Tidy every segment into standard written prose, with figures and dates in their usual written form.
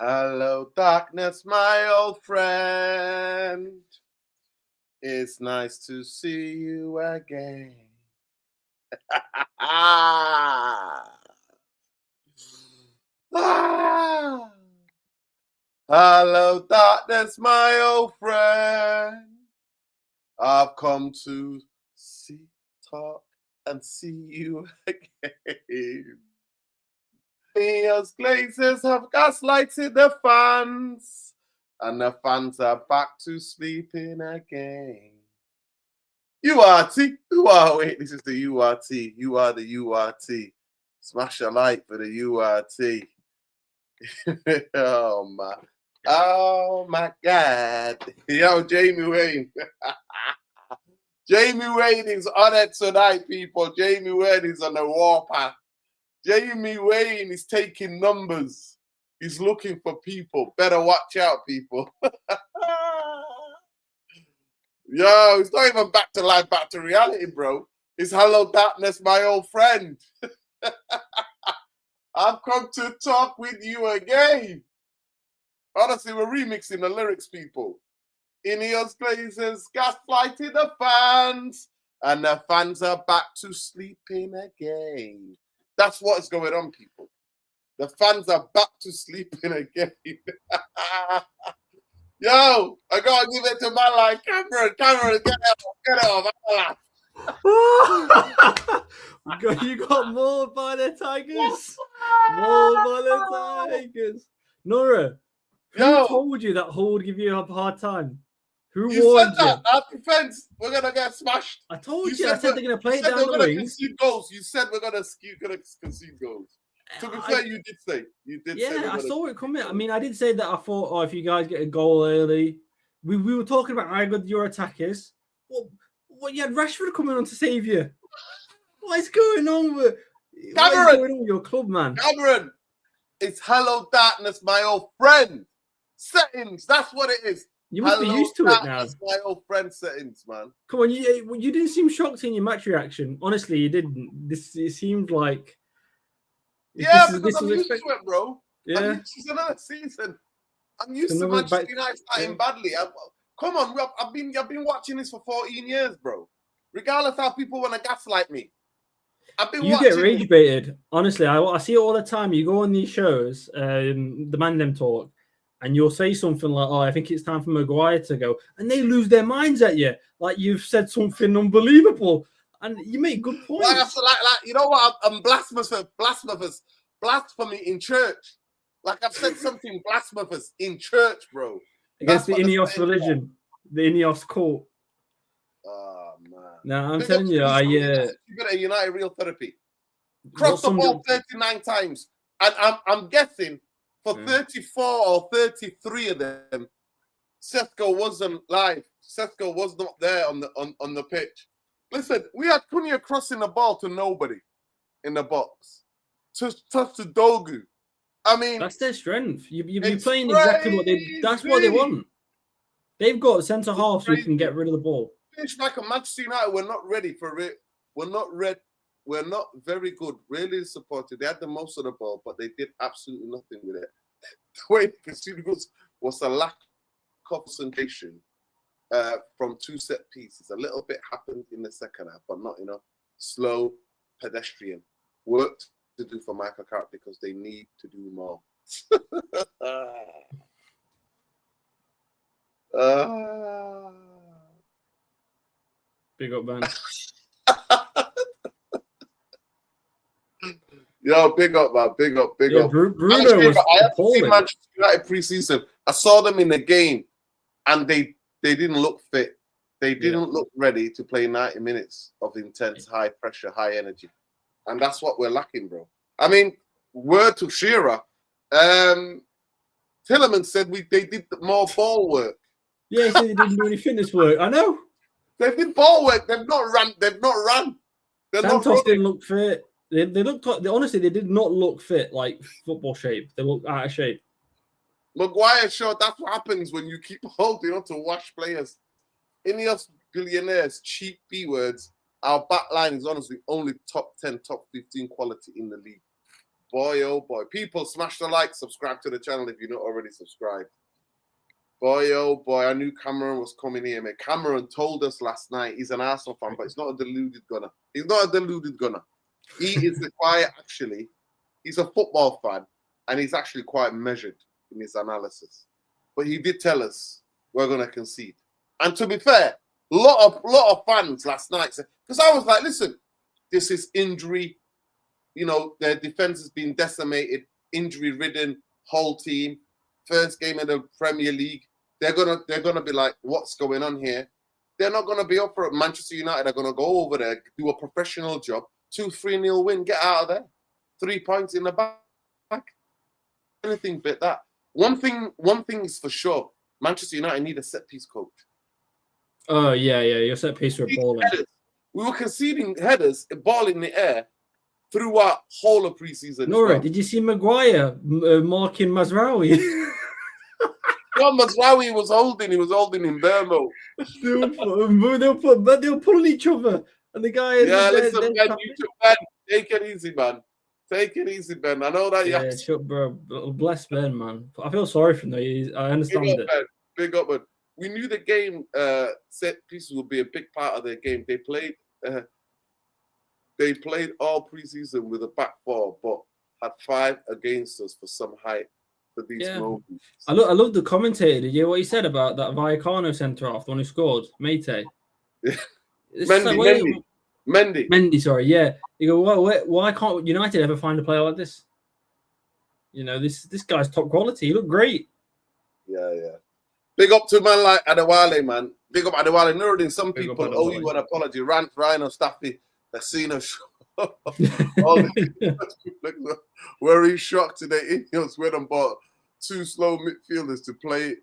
Hello, darkness, my old friend. It's nice to see you again. Ah. Ah. Hello, darkness, my old friend. I've come to see, talk, and see you again. Neo's glazes have gaslighted the fans, and the fans are back to sleeping again. URT, wait, this is the URT. You are the URT. Smash a like for the URT. Oh my God. Yo, Jamie Wayne. Jamie Wayne is on it tonight, people. Jamie Wayne is on the warpath. Jamie Wayne is taking numbers. He's looking for people. Better watch out, people. Yo, it's not even back to life, back to reality, bro. It's hello, darkness, my old friend. I've come to talk with you again. Honestly, we're remixing the lyrics, people. Ineos Glazers gaslighting the fans, and the fans are back to sleeping again. That's what's going on, people. The fans are back to sleeping again. Yo, I gotta give it to my line. Cameron, get it off. You got mauled by the Tigers. Mauled by the Tigers. Nora, who told you that Hull would give you a hard time? Who warned you? Our defense, we're gonna get smashed. I told you. I said they're gonna play it down the wings. Concede goals. You said we're gonna concede goals. To be fair, you did say. Yeah, I saw it coming. I mean, I did say that I thought, oh, if you guys get a goal early, we were talking about how good your attack is. Well, you had Rashford coming on to save you. What is going on with your club, man? Cameron, it's hello darkness, my old friend. Settings, that's what it is. You must be used to it now. My old friend settings, man. Come on, you didn't seem shocked in your match reaction. Honestly, you didn't. It seemed like because I'm used to it, bro. Yeah, it's another season. I'm used to Manchester United starting badly. Come on, I've been watching this for 14 years, bro. Regardless how people want to gaslight me, you get rage baited. Honestly, I see it all the time. You go on these shows, the Man Them Talk, and you'll say something like, "Oh, I think it's time for Maguire to go," and they lose their minds at you, like you've said something unbelievable, and you make good points. Like you know what? I'm blasphemy in church. Like I've said something blasphemous in church, bro. Against the Ineos religion, the Ineos cult. Oh man! No, I'm telling you, you got a United Real Therapy. Crossed the ball 39 times, and I'm guessing for 34 or 33 of them, Sesko wasn't live. Sesko was not there on the pitch. Listen, we had Cunha crossing the ball to nobody in the box. To Dogu. I mean, that's their strength. You're playing exactly what that's what they want. They've got centre halves who can get rid of the ball. It's like a Manchester United. We're not ready for it. We're not very good. Really supported. They had the most of the ball, but they did absolutely nothing with it. The way they conceded was a lack of concentration from two set pieces. A little bit happened in the second half, but not enough. Slow, pedestrian. Work to do for Michael Carrick because they need to do more. Big up, man. Yo, big up, man. Big up. Bruno was appalling. Manchester United pre-season. I saw them in the game, and they didn't look fit. They didn't look ready to play 90 minutes of intense, high pressure, high energy. And that's what we're lacking, bro. I mean, word to Shearer. Tielemans said they did more ball work. Yeah, he said they didn't do any fitness work. I know. They did ball work. They've not run. Santos didn't look fit. They looked honestly, they did not look fit, like football shape. They looked out of shape. Maguire showed that's what happens when you keep holding on to wash players. Ineos billionaires, cheap B words. Our back line is honestly only top 10, top 15 quality in the league. boy, oh boy. People, smash the like, subscribe to the channel if you're not already subscribed. Boy, oh boy, I knew Cameron was coming here, man. Cameron told us last night he's an Arsenal fan, but he's not a deluded gunner. He's not a deluded gunner. He is actually, he's a football fan, and he's actually quite measured in his analysis. But he did tell us we're going to concede. And to be fair, a lot of fans last night said, because I was like, listen, this is injury. You know, their defense has been decimated, injury-ridden, whole team. First game in the Premier League. They're gonna be like, what's going on here? They're not gonna be up for it. Manchester United are gonna go over there, do a professional job, 2-3-0 win, get out of there. 3 points in the back. Anything but that. One thing is for sure. Manchester United need a set piece coach. Oh yeah, your set piece were balling. We were conceding headers, ball in the air throughout whole of preseason. Nora, did you see Maguire marking Mazraoui? Well, Mazraoui was holding in Burmo. they were pulling each other, and the guy. Yeah, listen, Ben, take it easy, man. Take it easy, Ben. I know that. Yeah, shut, bro. Bless Ben, man. I feel sorry for him. I understand it. Ben. Big up, man. We knew the game set pieces would be a big part of their game. They played all preseason with a back four, but had 5 against us for some height for these moments. I love the commentator. Did you hear what he said about that Vallecano centre half, the one who scored, Mate? Yeah. Mendy. Sorry, yeah. You go, why can't United ever find a player like this? You know, this guy's top quality. He looked great. Yeah. Big up to a man like Adewale, man. Big up Adewale. Nuruddin, some people owe you an apology. Rant, Rhino, Staffy, Casino. Were he shocked today? Ineos went and bought 2 slow midfielders to play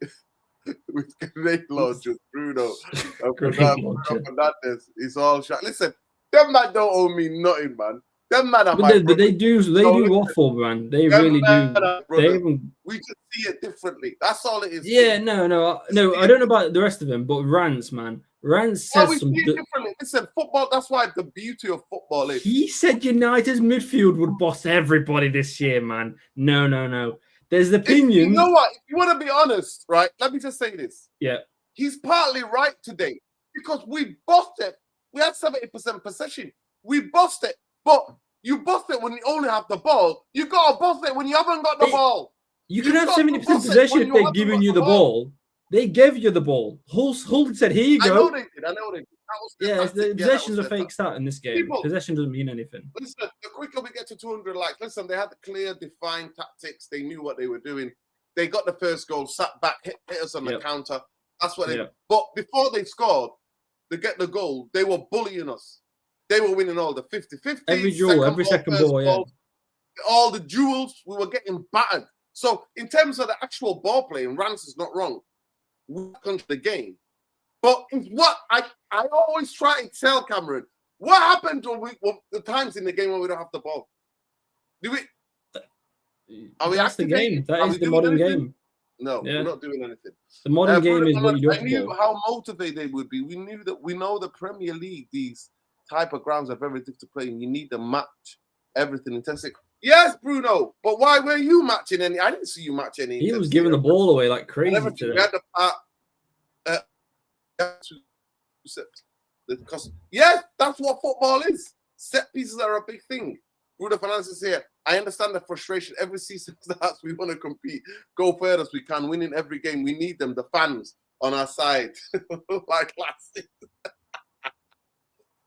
with grenade launchers, Bruno and Fernandes. It's all shot. Listen, them man don't owe me nothing, man. Them man are but they do waffle, man. They really do. We just see it differently. That's all it is. Yeah, no. I don't know about the rest of them, but Rance, man. Rance says we see it differently. Listen, football. That's why the beauty of football is. He said United's midfield would boss everybody this year, man. No. There's the opinion. You know what? If you want to be honest, right? Let me just say this. Yeah. He's partly right today because we bossed it. We had 70% possession. We bossed it. But you boss it when you only have the ball. You got to boss it when you haven't got the ball. You can have 70% possession if they're giving you the ball. They gave you the ball. Hull said, here you go. I know they did. The possession's a fake stat in this game. Possession doesn't mean anything. Listen, the quicker we get to 200 likes, listen, they had the clear, defined tactics. They knew what they were doing. They got the first goal, sat back, hit us on the counter. That's what they did. But before they scored, to get the goal, they were bullying us. They were winning all the 50-50. Every duel, every second ball, all the duels, we were getting battered. So in terms of the actual ball playing, Rance is not wrong. We control the game. But it's what I always try to tell Cameron, what happened when the times in the game when we don't have the ball? That's the game. That is the modern game. No, we're not doing anything. The modern game is what you do. I knew how motivated they would be. We know the Premier League, these type of grounds are very difficult to play, and you need to match everything intensity. Yes, Bruno, but why were you matching any? I didn't see you match any. He was giving the ball away like crazy today. We had the part. Yes, that's what football is. Set pieces are a big thing. Bruno Fernandes is here. I understand the frustration. Every season starts, we want to compete, go further as we can, win in every game. We need them, the fans, on our side, like last season.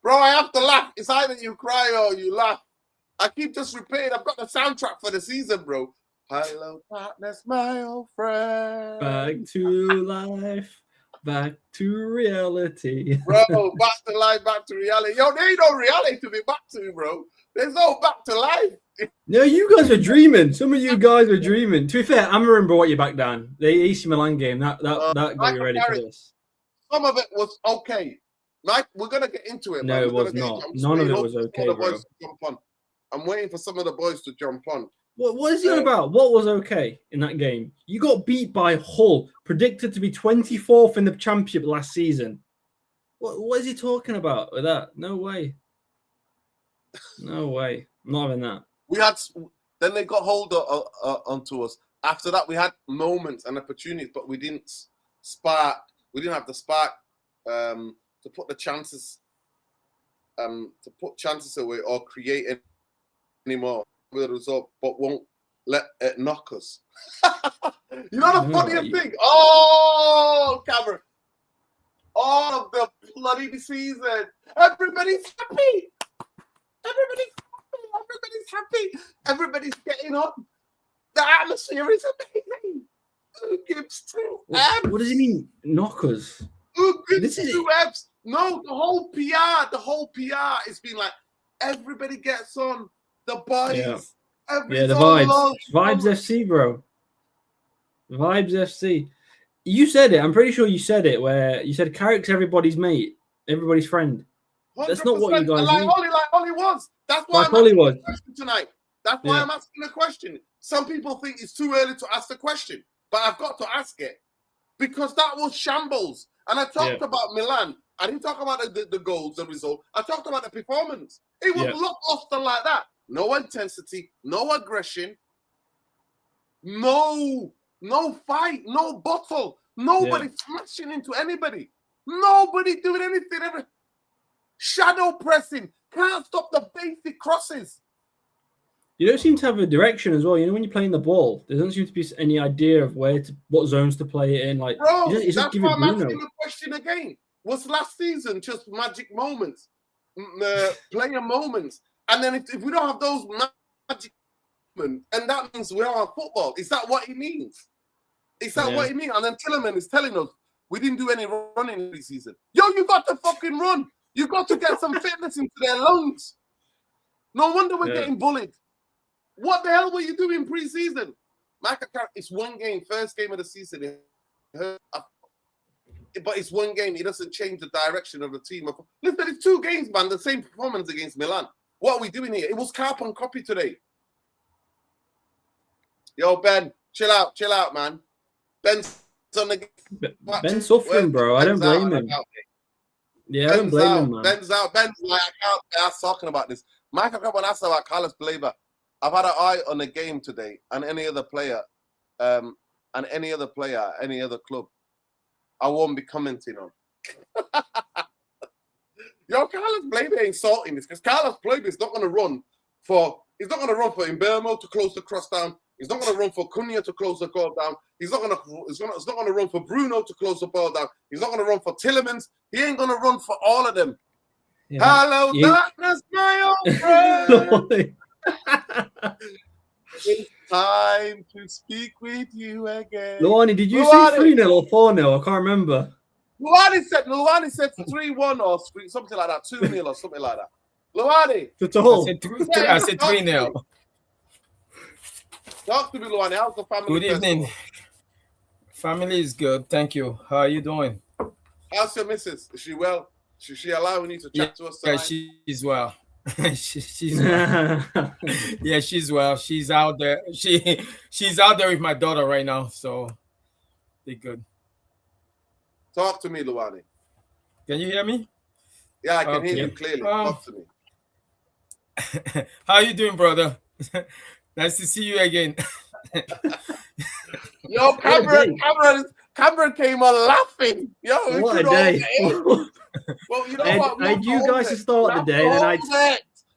Bro, I have to laugh. It's either you cry or you laugh. I keep just repeating. I've got the soundtrack for the season, bro. Hello, partners, my old friend. Back to life. Back to reality. Bro, back to life, back to reality. Yo, there ain't no reality to be back to, bro. There's no back to life. No, you guys are dreaming. Some of you guys are dreaming. To be fair, I remember what you back down. The AC Milan game, that got you ready for this. Some of it was okay. Like, we're going to get into it. No, it was not. None of it was okay, bro. I'm waiting for some of the boys to jump on. What is he on about? What was okay in that game? You got beat by Hull, predicted to be 24th in the championship last season. What is he talking about with that? No way. No way. I'm not having that. We had Then they got hold onto us. After that, we had moments and opportunities, but we didn't spark. We didn't have the spark to put the chances away or create anymore with a result, but won't let it knock us. You know the funniest thing? Oh, Cameron. All of the bloody season. Everybody's happy. Everybody's happy. Everybody's getting up. The atmosphere is amazing. Who gives two Fs? What does he mean, knockers? Who gives two Fs? No, the whole PR has been like, everybody gets on. The bodies. Yeah, the vibes. Vibes FC, bro. Vibes FC. You said it. I'm pretty sure you said it, where you said Carrick's everybody's mate, everybody's friend. 100%. That's not what you guys mean. Like Ollie was. That's why I'm asking the question tonight. That's why I'm asking the question. Some people think it's too early to ask the question, but I've got to ask it because that was shambles. And I talked about Milan. I didn't talk about the goals, the result. I talked about the performance. It was lackluster like that. No intensity, no aggression, no fight, no bottle, nobody smashing into anybody, nobody doing anything. Shadow pressing, can't stop the basic crosses. You don't seem to have a direction as well. You know, when you're playing the ball, there doesn't seem to be any idea of what zones to play it in. Like, bro, that's why I'm asking the question again. Was last season just magic moments, player moments? And then if we don't have those magic moments, and that means we don't have football. Is that what it means? Is that what it means? And then Tillman is telling us we didn't do any running this season. Yo, you got to fucking run. You got to get some fitness into their lungs. No wonder we're getting bullied. What the hell were you doing pre-season? Michael Carrick, it's one game, first game of the season. But it's one game. It doesn't change the direction of the team. Listen, it's 2 games, man. The same performance against Milan. What are we doing here? It was carbon copy today. Yo, Ben, chill out, man. Ben's on the Ben's suffering, bro. I don't blame him. Yeah, I don't blame him, man. Ben's out. Ben's like, I was talking about this. Michael, when I asked about Carlos Baleba, I've had an eye on the game today and any other player, any other club, I won't be commenting on. Yo, Carlos Baleba ain't salting this because Carlos Baleba is not going to run for Imbermo to close the cross down. He's not going to run for Cunha to close the goal down. He's not going to run for Bruno to close the ball down. He's not going to run for Tillemans. He ain't going to run for all of them. Yeah. Hello, darkness, my old friend. It's time to speak with you again. Luani, did you see 3-0 or 4-0? I can't remember. Luani said 3-1 or something like that, 2-0 or something like that. Luani. I said 3-0. Talk to me, Luani. How's the family? Good evening. Family is good. Thank you. How are you doing? How's your missus? Is she well? Is she allowing you to chat to us tonight? Yeah, she's well. she's well. Yeah, she's well. She's out there. She's out there with my daughter right now, so they're good. Talk to me, Luani. Can you hear me? Yeah, I can hear you clearly. Talk to me. How you doing, brother? Nice to see you again. Yo, Cameron came on laughing. Yo, what a day. Well, you know what? I had you guys to start the day, and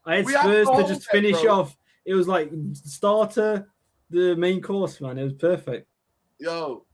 I had Spurs to just finish off. It was like starter, the main course, man. It was perfect. Yo.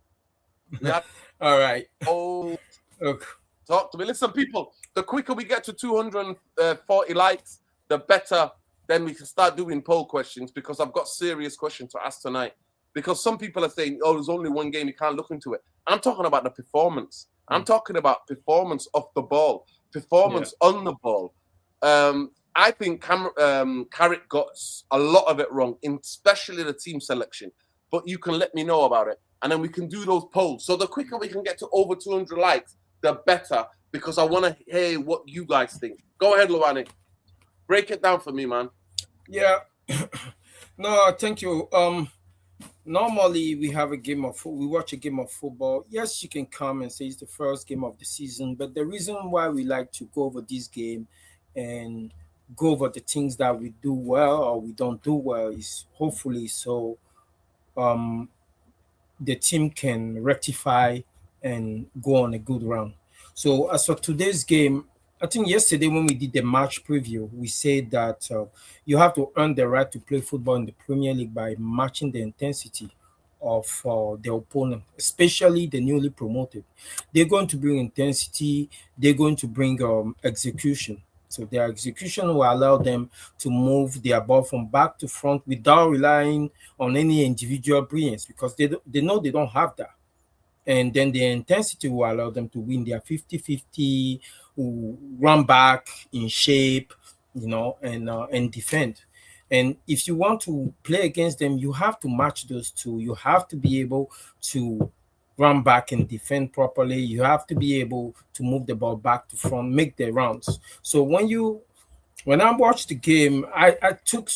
All right. Oh, look. Talk to me. Listen, people, the quicker we get to 240 likes, the better. Then we can start doing poll questions because I've got serious questions to ask tonight. Because some people are saying, oh, there's only one game, you can't look into it. I'm talking about the performance. I'm talking about performance off the ball, performance on the ball. I think Carrick got a lot of it wrong, especially the team selection. But you can let me know about it. And then we can do those polls. So the quicker we can get to over 200 likes, the better. Because I want to hear what you guys think. Go ahead, Luani. Break it down for me, man. Yeah. No, thank you. Normally we have a game of we watch a game of football. Yes, you can come and say it's the first game of the season, but the reason why we like to go over this game and go over the things that we do well or we don't do well, is hopefully so um, the team can rectify and go on a good run. So as for today's game, I think yesterday when we did the match preview, we said that you have to earn the right to play football in the Premier League by matching the intensity of the opponent, especially the newly promoted. They're going to bring intensity. They're going to bring execution. So their execution will allow them to move their ball from back to front without relying on any individual brilliance, because they know they don't have that. And then the intensity will allow them to win their 50-50, run back in shape, and defend. And if you want to play against them, you have to match those two. You have to be able to run back and defend properly. You have to be able to move the ball back to front, make the rounds. So when I watched the game, I took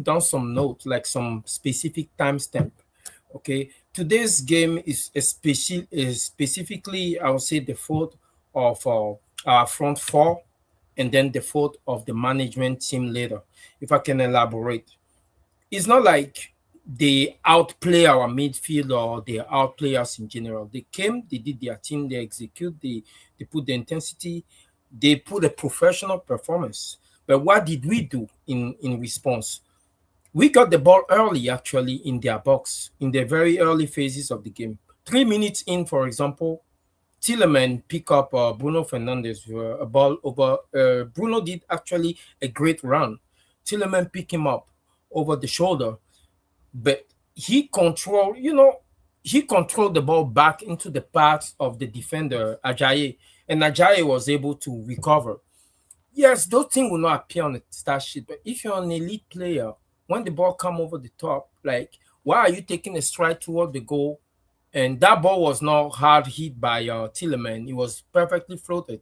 down some notes, like some specific timestamp. Okay, today's game is specifically, I would say, the fault of our front four, and then the fault of the management team later. If I can elaborate, it's not like they outplay our midfield or they outplay us in general. They came, they did their thing, they execute, they put the intensity, they put a professional performance. But what did we do in response? We got the ball early, actually, in their box, in the very early phases of the game. 3 minutes in, for example, Tielemans pick up Bruno Fernandes, a ball over. Bruno did actually a great run. Tielemans pick him up over the shoulder, but he controlled the ball back into the path of the defender, Ajayi, and Ajayi was able to recover. Yes, those things will not appear on the stat sheet, but if you're an elite player, when the ball come over the top, like, why are you taking a stride toward the goal? And that ball was not hard hit by Tielemans. It was perfectly floated.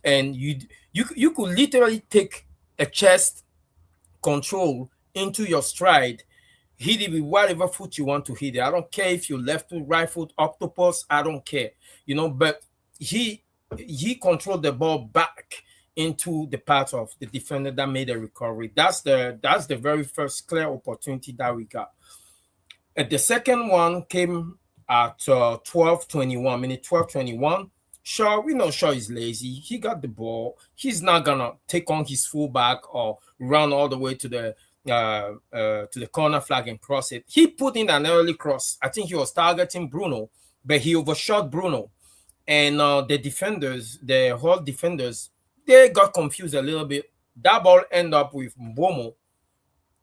And you could literally take a chest control into your stride, hit it with whatever foot you want to hit it. I don't care if you left foot, right foot, octopus, I don't care. But he controlled the ball back into the path of the defender that made a recovery. That's the very first clear opportunity that we got. And the second one came at 12:21, minute 12:21. Shaw, we know Shaw is lazy. He got the ball. He's not gonna take on his fullback or run all the way to the corner flag and cross it. He put in an early cross. I think he was targeting Bruno, but he overshot Bruno. And the whole defenders, they got confused a little bit. That ball ended up with Mbomo.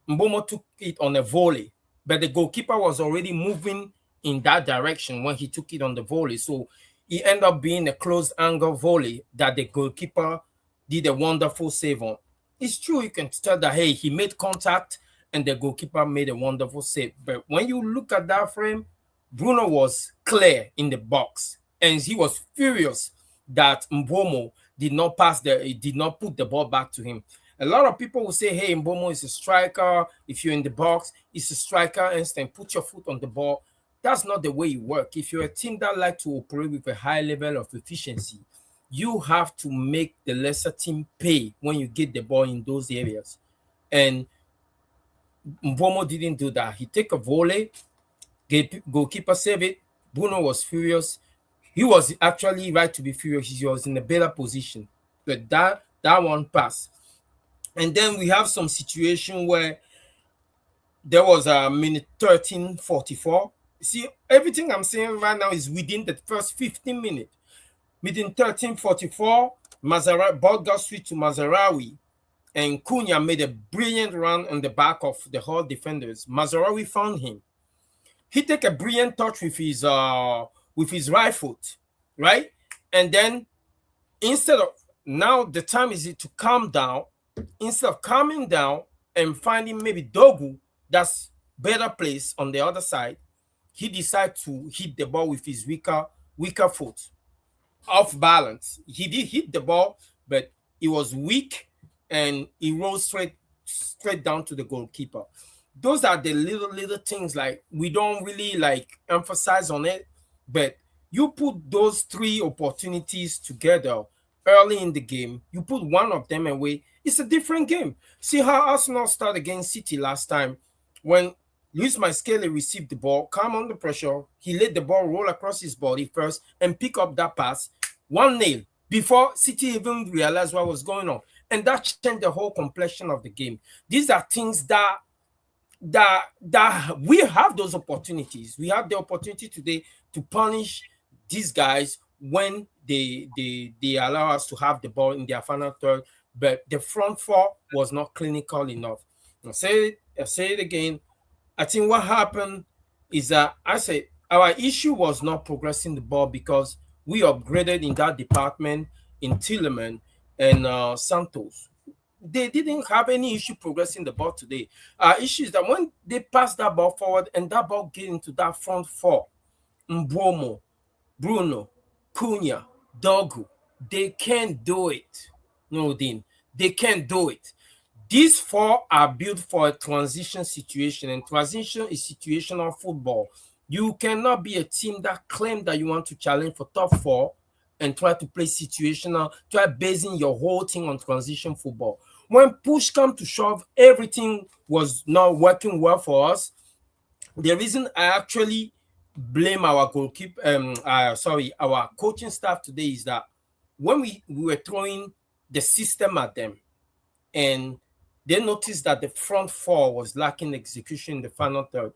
Mbomo took it on a volley, but the goalkeeper was already moving in that direction when he took it on the volley. So it ended up being a close angle volley that the goalkeeper did a wonderful save on. It's true, you can tell that, hey, he made contact and the goalkeeper made a wonderful save. But when you look at that frame, Bruno was clear in the box, and he was furious that Mbomo did not put the ball back to him. A lot of people will say, hey, Mbomo is a striker. If you're in the box, it's a striker instant. Put your foot on the ball. That's not the way you work. If you're a team that like to operate with a high level of efficiency, you have to make the lesser team pay when you get the ball in those areas. And Mbomo didn't do that. He took a volley, goalkeeper save it. Bruno was furious. He was actually right to be furious. He was in a better position. But that one passed. And then we have some situation where there was a minute 13:44. See, everything I'm saying right now is within the first 15 minutes. Within 13:44, ball got switched to Mazarawi, and Cunha made a brilliant run on the back of the whole defenders. Mazarawi found him. He took a brilliant touch with his right foot, right? And then now the time is to calm down. Instead of calming down and finding maybe Dogu that's better place on the other side, he decided to hit the ball with his weaker foot, off balance. He did hit the ball, but it was weak and he rolled straight down to the goalkeeper. Those are the little things, like, we don't really emphasize on it, but you put those three opportunities together early in the game, you put one of them away, It's a different game. See how Arsenal started against City last time when Luis Maskele received the ball, come under pressure. He let the ball roll across his body first and pick up that pass. 1-0 before City even realized what was going on. And that changed the whole complexion of the game. These are things that we have those opportunities. We have the opportunity today to punish these guys when they allow us to have the ball in their final third. But the front four was not clinical enough. I say it again. I think what happened is that I say our issue was not progressing the ball because we upgraded in that department in Tielemans and Santos. They didn't have any issue progressing the ball today. Our issue is that when they pass that ball forward and that ball get into that front four, Mbeumo, Bruno, Cunha, Dogu, they can't do it. No, Dean, they can't do it. These four are built for a transition situation, and transition is situational football. You cannot be a team that claim that you want to challenge for top four and try to play situational, try basing your whole thing on transition football. When push comes to shove, everything was not working well for us. The reason I actually blame our goalkeeper, our coaching staff today is that when we were throwing the system at them and they noticed that the front four was lacking execution in the final third.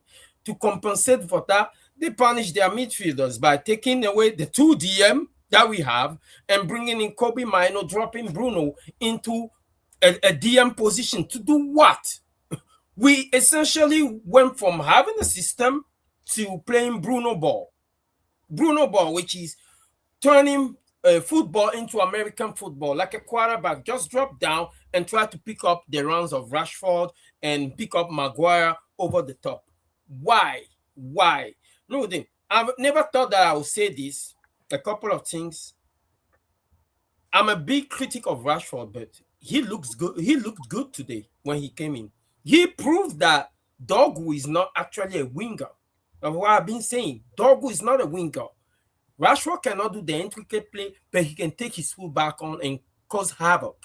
To compensate for that, they punished their midfielders by taking away the 2 DM that we have and bringing in Kobe Mino, dropping Bruno into a DM position to do what? We essentially went from having a system to playing Bruno ball, which is turning football into American football, like a quarterback. Just drop down and try to pick up the runs of Rashford and pick up Maguire over the top. Why? No, I've never thought that I would say this. A couple of things. I'm a big critic of Rashford, but he looks good. He looked good today when he came in. He proved that Dogu is not actually a winger. Of what I've been saying, Dogu is not a winger. Rashford cannot do the intricate play, but he can take his foot back on and cause havoc.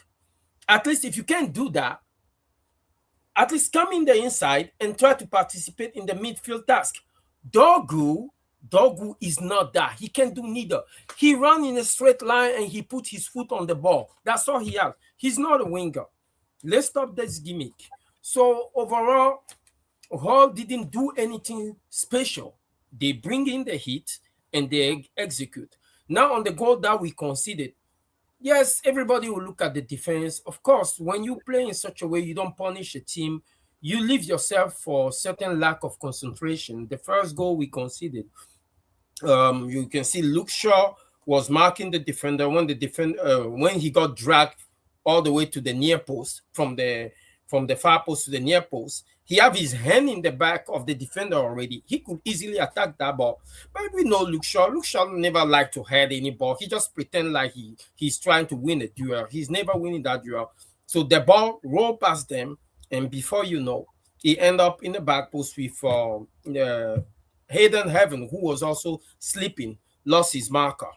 At least if you can't do that, at least come in the inside and try to participate in the midfield task. Dogu is not that. He can't do neither. He ran in a straight line and he put his foot on the ball. That's all he has. He's not a winger. Let's stop this gimmick. So overall, Hall didn't do anything special. They bring in the hit and they execute. Now on the goal that we conceded, yes, everybody will look at the defense. Of course, when you play in such a way, you don't punish a team. You leave yourself for certain lack of concentration. The first goal we conceded, you can see Luke Shaw was marking the defender when he got dragged all the way to the near post from the far post to the near post. He have his hand in the back of the defender already. He could easily attack that ball. But we know Luke Shaw. Luke Shaw never liked to head any ball. He just pretend like he's trying to win a duel. He's never winning that duel. So the ball rolled past them, and before you know, he end up in the back post with Hayden Heaven, who was also sleeping, lost his marker.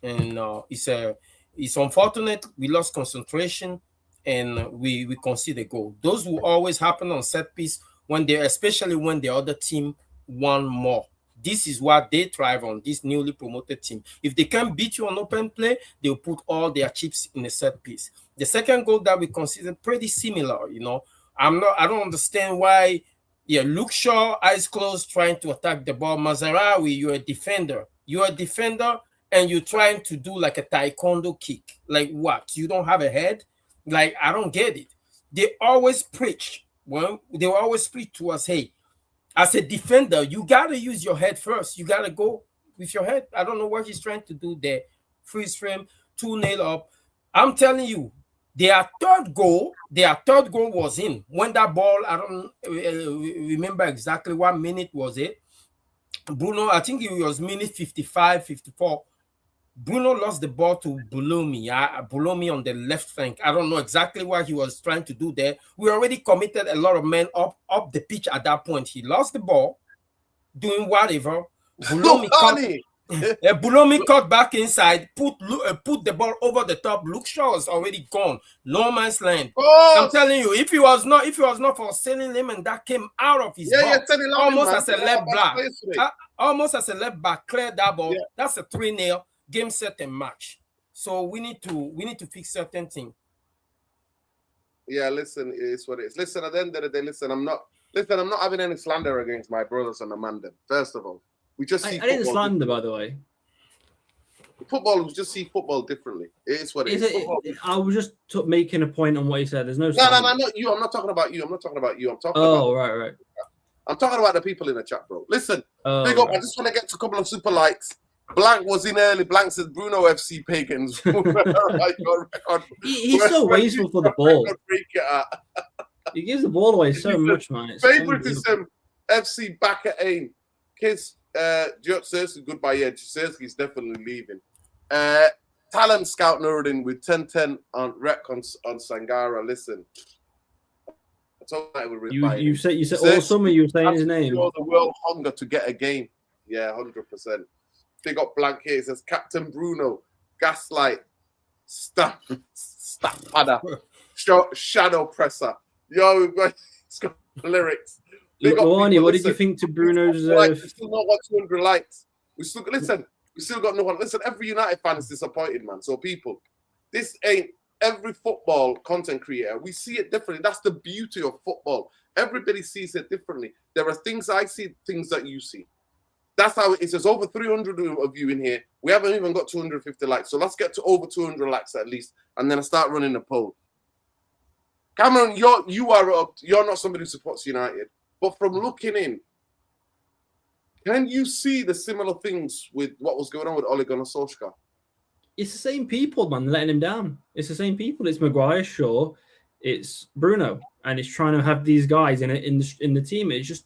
And it's unfortunate. We lost concentration. And we concede a goal. Those will always happen on set piece especially when the other team won more. This is what they thrive on, this newly promoted team. If they can't beat you on open play, they'll put all their chips in a set piece. The second goal that we considered pretty similar, I don't understand why. Luke Shaw, eyes closed, trying to attack the ball. Mazarawi, you're a defender. And you're trying to do like a taekwondo kick. Like what? You don't have a head? Like, I don't get it. They always preach. Well, they will always preach to us, hey, as a defender, you got to use your head first. You got to go with your head. I don't know what he's trying to do there. Freeze frame, 2-0 up. I'm telling you, their third goal was in. When that ball, I don't remember exactly what minute was it. Bruno, I think it was minute 55, 54. Bruno lost the ball to Bulomi on the left flank. I don't know exactly what he was trying to do there. We already committed a lot of men up the pitch at that point. He lost the ball, doing whatever. Bulomi cut back inside, put the ball over the top. Luke Shaw was already gone. No man's land. I'm telling you, if it was not for Selling Lemon that came out of his box, almost as a left back, cleared that ball. Yeah. That's a 3-0 game, set, and match. So we need to fix certain things. Yeah, listen, it's what it is. Listen, at the end of the day, I'm not having any slander against my brothers and Amanda. First of all, we just see. I didn't slander, by the way. Football, we just see football differently. It is what it is. I was just making a point on what you said. There's no. No, not you. I'm not talking about you. I'm talking about. Right. I'm talking about the people in the chat, bro. Listen, big up. I just want to get to a couple of super likes. Blank was in early. Blank says Bruno FC Pagans. He's so wasteful for the ball. He gives the ball away so much, man. Favoritism FC back at aim. Kids, Cersei, goodbye. Yeah, Cersei's definitely leaving. Talent Scout Nuruddin with 10-10 on rec on Sangara. Listen. You said all summer you were saying his name. The world hunger to get a game. Yeah, 100%. Big up Blank here. It says Captain Bruno, Gaslight, Stamp Padder, Shadow Presser. Yo, we've got lyrics. Warnie, what did you think to Bruno's? We still not got 200 likes. We still got no one. Listen, every United fan is disappointed, man. So people, this ain't every football content creator. We see it differently. That's the beauty of football. Everybody sees it differently. There are things I see, things that you see. That's how it is. There's over 300 of you in here. We haven't even got 250 likes. So let's get to over 200 likes at least. And then I start running a poll. Cameron, you're not somebody who supports United. But from looking in, can you see the similar things with what was going on with Ole Gunnar Solskjaer? It's the same people, man, letting him down. It's the same people. It's Maguire, Shaw, it's Bruno. And it's trying to have these guys in the team. It's just,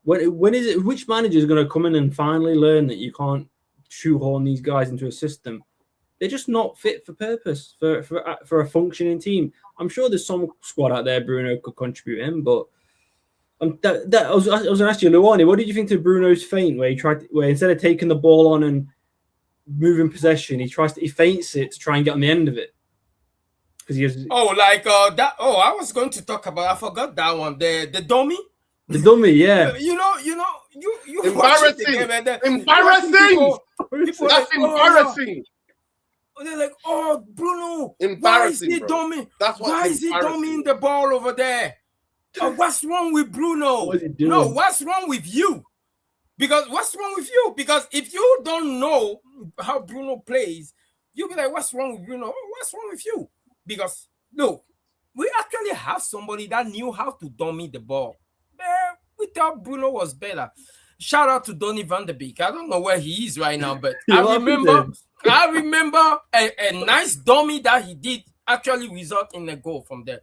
when is it? Which manager is going to come in and finally learn that you can't shoehorn these guys into a system? They're just not fit for purpose for a functioning team. I'm sure there's some squad out there Bruno could contribute in, but I was going to ask you, Luani, what did you think of Bruno's feint where instead of taking the ball on and moving possession, he feints it to try and get on the end of it? Because he has that. Oh, I was going to talk about. I forgot that one. The dummy. The dummy, yeah. You embarrassing. Embarrassing. That's embarrassing. They're like, oh, Bruno, embarrassing. Why is he dummy? Why is he dummying the ball over there? What's wrong with Bruno? What's wrong with you? Because if you don't know how Bruno plays, you'll be like, what's wrong with Bruno? What's wrong with you? Because look, we actually have somebody that knew how to dummy the ball. We thought Bruno was better. Shout out to Donny van der Beek. I don't know where he is right now, but I remember a nice dummy that he did actually result in a goal from there.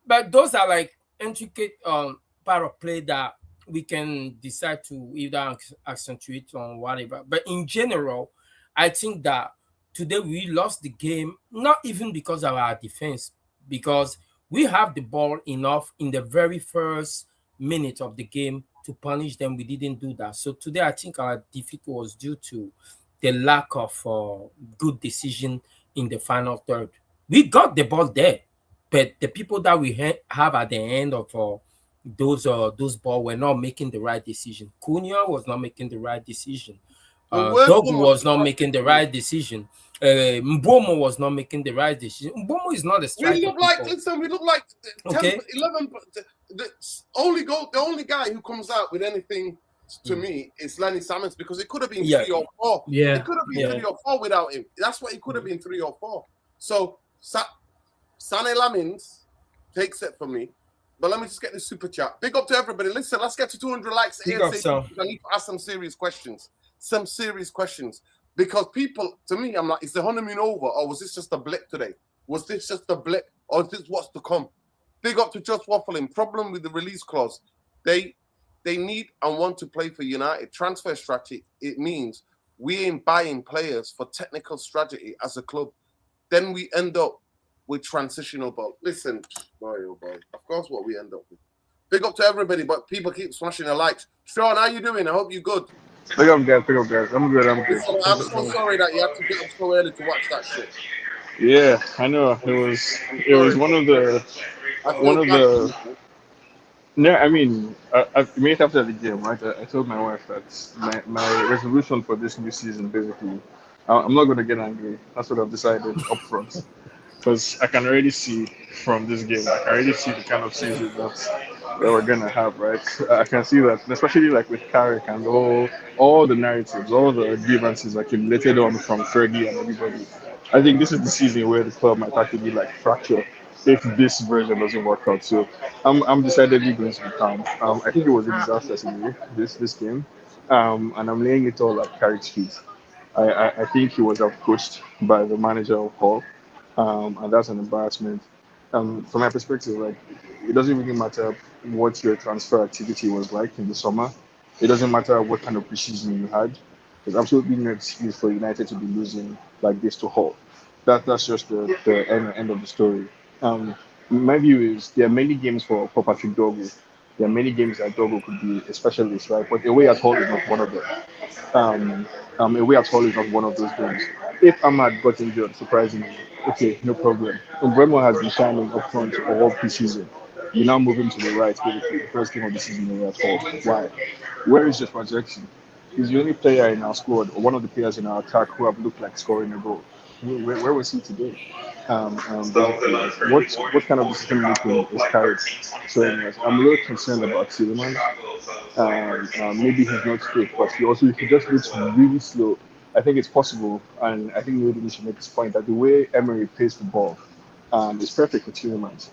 But those are like intricate part of play that we can decide to either accentuate on whatever. But in general, I think that today we lost the game, not even because of our defense, because we have the ball enough in the very first minute of the game to punish them. We didn't do that. So today, I think our defeat was due to the lack of good decision in the final third. We got the ball there, but the people that we have at the end of those ball were not making the right decision. Cunha was not making the right decision. Dogu was not making the right decision. Mbomo was not making the right decision. Mbomo is not a striker. We look like 10, 11. The only guy who comes out with anything to me is Lenny Salmons, because it could have been 3 or 4. Yeah, it could have been 3 or 4 without him. That's what it could have been, 3 or 4. So Sane Lamins takes it from me. But let me just get this super chat. Big up to everybody. Listen, let's get to 200 likes. I need to ask some serious questions. Because people, to me, I'm like, is the honeymoon over, or was this just a blip today? Was this just a blip, or is this what's to come? Big up to Just Waffling. Problem with the release clause. They need and want to play for United. Transfer strategy, it means we ain't buying players for technical strategy as a club. Then we end up with transitional ball. Listen, boy. Of course, what we end up with. Big up to everybody, but people keep smashing their likes. Sean, how you doing? I hope you're good. Pick up, guys. Pick up, guys. I'm good. I'm good. Listen, I'm so sorry that you had to get up so early to watch that shit. Yeah, I know. I'm It was sorry, one bro. of the I one feel of bad for the. you, man. No, I mean, I minutes after the game, right? I told my wife that my resolution for this new season, basically, I'm not going to get angry. That's what I've decided up front. Because I can already see from this game, I can already see the kind of season that we're gonna have, right? I can see that, especially like with Carrick and all the narratives, all the grievances accumulated on from Fergie and everybody. I think this is the season where the club might actually like fracture if this version doesn't work out. So I'm decidedly going to be calm. I think it was a disaster today, this game, and I'm laying it all at Carrick's feet. I think he was outcoached by the manager of Hull, and that's an embarrassment. From my perspective, like it doesn't really matter what your transfer activity was like in the summer. It doesn't matter what kind of preseason you had. There's absolutely no excuse for United to be losing like this to Hull. That's just the end of the story. Um, my view is there are many games for Patrick Dorgu. There are many games that Dorgu could be a specialist, right? But away at Hull is not one of them. Um, Away at Hull is not one of those games. If Ahmad got injured, surprisingly, okay, no problem. Umbremo has been shining up front all preseason. You now move him to the right, basically, the first game of the season away at Hull. Why? Where is Joshua Jackson? He's the only player in our squad, or one of the players in our attack who have looked like scoring a goal. Where was he today? Basically, like, what kind of decision making is carried showing us? I'm a little concerned about Tielemans. Maybe he's not fit, but he just looks really slow. I think it's possible, and I think maybe we should make this point that the way Emery plays the ball is perfect for Tielemans.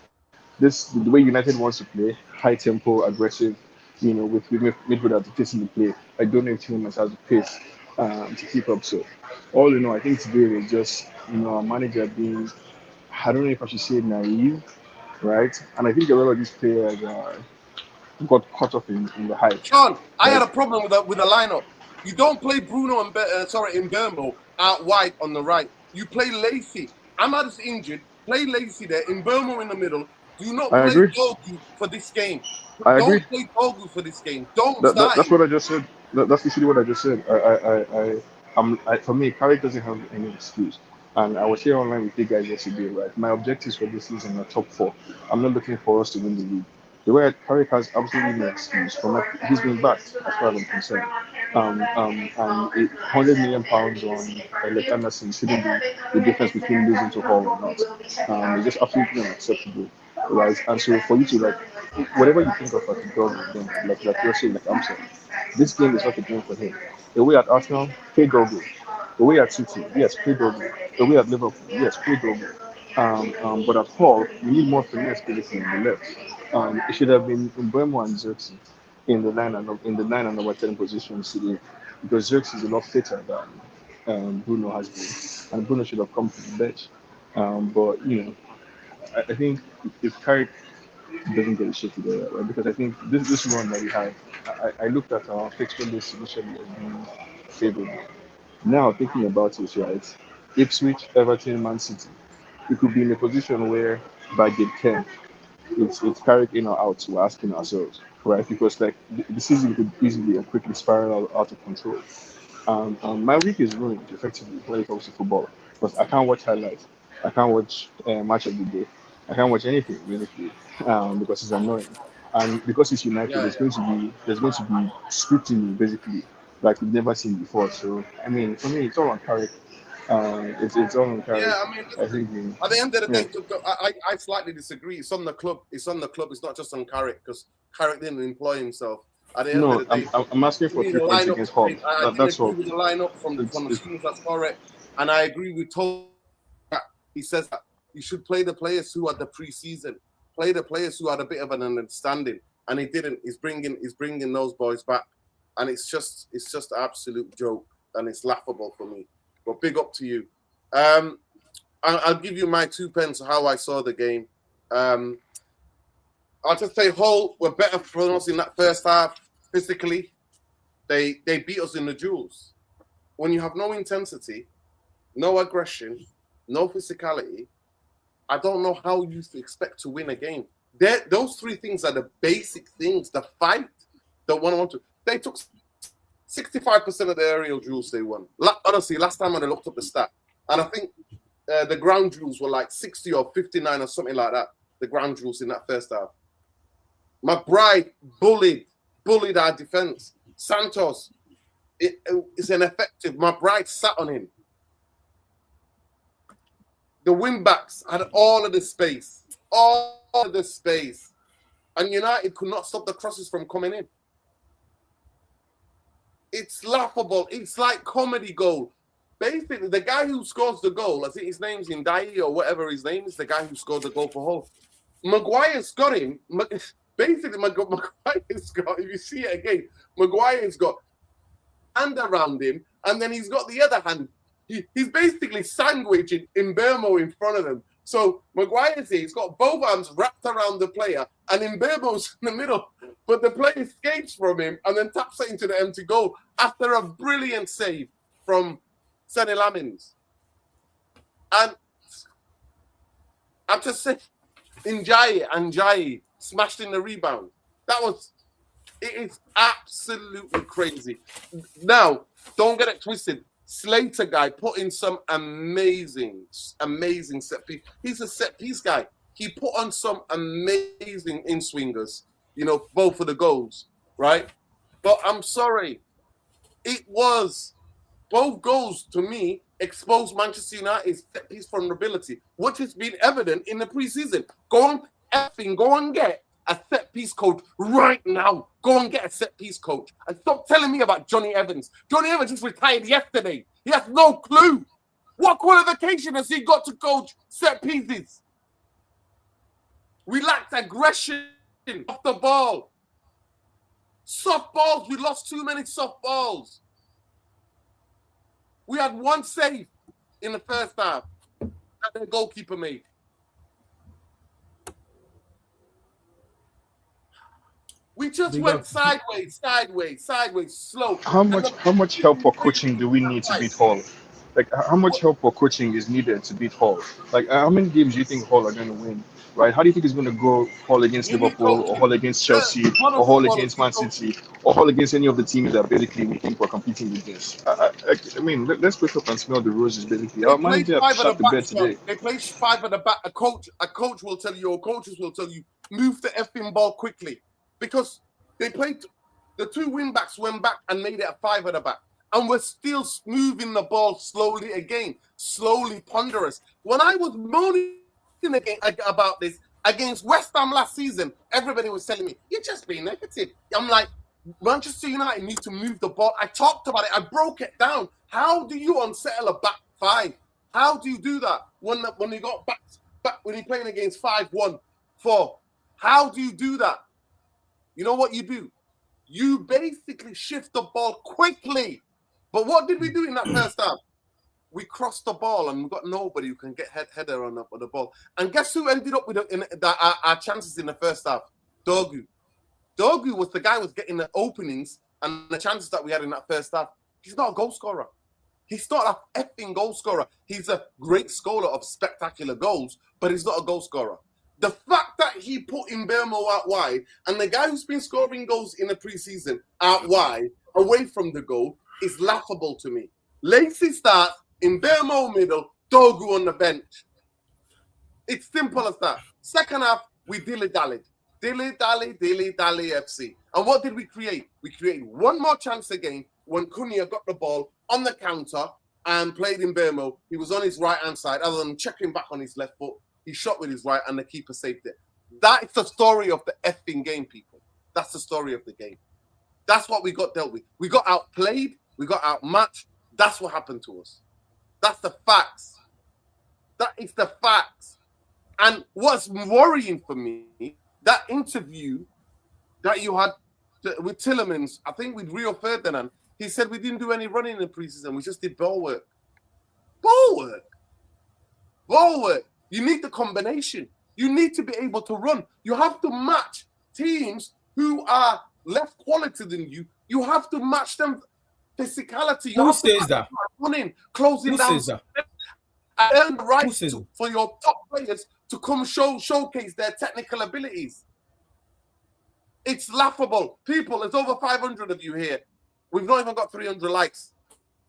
The way United wants to play, high tempo, aggressive, with midfielders facing the play. I don't know if Tielemans has the pace to keep up. So, all in all, I think today is just a manager being, I don't know if I should say naive, right? And I think a lot of these players got caught up in the hype, Sean, I had right? a problem with the lineup. You don't play Bruno and in Burmo out wide on the right. You play Lacey. Ahmad's injured. Play Lacey there. In Burmo in the middle. Do not I play agree. Dogu for this game. I Don't agree. play Dogu for this game. Don't start That's him. what I just said. That's literally what I just said. For me, Carrick doesn't have any excuse. And I was here online with you guys yesterday, right? My objectives for this season are top four. I'm not looking for us to win the league. The way Carrick has absolutely no excuse. He's been backed, as far as I'm concerned. And £100 million on Elec Anderson shouldn't be the difference between losing to Hall or not. It's just absolutely unacceptable, right? And so for you to like, whatever you think of like a dog, then like you're saying, like I'm saying, this game is not a game for him. Away at Arsenal, play Dorgo. Away at City, yes, play Dorgo. Away at Liverpool, yes, play Dorgo. But at Hall, you need more finesse basically on the left. It should have been Mbemo and Xerxes in the 9 and number 10 positions today, because Xerxes is a lot fitter than Bruno has been, and Bruno should have come from the bench. But I think if Carrick doesn't get his shit together, right? Because I think this run that we had, I looked at our fixture list initially as being favorable. Now thinking about it, right? Ipswich, Everton, Man City, we could be in a position where by game 10, it's Carrick in or out. We're asking ourselves, right? Because like the season could easily and quickly spiral out of control. My week is ruined effectively when it comes to football because I can't watch highlights. I can't watch match of the day. I can't watch anything basically because it's annoying. And because it's United, Yeah, yeah. there's going to be scrutiny basically like we've never seen before. So I mean, for me, it's all on Carrick. It's all on Carrick. Yeah, I mean, I listen. think. At the end of the Yeah. day, I slightly disagree. It's on the club. It's on the club. It's not just on Carrick because Carrick didn't employ himself. At the end of No, the day, I'm asking to for me, the 3 points lineup. against Hull. I didn't That's agree all. with the lineup It's, from as it's soon as that's correct, and I agree with Toby that he says that you should play the players who had the preseason, play the players who had a bit of an understanding, and he didn't. He's bringing those boys back, and it's just an absolute joke, and it's laughable for me. But big up to you. Um, I'll give you my 2 pence how I saw the game. Um, I'll just say Hull were better for us in that first half physically. They beat us in the duels. When you have no intensity, no aggression, no physicality, I don't know how you expect to win a game. Those three things are the basic things. The fight, the one on one. They took 65% of the aerial duels they won. Honestly, last time when I looked up the stat, and I think the ground duels were like 60 or 59 or something like that, the ground duels in that first half. McBride bullied our defense. Santos is ineffective. McBride sat on him. The wing backs had all of the space. And United could not stop the crosses from coming in. It's laughable. It's like comedy gold. Basically, the guy who scores the goal, I think his name's Ndai or whatever his name is, the guy who scored the goal for Hull. Maguire's got him. Basically, Maguire's got, if you see it again, Maguire's got hand around him, and then he's got the other hand. He's basically sandwiching Mbeumo in front of him. So Maguire's here, he's got both arms wrapped around the player, and Mbeumo's in the middle, but the player escapes from him and then taps it into the empty goal after a brilliant save from Sonny Lamins. And I'm just saying, Njayi smashed in the rebound. It is absolutely crazy. Now, don't get it twisted. Slater guy put in some amazing set piece. He's a set piece guy. He put on some amazing in-swingers, both of the goals, right? But I'm sorry. It was both goals, to me, exposed Manchester United's set piece vulnerability, which has been evident in the preseason. Go and get a set piece coach right now. Go and get a set piece coach. And stop telling me about Johnny Evans. Johnny Evans just retired yesterday. He has no clue. What qualification has he got to coach set pieces? We lacked aggression off the ball. Soft balls. We lost too many soft balls. We had one save in the first half that the goalkeeper made. We just went sideways, slow. How much help for coaching do we need to beat Hull? Like, how much help for coaching is needed to beat Hull? Like, how many games do you think Hull are going to win? Right? How do you think it's going to go Hull against Liverpool, or Hull against Chelsea, or Hull against Man City, or Hull against any of the teams that basically we think we're competing against? I mean, let's wake up and smell the roses, basically. Our manager shot the bed today. They play 5 at the back. A coach will tell you, or coaches will tell you, move the effing ball quickly. Because they played, the 2 wing backs went back and made it a 5 at the back. And we're still moving the ball slowly again, slowly ponderous. When I was moaning again about this against West Ham last season, everybody was telling me, you're just being negative. I'm like, Manchester United need to move the ball. I talked about it. I broke it down. How do you unsettle a back 5? How do you do that when you got back when you're playing against 5-1-4? How do you do that? You know what you do? You basically shift the ball quickly. But what did we do in that first half? We crossed the ball and we've got nobody who can get header on the ball. And guess who ended up with our chances in the first half? Dogu. Dogu was the guy who was getting the openings and the chances that we had in that first half. He's not a goal scorer. He's not a effing goal scorer. He's a great scorer of spectacular goals, but he's not a goal scorer. The fact that he put Mbeumo out wide and the guy who's been scoring goals in the preseason out wide, away from the goal, is laughable to me. Lacey starts, Mbeumo middle, Dogu on the bench. It's simple as that. Second half, we dilly-dallied. Dilly-dally FC. And what did we create? We created one more chance again when Cunha got the ball on the counter and played Mbeumo. He was on his right-hand side, other than checking back on his left foot. He shot with his right and the keeper saved it. That's the story of the effing game, people. That's the story of the game. That's what we got dealt with. We got outplayed. We got outmatched. That's what happened to us. That's the facts. That is the facts. And what's worrying for me, that interview that you had with Tillemans, I think with Rio Ferdinand, he said we didn't do any running in the preseason. We just did ball work. Ball work. Ball work. You need the combination. You need to be able to run. You have to match teams who are less quality than you. You have to match them physicality. You Who says that? Running, closing down. Who says that? And earn the right for your top players to come showcase their technical abilities. It's laughable. People, there's over 500 of you here. We've not even got 300 likes.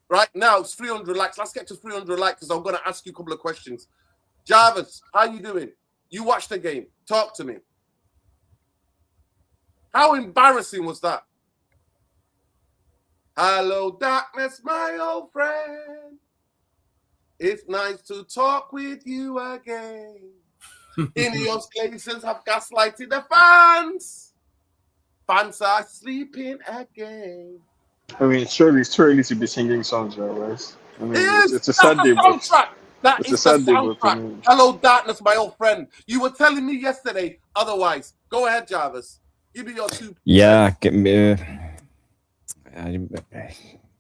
Right now, it's 300 likes. Let's get to 300 likes because I'm going to ask you a couple of questions. Jarvis, how you doing? You watched the game. Talk to me. How embarrassing was that? Hello, darkness, my old friend. It's nice to talk with you again. Ineos glaciers have gaslighted the fans. Fans are sleeping again. I mean, surely it's too early to be singing songs, right? I mean, it's a sad day, but That it's is a sad the day, but soundtrack. Hello, darkness, my old friend. You were telling me yesterday otherwise. Go ahead, Jarvis. Give me your 2. Yeah.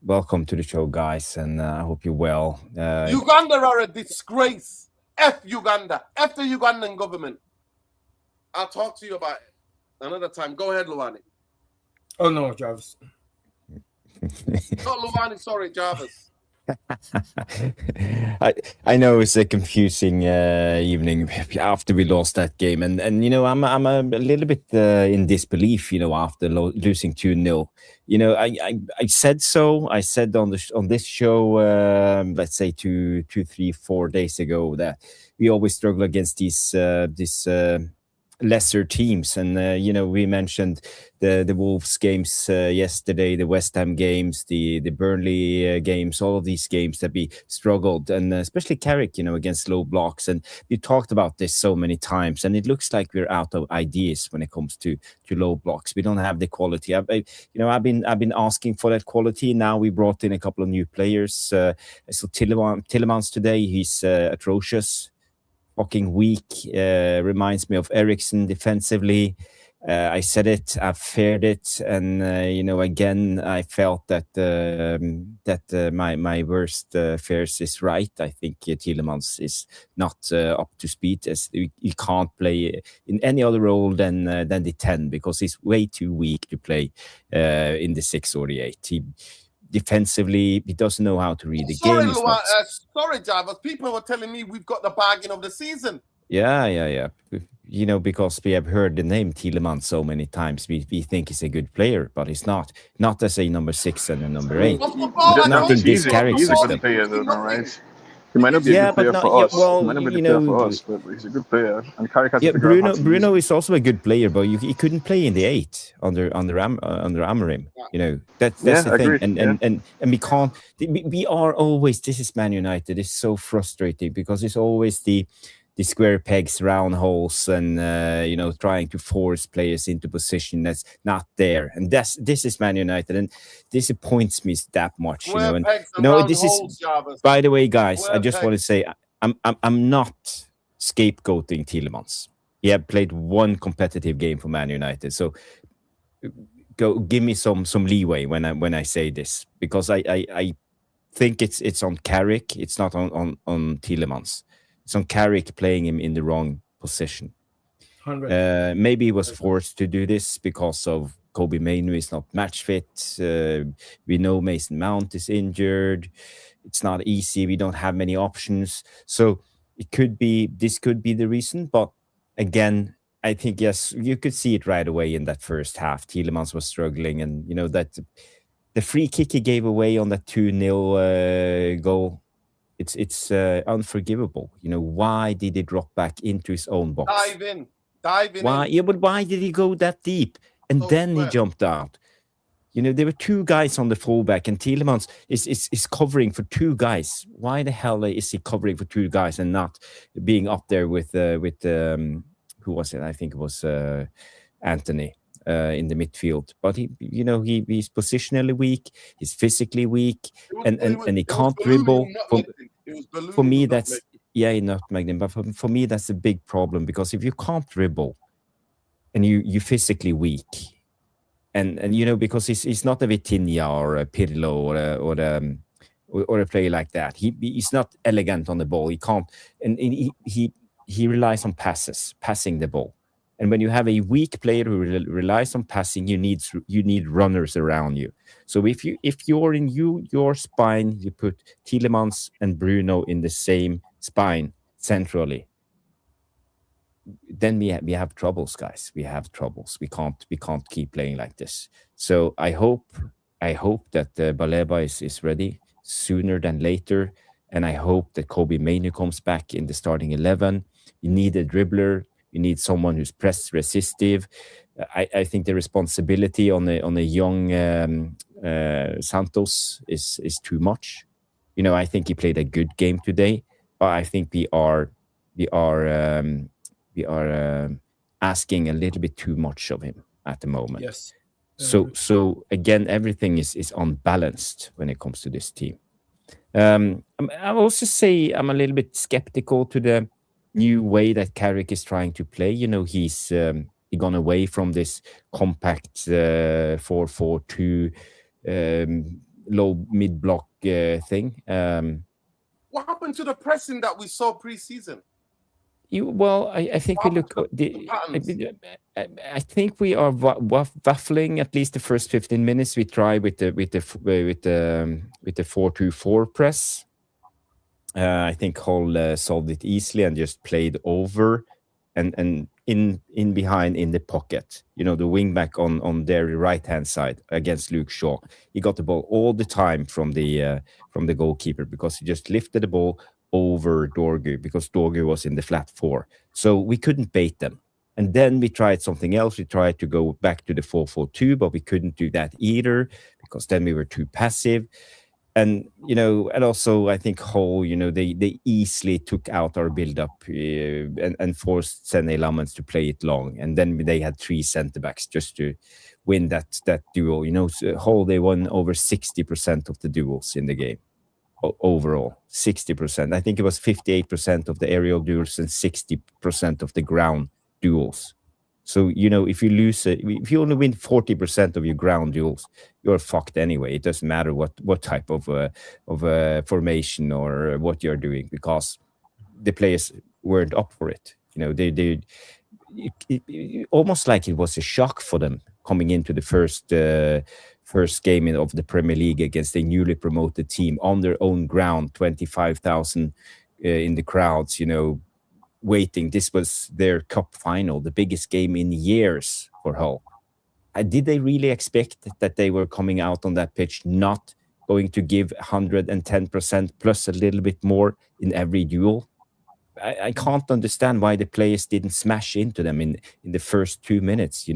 Welcome to the show, guys, and I hope you're well. Uganda are a disgrace. F Uganda. F the Ugandan government. I'll talk to you about it another time. Go ahead, Luwani. Oh, no, Jarvis. Not Luwani, sorry, Jarvis. I know it's a confusing evening after we lost that game, and I'm a little bit in disbelief, after losing 2-0. I said so. I said on this show, let's say 2, 3, 4 days ago, that we always struggle against these lesser teams, and we mentioned the Wolves games yesterday, the West Ham games, the Burnley games, all of these games that we struggled, and especially Carrick, against low blocks. And we talked about this so many times, and it looks like we're out of ideas when it comes to low blocks. We don't have the quality. I've been asking for that quality. Now we brought in a couple of new players. So Tillemans today, he's atrocious. Fucking weak, reminds me of Ericsson defensively. I said it, I've feared it, and again I felt that my worst fears is right. I think Tillemans is not up to speed. As he can't play in any other role than the 10, because he's way too weak to play in the 6 or the 8. Defensively, he doesn't know how to read the game. Sorry, Jarvis. People were telling me we've got the bargain of the season. Yeah. Because we have heard the name Tillemans so many times, we think he's a good player, but he's not as a number 6 and a number 8. Not in this character. He's a good player, though, right? He might not be a good player for us. He might not be the player for us, but he's a good player. And Carrick has Bruno is also a good player, but he couldn't play in the 8 under Amorim. That's the thing. And we can't. We are always. This is Man United. It's so frustrating because it's always the square pegs, round holes, and trying to force players into position that's not there. And this is Man United, and disappoints me that much. This is. Jarvis. By the way, guys, I just want to say I'm not scapegoating Tillemans. He had played one competitive game for Man United, so give me some leeway when I say this, because I think it's on Carrick. It's not on Tillemans. It's on Carrick playing him in the wrong position. Maybe he was forced to do this because of Kobe Mainoo is not match fit. We know Mason Mount is injured. It's not easy. We don't have many options. So this could be the reason. But again, I think, yes, you could see it right away in that first half. Tillemans was struggling, and that the free kick he gave away on that 2-0 goal. It's unforgivable. Why did he drop back into his own box? Dive in. Why? Yeah, but why did he go that deep? And then he jumped out. There were 2 guys on the fullback, and Tillemans is covering for 2 guys. Why the hell is he covering for 2 guys and not being up there with who was it? I think it was Anthony. In the midfield, but he's positionally weak, he's physically weak, and he can't dribble. For me, that's not Magnum, but for me that's a big problem, because if you can't dribble and you're physically weak, and because he's not a Vitinha or a Pirlo or a player like that. He's not elegant on the ball. He can't, and he relies on passing the ball. And when you have a weak player who relies on passing, you need runners around you. So if you're in your spine, you put Tillemans and Bruno in the same spine centrally, then we have troubles, guys. We have troubles. We can't keep playing like this. So I hope I hope that Baleba is ready sooner than later, and I hope that Kobe Mainoo comes back in the starting 11. You need a dribbler. You need someone who's press resistive. I think the responsibility on a young Santos is too much. I think he played a good game today, but I think we are asking a little bit too much of him at the moment. Yes. So again, everything is unbalanced when it comes to this team. I also say I'm a little bit skeptical to the new way that Carrick is trying to play. He's gone away from this compact 4-4-2 low mid block thing. What happened to the pressing that we saw pre-season? I think we look. I think we are waffling at least the first 15 minutes. We try with the 4-2-4 press. I think Hull solved it easily and just played over and in behind in the pocket. The wing back on their right hand side against Luke Shaw. He got the ball all the time from the goalkeeper because he just lifted the ball over Dorgu because Dorgu was in the flat 4. So we couldn't bait them. And then we tried something else. We tried to go back to the 4-4-2, but we couldn't do that either because then we were too passive. And, and also I think Hull, they easily took out our build-up and forced Sene Lammens to play it long. And then they had 3 centre-backs just to win that duel. Hull, they won over 60% of the duels in the game. Overall, 60%. I think it was 58% of the aerial duels and 60% of the ground duels. So, if you lose, if you only win 40% of your ground duels, you're fucked anyway. It doesn't matter what type of formation or what you're doing because the players weren't up for it. They almost like it was a shock for them coming into the first game of the Premier League against a newly promoted team on their own ground, 25,000 in the crowds, waiting. This was their cup final, the biggest game in years for Hull. Did they really expect that they were coming out on that pitch not going to give 110% plus a little bit more in every duel? I can't understand why the players didn't smash into them in the first 2 minutes.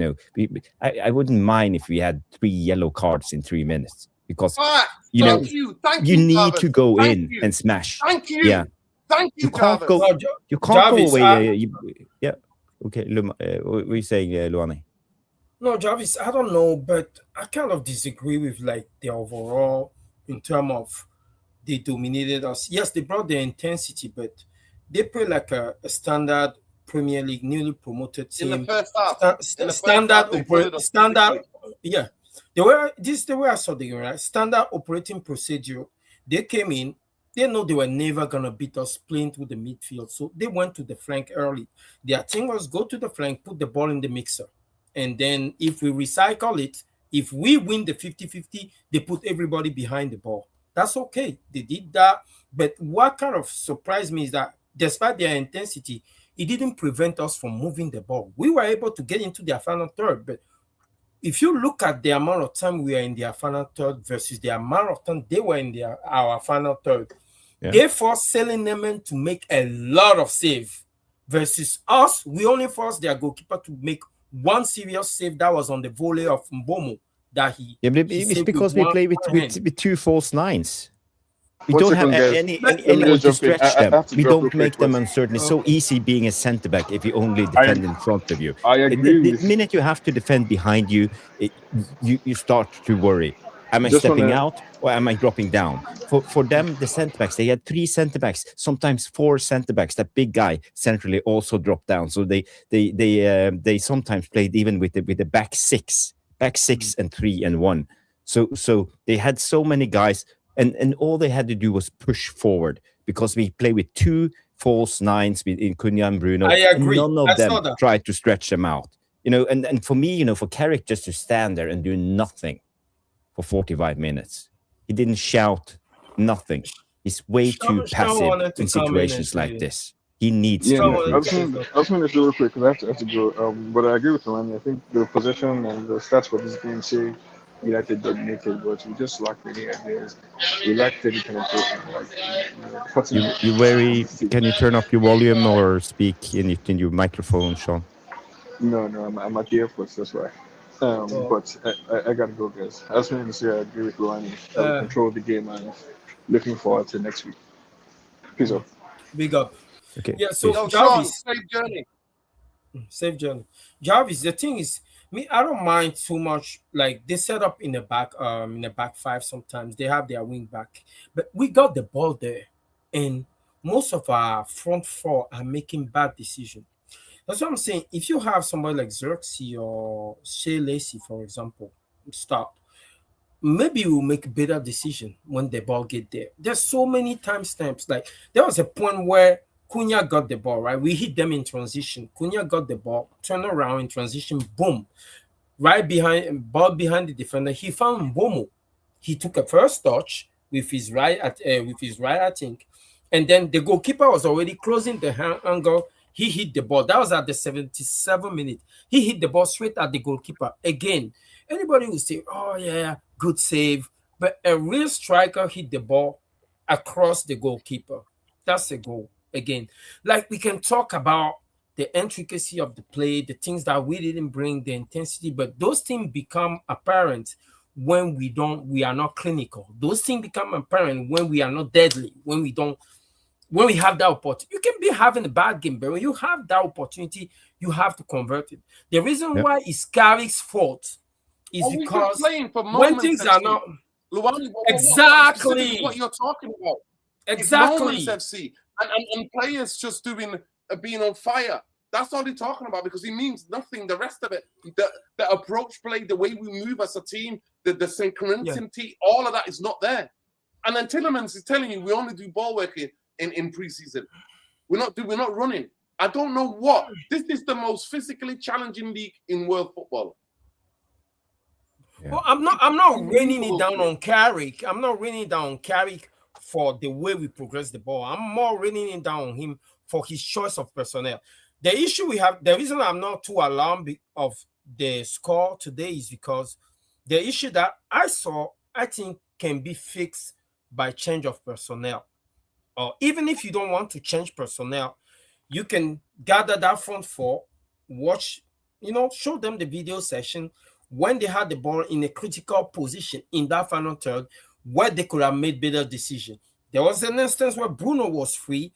I wouldn't mind if we had 3 yellow cards in 3 minutes because you need to go in and smash. Thank you. Yeah. Thank you, Jarvis. You can't go away. Yeah. Okay. What are you saying, Luani? No, Jarvis, I don't know, but I kind of disagree with the overall in terms of they dominated us. Yes, they brought the intensity, but they play like a standard Premier League newly promoted team. In the first half. Standard. Yeah. This is the way I saw the game, right? Standard operating procedure. They came in. They know they were never going to beat us playing through the midfield. So they went to the flank early. Their thing was go to the flank, put the ball in the mixer. And then if we recycle it, if we win the 50-50, they put everybody behind the ball. That's okay. They did that. But what kind of surprised me is that despite their intensity, it didn't prevent us from moving the ball. We were able to get into their final third. But if you look at the amount of time we are in their final third versus the amount of time they were in our final third, they forced Selenemen to make a lot of save versus us. We only forced their goalkeeper to make one serious save that was on the volley of Mbomo that he. Yeah, but it's because we play with 2 false nines. We don't have anyone to stretch them. We don't make them uncertain. It's so easy being a centre back if you only defend in front of you. I agree. The minute you have to defend behind you, you start to worry. Am I stepping out or am I dropping down? For them, the centre backs, they had 3 centre backs, sometimes 4 centre backs. That big guy centrally also dropped down. So they sometimes played even with the back 6 and 3 and 1. So they had so many guys. And all they had to do was push forward because we play with 2 false nines in Cunha and Bruno. I agree. And none of them tried to stretch them out. And for me, for Carrick just to stand there and do nothing for 45 minutes. He didn't shout, nothing. He's way too passive in situations like this. He needs to. I was going to do real quick because I have to go. But I agree with Lonnie. I think the possession and the stats for this game say United dominated, but we just lacked any ideas. We lacked any penetration. Like, you very. Can you turn up your volume or speak in your microphone, Sean? No, I'm at the airport, that's why. But I gotta go, guys. I just wanted to say I agree with Luani that we control the game and looking forward to next week. Peace out. Big up. Okay. Yeah, so Yo, Jarvis, Sean, safe journey. safe journey. Jarvis, the thing is, me, I don't mind too much. Like they set up in the back five sometimes. They have their wing back, but we got the ball there, and most of our front four are making bad decisions. That's what I'm saying. If you have somebody like Xerxes or Shea Lacey, for example, start, maybe we'll make a better decision when the ball get there. There's so many timestamps. Like there was a point where Cunha got the ball, right? We hit them in transition. Cunha got the ball, turned around in transition, boom, right behind, ball behind the defender. He found Mbomo. He took a first touch with his right, I think, and then the goalkeeper was already closing the angle. He hit the ball. That was at the 77th minute. He hit the ball straight at the goalkeeper. Again, anybody will say, oh, yeah, good save. But a real striker hit the ball across the goalkeeper. That's a goal. Again, like we can talk about the intricacy of the play, the things that we didn't bring, the intensity, but those things become apparent when we are not clinical. Those things become apparent when we are not deadly, when we have that opportunity. You can be having a bad game, but when you have that opportunity, you have to convert it. The reason why it's Carrick's fault is because when things are not Luani, exactly what you're talking about. Exactly. It's moments FC and players just being on fire. That's all he's talking about because he means nothing. The rest of it, the approach play, the way we move as a team, the synchronicity, all of that is not there. And then Tillemans is telling you we only do ball working in preseason. We're not running. I don't know what. This is the most physically challenging league in world football. Yeah. Well, I'm not raining it down on Carrick. I'm not raining it down on Carrick for the way we progress the ball. I'm more raining it down on him for his choice of personnel. The issue we have, the reason I'm not too alarmed of the score today is because the issue that I saw, I think, can be fixed by change of personnel. Or even if you don't want to change personnel, you can gather that front four, watch, show them the video session when they had the ball in a critical position in that final third where they could have made better decisions. There was an instance where Bruno was free.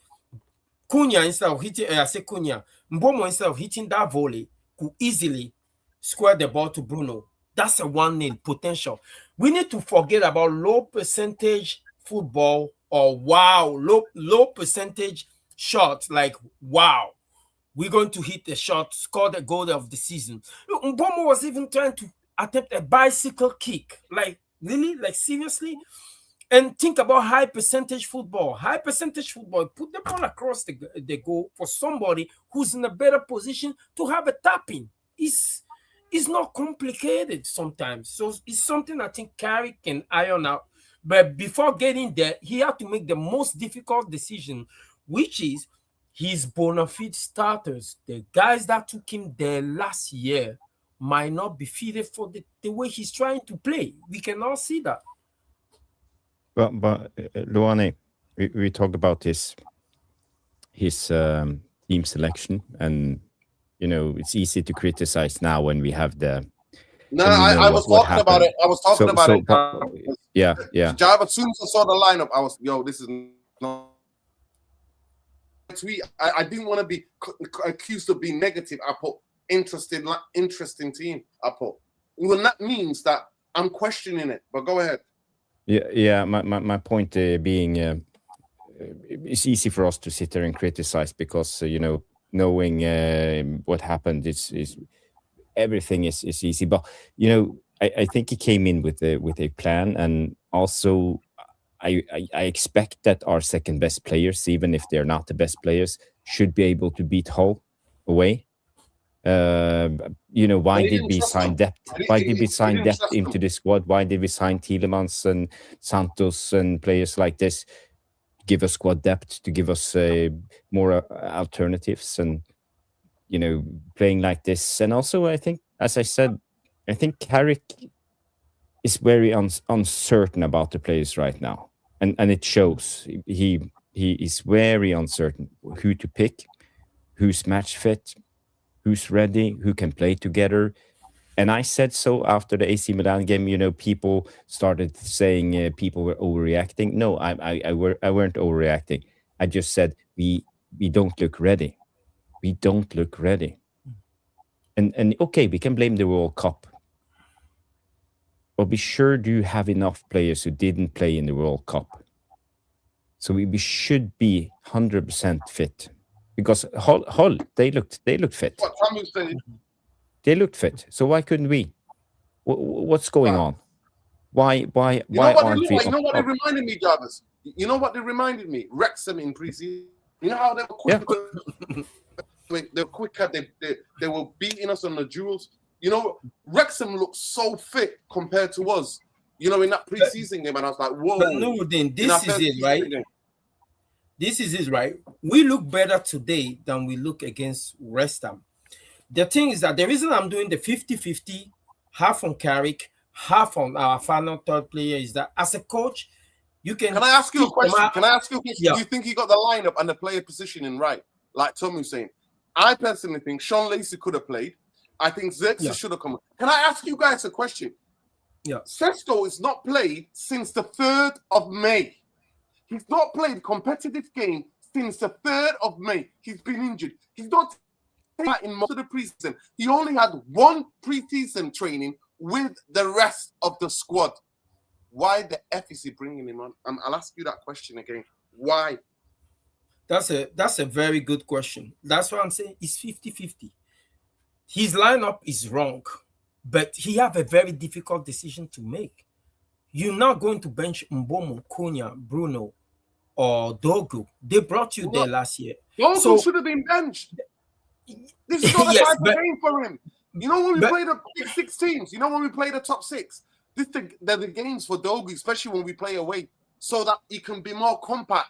Cunha, instead of hitting, Mbomo, instead of hitting that volley, could easily square the ball to Bruno. That's a 1-0 potential. We need to forget about low percentage football or low percentage shots like wow. We're going to hit a shot, score the goal of the season. Look, Mbomo was even trying to attempt a bicycle kick. Like, really? Like, seriously? And think about high percentage football. High percentage football, put the ball across the goal for somebody who's in a better position to have a tapping. It's not complicated sometimes. So it's something I think Carrick can iron out. But before getting there, he had to make the most difficult decision, which is his bona fide starters, the guys that took him there last year, might not be fitted for the way he's trying to play. We can all see that. But Luani, we talk about his team selection, and it's easy to criticize now when we have the. No, I was talking about it. I was talking about it. But, yeah. Java, as soon as I saw the lineup, I was, this is not. Tweet. I didn't want to be accused of being negative. I put interesting team. I put. Well, that means that I'm questioning it. But go ahead. Yeah. My point being, it's easy for us to sit there and criticize because knowing what happened is everything is easy. But I think he came in with a plan, and also I expect that our second best players, even if they're not the best players, should be able to beat Hull away. Why did we sign depth? Why did we sign depth into the squad? Why did we sign Tielemans and Santos and players like this? Give us squad depth to give us more alternatives and playing like this. And also, I think, as I said, I think Carrick is very uncertain about the players right now, and it shows. He is very uncertain who to pick, who's match fit, who's ready, who can play together. And I said so after the AC Milan game. You know, people started saying people were overreacting. No, I weren't overreacting. I just said we don't look ready. We don't look ready. And okay, we can blame the World Cup, but be sure do you have enough players who didn't play in the World Cup. So we should be 100% fit, because Hull they looked fit. What Tommy said. They looked fit. So why couldn't we? What's going on? Why aren't we? You know what they reminded me, Jarvis? You know what they reminded me? Wrexham in preseason. You know how they were quick. Yeah. They're quicker. They were beating us on the duels. You know, Wrexham looked so fit compared to us. You know, in that preseason game, and I was like, "Whoa!" But no, then this is it, right? This is it, right? We look better today than we look against West Ham. The thing is that the reason I'm doing the 50-50, half on Carrick, half on our final third player, is that as a coach, you can. Can I ask you a question? Can I ask you a question? Yeah. Do you think he got the lineup and the player positioning right? Like Tom was saying, I personally think Sean Lacey could have played. I think Xerxes should have come. Can I ask you guys a question? Yeah. Sesko is not played since the 3rd of May. He's not played a competitive game since the 3rd of May. He's been injured. He's not in most of the preseason. He only had one preseason training with the rest of the squad. Why the F is he bringing him on? I'll ask you that question again. Why? That's a very good question. That's what I'm saying. It's 50-50. His lineup is wrong, but he have a very difficult decision to make. You're not going to bench Mbomo, Cunha, Bruno, or Dogu. They brought you there last year. Dogu should have been benched. This is not the type of game for him. You know when we play the big 6 teams, you know when we play the top 6, they're the games for Dogu, especially when we play away, so that he can be more compact.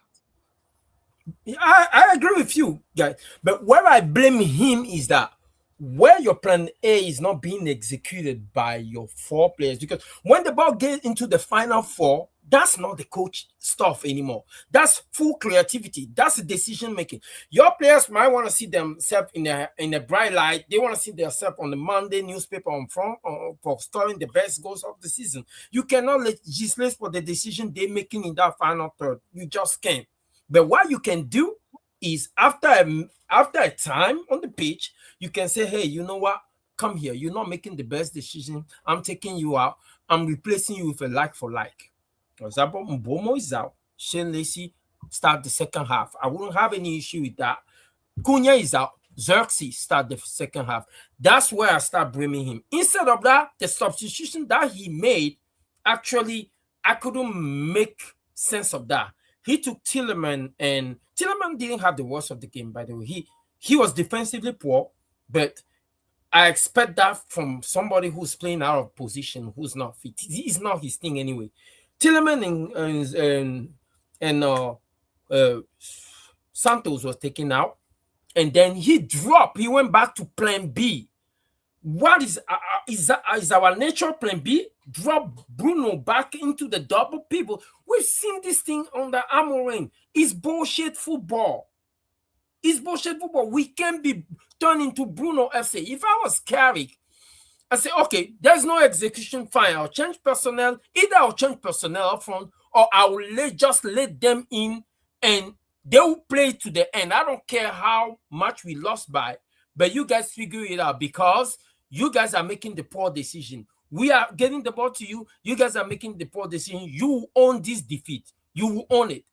I agree with you, guys. But where I blame him is that where your plan A is not being executed by your 4 players, because when the ball gets into the final 4, that's not the coach stuff anymore. That's full creativity. That's the decision making. Your players might want to see themselves in a bright light. They want to see themselves on the Monday newspaper on front for scoring the best goals of the season. You cannot legislate for the decision they're making in that final third. You just can't. But what you can do is after a time on the pitch, you can say, hey, you know what? Come here. You're not making the best decision. I'm taking you out. I'm replacing you with a like for like. For example, Mbomo is out. Shane Lacey start the second half. I wouldn't have any issue with that. Cunha is out. Xerxes start the second half. That's where I start blaming him. Instead of that, the substitution that he made, actually, I couldn't make sense of that. He took Tielemans, and Tielemans didn't have the worst of the game, by the way. He was defensively poor, but I expect that from somebody who's playing out of position, who's not fit. It's not his thing anyway. Tielemans and Santos was taken out, and then he dropped. He went back to plan B. What is our natural plan B? Drop Bruno back into the double people. We've seen this thing on the Amorim. It's bullshit football. It's bullshit football. We can't be turned into Bruno FC. If I was Carrick, I say, okay, there's no execution, fine. I'll change personnel. Either I'll change personnel up front, or I will just let them in and they will play to the end. I don't care how much we lost by, but you guys figure it out, because you guys are making the poor decision. We are getting the ball to you. You guys are making the poor decision. You own this defeat. You will own it.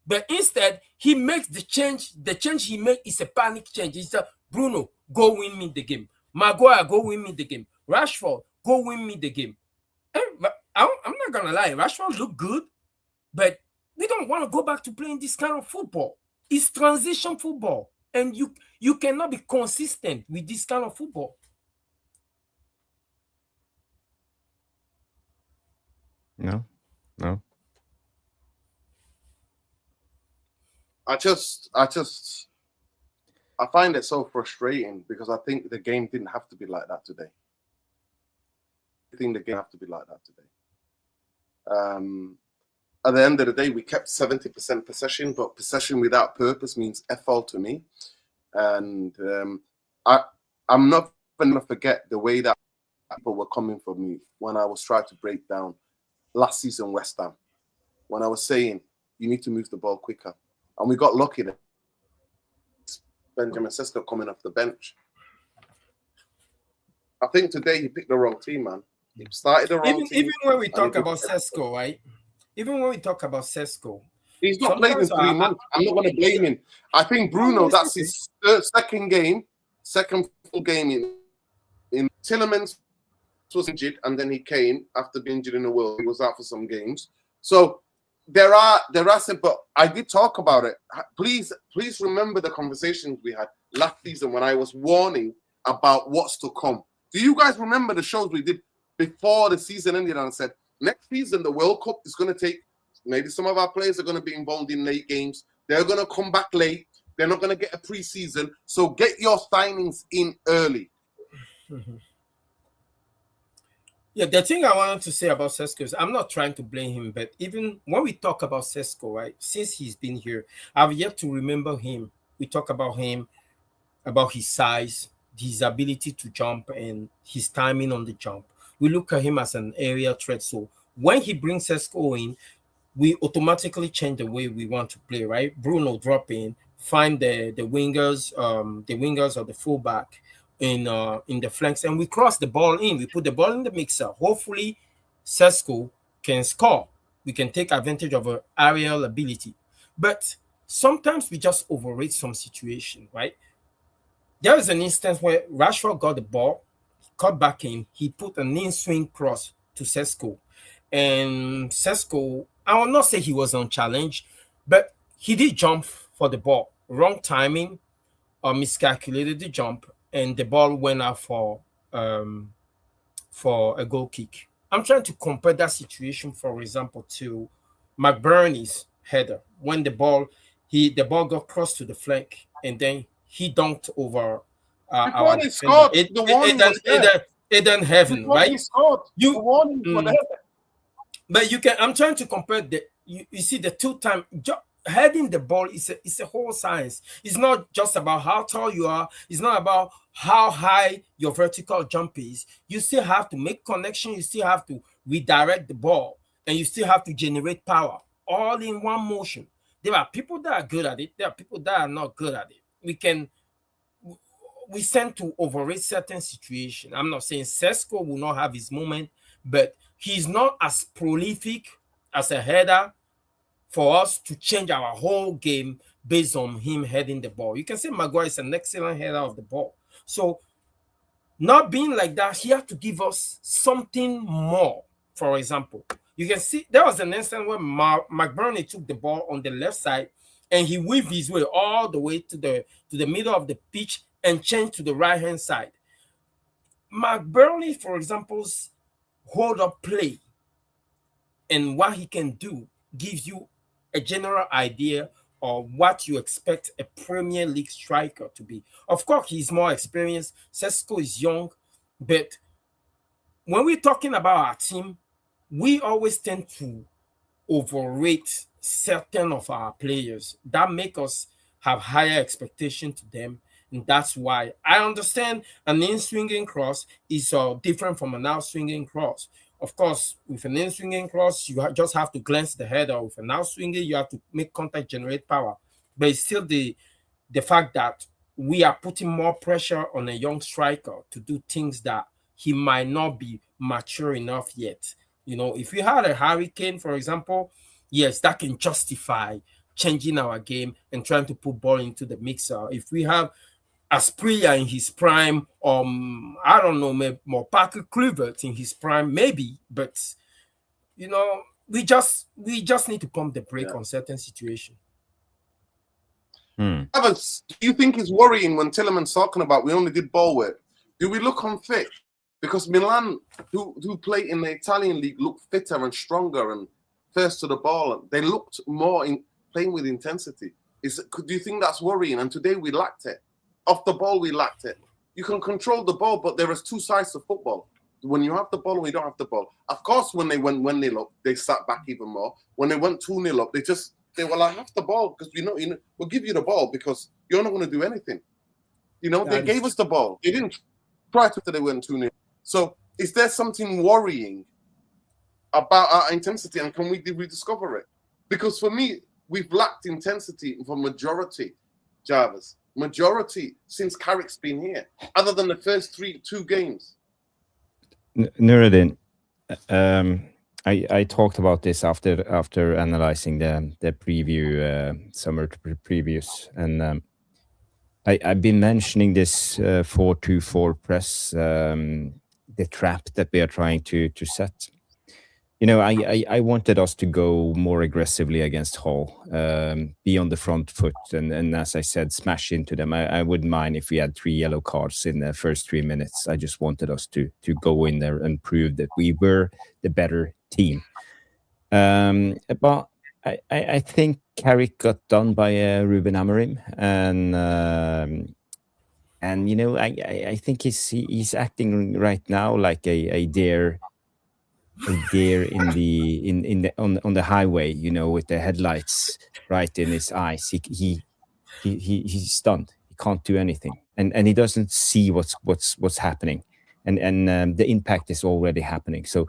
But instead, he makes the change. The change he makes is a panic change. He said, Bruno, go win me the game. Maguire, go win me the game. Rashford, go win me the game. I'm not going to lie. Rashford looked good, but we don't want to go back to playing this kind of football. It's transition football. And you cannot be consistent with this kind of football. No. I find it so frustrating, because I think the game didn't have to be like that today. think the game have to be like that today. At the end of the day, we kept 70% possession, but possession without purpose means F-all to me. And I'm not going to forget the way that people were coming for me when I was trying to break down last season West Ham, when I was saying you need to move the ball quicker. And we got lucky that Benjamin Sesko coming off the bench. I think today he picked the wrong team, man. He started the wrong team. Even when we talk about Sesko, right? Even when we talk about Sesko, he's not played in 3 months. I'm not going to blame him. I think Bruno, that's his second full game in Tielemans was injured, and then he came after being injured in the World. He was out for some games. So there are some, but I did talk about it. Please remember the conversations we had last season when I was warning about what's to come. Do you guys remember the shows we did before the season ended and said, next season, the World Cup is going to take, maybe some of our players are going to be involved in late games. They're going to come back late. They're not going to get a preseason. So get your signings in early. Mm-hmm. Yeah, the thing I wanted to say about Sesko is I'm not trying to blame him, but even when we talk about Sesko, right, since he's been here, I've yet to remember him. We talk about him, about his size, his ability to jump, and his timing on the jump. We look at him as an aerial threat. So when he brings Sesko in, we automatically change the way we want to play, right? Bruno drop in, find the wingers or the fullback in the flanks, and we cross the ball in. We put the ball in the mixer. Hopefully, Sesko can score. We can take advantage of her aerial ability. But sometimes we just overrate some situation, right? There was an instance where Rashford got the ball, cut back in, he put an in-swing cross to Sesko. And Sesko, I will not say he was unchallenged, but he did jump for the ball. Wrong timing, miscalculated the jump, and the ball went out for a goal kick. I'm trying to compare that situation, for example, to McBurney's header when the ball got crossed to the flank, and then he dunked over our defender. Eden Heaven, right? But you can. I'm trying to compare you see the 2-time heading the ball is a whole science. It's not just about how tall you are. It's not about how high your vertical jump is. You still have to make connection. You still have to redirect the ball, and you still have to generate power all in one motion. There are people that are good at it. There are people that are not good at it. We tend to overrate certain situations. I'm not saying Sesko will not have his moment, but he's not as prolific as a header for us to change our whole game based on him heading the ball. You can say Maguire is an excellent header of the ball. So not being like that, he had to give us something more. For example, you can see there was an instant where McBurney took the ball on the left side and he weaved his way all the way to the middle of the pitch and changed to the right-hand side. McBurney, for example's hold-up play and what he can do gives you a general idea of what you expect a Premier League striker to be. Of course, he's more experienced. Sesko is young, but when we're talking about our team, we always tend to overrate certain of our players. That make us have higher expectation to them. And that's why I understand an in-swinging cross is different from an out-swinging cross. Of course, with an in-swinging cross, you just have to glance the header. With an out-swinging, you have to make contact, generate power. But it's still the fact that we are putting more pressure on a young striker to do things that he might not be mature enough yet. You know, if we had a Hurricane, for example, yes, that can justify changing our game and trying to put ball into the mixer. If we have Asprilla in his prime, I don't know, maybe more Parker Kluivert in his prime, maybe, but you know, we just need to pump the brake on certain situations. Do you think it's worrying when Tielemans talking about we only did ball work? Do we look unfit? Because Milan, who play in the Italian league, look fitter and stronger and first to the ball. They looked more in playing with intensity. Do you think that's worrying? And today we lacked it. Off the ball, we lacked it. You can control the ball, but there is two sides to football. when you have the ball or you don't have the ball. Of course, when they went 1-0 up, they sat back even more. When they went 2-0 up, they were like, have the ball because we'll give you the ball because you're not going to do anything. They gave us the ball. They didn't try to they went 2-0. So is there something worrying about our intensity, and can we rediscover it? Because for me, we've lacked intensity for majority, Jarvis. Majority since Carrick's been here, other than the first 2 games. Nuruddin, I talked about this after analyzing the preview, summer previews, and I've been mentioning this 4-2-4 press, the trap that we are trying to set. I wanted us to go more aggressively against Hull, be on the front foot, and as I said, smash into them. I wouldn't mind if we had 3 yellow cards in the first 3 minutes. I just wanted us to go in there and prove that we were the better team. But I think Carrick got done by Ruben Amorim, and I think he's acting right now like a deer on the highway, with the headlights right in his eyes. He's stunned. He can't do anything, and he doesn't see what's happening, and the impact is already happening. So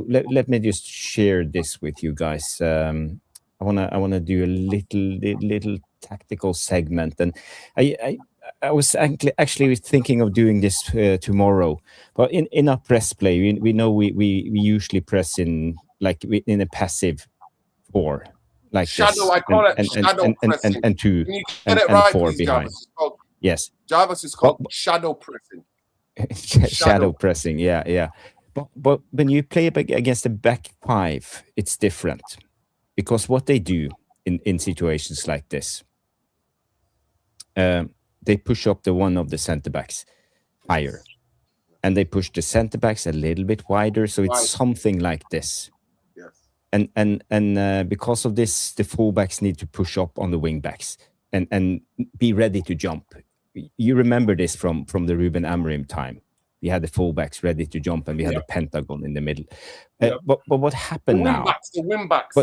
let me just share this with you guys. I wanna do a little tactical segment, and I was actually thinking of doing this tomorrow, but in our press play, we know we usually press in a passive 4, like shadow. this, I call it shadow pressing. And 2 Can you get it right, 4 please, behind. Yes, Jarvis is called shadow pressing. shadow pressing. Yeah. But when you play against a back 5, it's different, because what they do in situations like this. They push up one of the center backs higher, and they push the center backs a little bit wider. So it's something like this. Yes. And because of this, the fullbacks need to push up on the wing backs and be ready to jump. You remember this from the Ruben Amorim time. We had the fullbacks ready to jump, and we had the pentagon in the middle. But what happened now? The wing backs.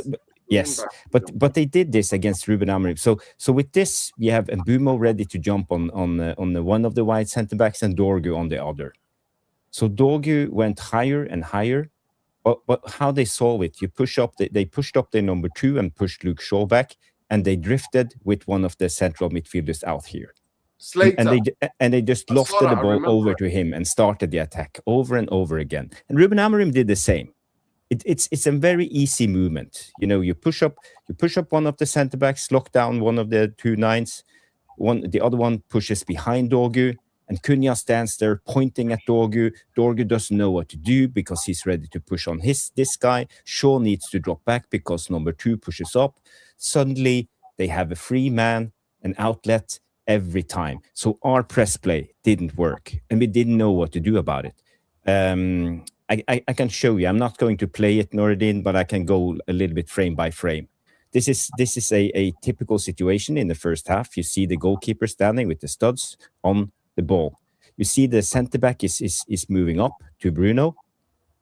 Yes, but they did this against Ruben Amorim. So with this, we have Mbumo ready to jump on the one of the wide centre backs and Dorgu on the other. So Dorgu went higher and higher. But how they solve it? They pushed up their number 2 and pushed Luke Shaw back, and they drifted with one of the central midfielders out here. Slater. And they just lofted the ball over to him and started the attack over and over again. And Ruben Amorim did the same. It's a very easy movement. You push up one of the centre backs, lock down one of the 2 9s. The other one pushes behind Dorgu, and Cunha stands there pointing at Dorgu. Dorgu doesn't know what to do because he's ready to push on this guy. Shaw needs to drop back because number 2 pushes up. Suddenly they have a free man, an outlet every time. So our press play didn't work, and we didn't know what to do about it. I can show you. I'm not going to play it, Nuruddin, but I can go a little bit frame by frame. This is a typical situation in the first half. You see the goalkeeper standing with the studs on the ball. You see the centre back is moving up to Bruno.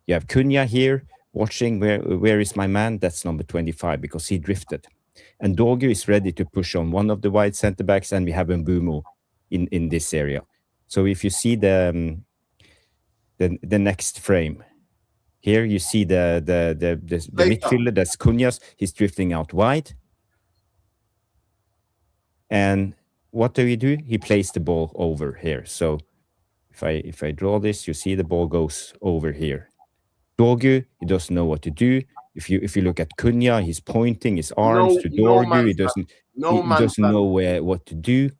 You have Cunha here watching. Where is my man? That's number 25 because he drifted. And Dorgu is ready to push on one of the wide centre backs, and we have Mbumo in this area. So if you see the next frame, here you see the midfielder, that's Cunha's. He's drifting out wide. And what do? He plays the ball over here. So if I draw this, you see the ball goes over here. Dorgu, he doesn't know what to do. If you look at Cunha, he's pointing his arms to Dorgu. He doesn't know what to do.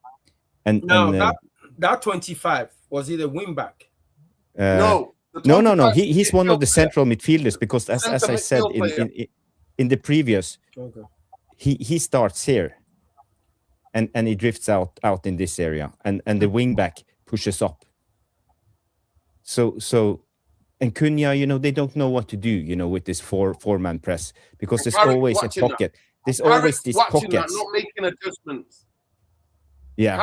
And that 25, was he the wing back? No. No. He's one of the central midfielders because, as I said in the previous, he starts here, and he drifts out in this area, and the wing back pushes up. So, and Cunha, they don't know what to do, with this four-man press because there's always a pocket. There's always these pockets. Not making adjustments. Yeah,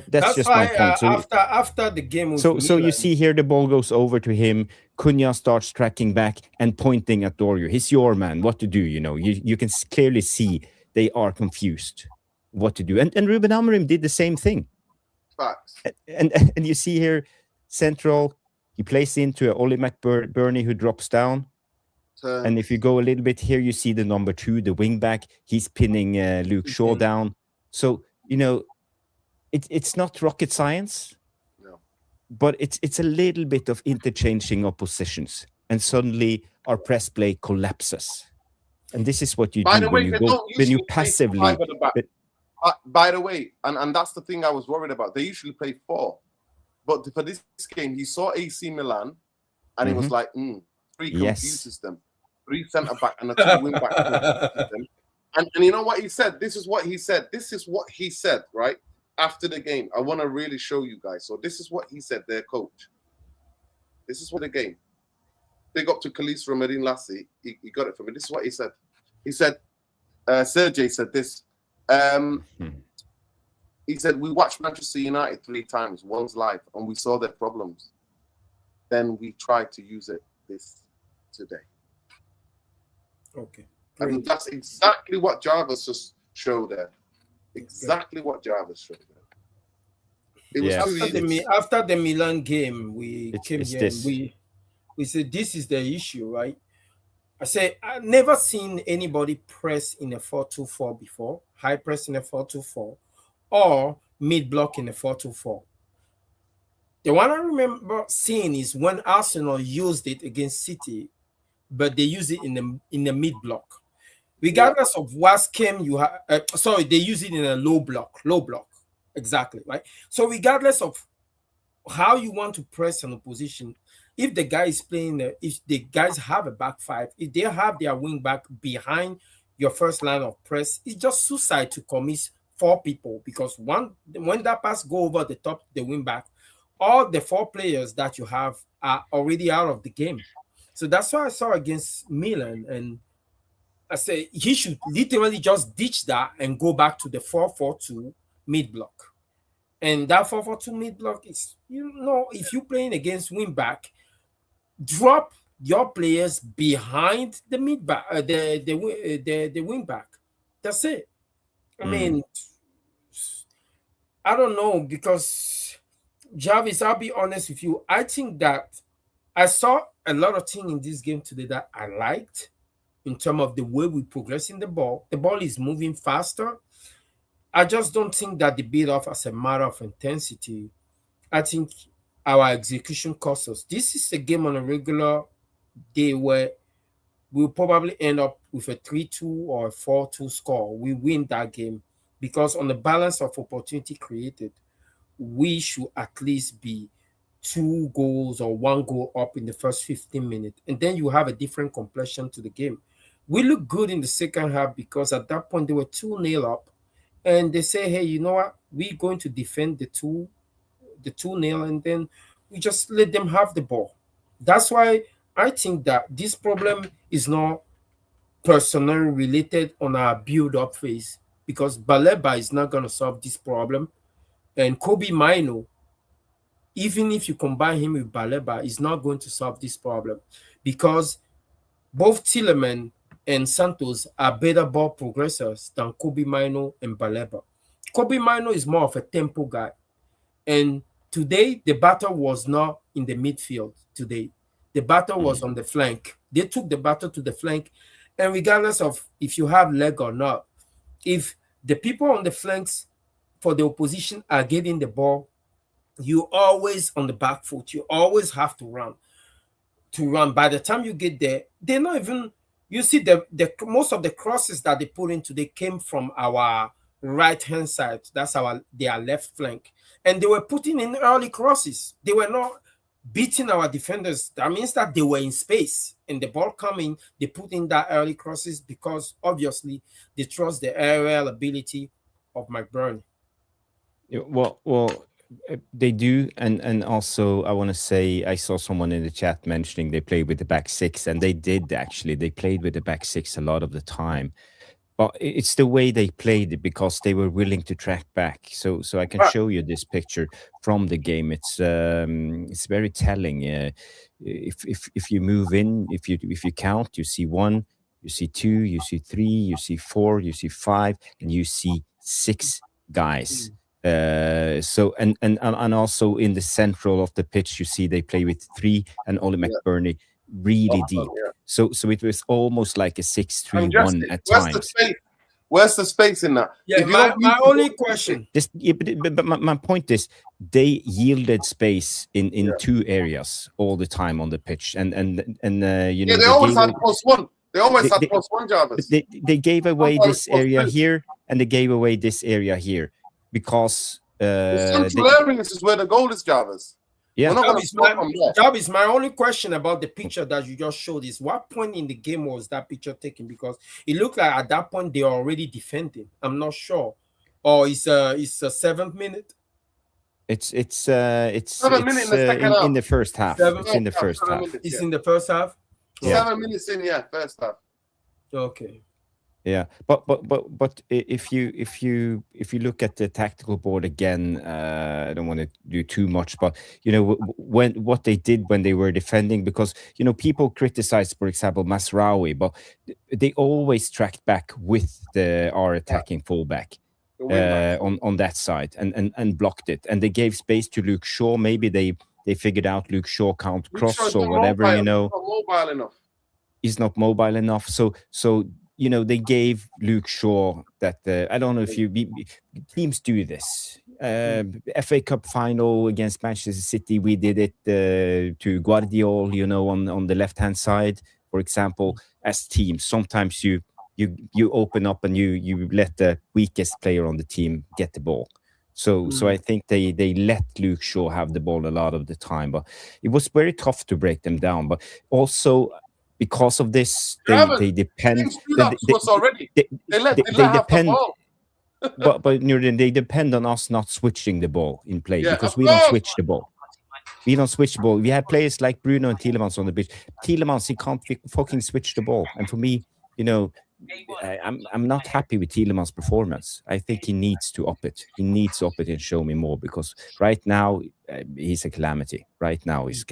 That's just why, my point. So after the game with so Milan, you see here the ball goes over to him. Cunha starts tracking back and pointing at Dorio. He's your man. What to do? You can clearly see they are confused what to do. And Ruben Amorim did the same thing. Facts. And you see here central. He plays into a Oli McBurney who drops down. And if you go a little bit here, you see the number 2, the wing back. He's pinning Luke Shaw down. So it's not rocket science. No. But it's a little bit of interchanging of positions, and suddenly our press play collapses. And this is what you do when you passively. By the way, and that's the thing I was worried about. They usually play 4, but for this game, he saw AC Milan, and he was like, 3 confuses them. 3 centre back and a 2 wing back confuses them. And you know what he said? This is what he said. Right after the game. I want to really show you guys. So this is what he said, their coach. This is what the game. Big up to Khalees from Medin Lassie. He got it from me. This is what he said. He said, Sergey said this. He said, we watched Manchester United 3 times, one's live, and we saw their problems. Then we tried to use it this today. Okay. And that's exactly what Jarvis just showed there. Exactly what Jarvis showed there. It was after the Milan game, we came here and we said, this is the issue, right? I say, I've never seen anybody press in a 4-2-4 before, high press in a 4-2-4, or mid block in a 4-2-4. The one I remember seeing is when Arsenal used it against City, but they use it in the mid block. Regardless of what scheme you have, they use it in a low block, exactly, right? So regardless of how you want to press an opposition, if the guy is playing, if the guys have a back 5, if they have their wing back behind your first line of press, it's just suicide to commit 4 people, because when that pass go over the top, the wing back, all the 4 players that you have are already out of the game. So that's what I saw against Milan, and I say he should literally just ditch that and go back to the 4-4-2 mid block. And that 4-4-2 mid block is, if you're playing against wing back, drop your players behind the mid back, the wing back. That's it. I mean, I don't know, because Jarvis, I'll be honest with you. I think that I saw a lot of things in this game today that I liked. In terms of the way we progress in the ball is moving faster. I just don't think that the build-off as a matter of intensity. I think our execution costs us. This is a game on a regular day where we'll probably end up with a 3-2 or a 4-2 score. We win that game because on the balance of opportunity created, we should at least be 2 goals or 1 goal up in the first 15 minutes. And then you have a different complexion to the game. We look good in the second half because at that point they were 2-0 up, and they say, hey, you know what? We're going to defend the 2-0, and then we just let them have the ball. That's why I think that this problem is not personnel related on our build-up phase, because Baleba is not going to solve this problem, and Kobe Mino, even if you combine him with Baleba, is not going to solve this problem, because both Tielemans and Santos are better ball progressors than Kobe Mino and Baleba. Kobe Mino is more of a tempo guy. And today, the battle was not in the midfield today. The battle was on the flank. They took the battle to the flank. And regardless of if you have leg or not, if the people on the flanks for the opposition are getting the ball, you always on the back foot. You always have to run. By the time you get there, they're not even. You see, the most of the crosses that they put in today came from our right-hand side. That's their left flank. And they were putting in early crosses. They were not beating our defenders. That means that they were in space. And the ball coming, they put in that early crosses because, obviously, they trust the aerial ability of McBurney. Well, they do, and also I want to say I saw someone in the chat mentioning they played with the back 6, and they did actually. They played with the back 6 a lot of the time, But it's the way they played it because they were willing to track back. So I can show you this picture from the game. It's very telling. If you move in, if you count, you see 1, you see 2, you see 3, you see 4, you see 5, and you see 6 guys. So and also in the central of the pitch, you see they play with 3 and Ollie McBurney really deep. So it was almost like a 6-3-1 at times. Where's the space in that? Yeah, my only question. But my point is, they yielded space in 2 areas all the time on the pitch, and you know, they always had +1. They always had +1, Jarvis. They gave away this area here, and they gave away this area here because the central areas is where the goal is, Jarvis. Yeah, Jarvis, my only question about the picture that you just showed is what point in the game was that picture taken? Because it looked like at that point they are already defending. I'm not sure. Or it's a 7th minute. It's 7 minutes in the first half. It's in the first half. It's in the first half. 7 minutes in, first half. Okay. Yeah, but if you look at the tactical board again, I don't want to do too much, but you know what they did when they were defending, because you know people criticize, for example, Masraoui, but they always tracked back with our attacking fullback on that side and blocked it, and they gave space to Luke Shaw. Maybe they figured out Luke Shaw can't cross or whatever, you know. He's not mobile enough, so. You know, they gave Luke Shaw that. I don't know if teams do this. FA Cup final against Manchester City, we did it to Guardiol. You know, on the left hand side, for example, as teams. Sometimes you open up and you let the weakest player on the team get the ball. So I think they let Luke Shaw have the ball a lot of the time, but it was very tough to break them down. But also, because of this, they depend. They depend. but they depend on us not switching the ball in play, because we don't switch the ball. We don't switch the ball. We have players like Bruno and Tielemans on the pitch. Tielemans, he can't fucking switch the ball. And for me, you know, I'm not happy with Tielemans' performance. I think he needs to up it. He needs to up it and show me more, because right now he's a calamity. Right now he's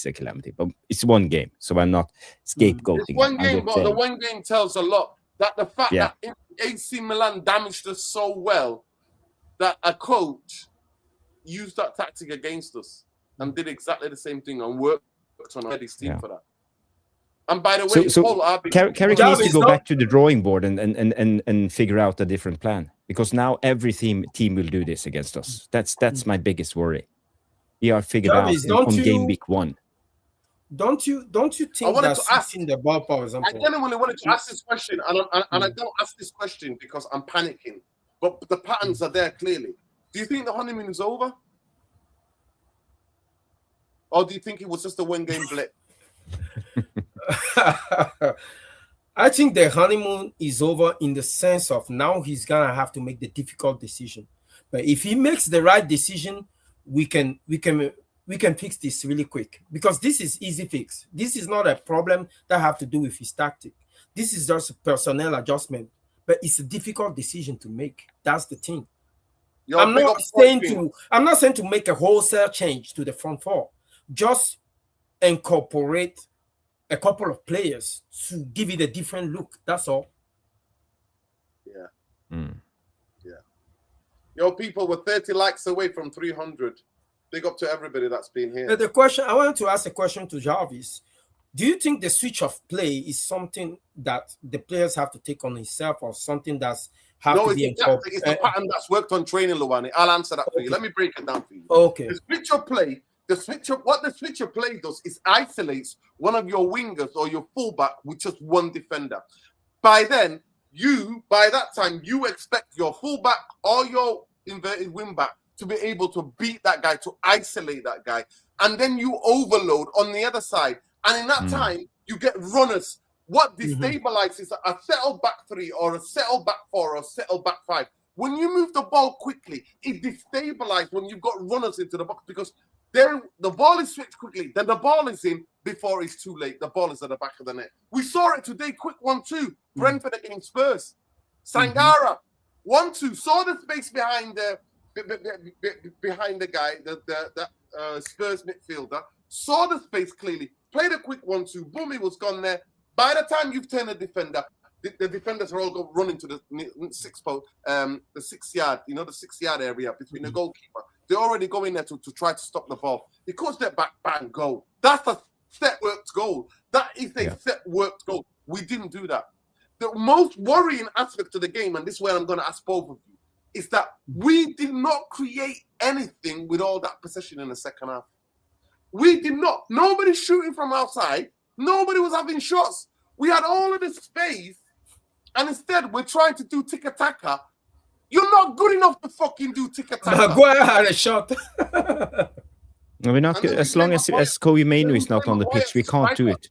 a calamity. But it's one game, so I'm not scapegoating. It's one game, but the one game tells a lot. That the fact that AC Milan damaged us so well that a coach used that tactic against us and did exactly the same thing and worked on his team for that. And by the way, Carrick needs to go back to the drawing board and figure out a different plan, because now every team will do this against us. That's my biggest worry. We are figured out on game week 1. Don't you think that's in the ball, for example? I genuinely wanted to ask this question, and I don't ask this question because I'm panicking, but the patterns are there clearly. Do you think the honeymoon is over, or do you think it was just a one-game blip? I think the honeymoon is over in the sense of now he's gonna have to make the difficult decision. But if he makes the right decision, we can fix this really quick, because this is easy fix. This is not a problem that have to do with his tactic. This is just a personnel adjustment, but it's a difficult decision to make. That's the thing. I'm not saying to make a wholesale change to the front four. Just incorporate a couple of players to give it a different look. That's all. Yeah. Yo, people, were 30 likes away from 300. Big up to everybody that's been here. The question I wanted to ask a question to Jarvis. Do you think the switch of play is something that the players have to take on themselves, or something that's to be incorporated? It's a pattern that's worked on training, Luwani. I'll answer that for you. Let me break it down for you. Okay. The switch of play. What the switch of play does is isolates one of your wingers or your fullback with just one defender. By that time, you expect your fullback or your inverted wingback to be able to beat that guy, to isolate that guy. And then you overload on the other side. And in that time, you get runners. What destabilizes a settled back 3 or a settled back 4 or a settled back 5. When you move the ball quickly, it destabilizes when you've got runners into the box, because the ball is switched quickly, then the ball is in before it's too late. The ball is at the back of the net. We saw it today, quick 1-2, Brentford against Spurs. Sangara, 1-2, saw the space behind the guy, the Spurs midfielder, saw the space clearly, played a quick 1-2, boom, he was gone there. By the time you've turned a defender, the defenders are all running to the 6 yard, the 6 yard area between the goalkeeper. They're already going there to try to stop the ball. Because they're back, bang, goal. That's a set worked goal. That is a set worked goal. We didn't do that. The most worrying aspect of the game, and this is where I'm going to ask both of you, is that we did not create anything with all that possession in the second half. We did not. Nobody's shooting from outside. Nobody was having shots. We had all of this space, and instead we're trying to do tiki-taka. You're not good enough to fucking do tiki-taka. Maguire had a shot. No, we're not good. As long as Kobe Mainu is not on the pitch, we can't do it.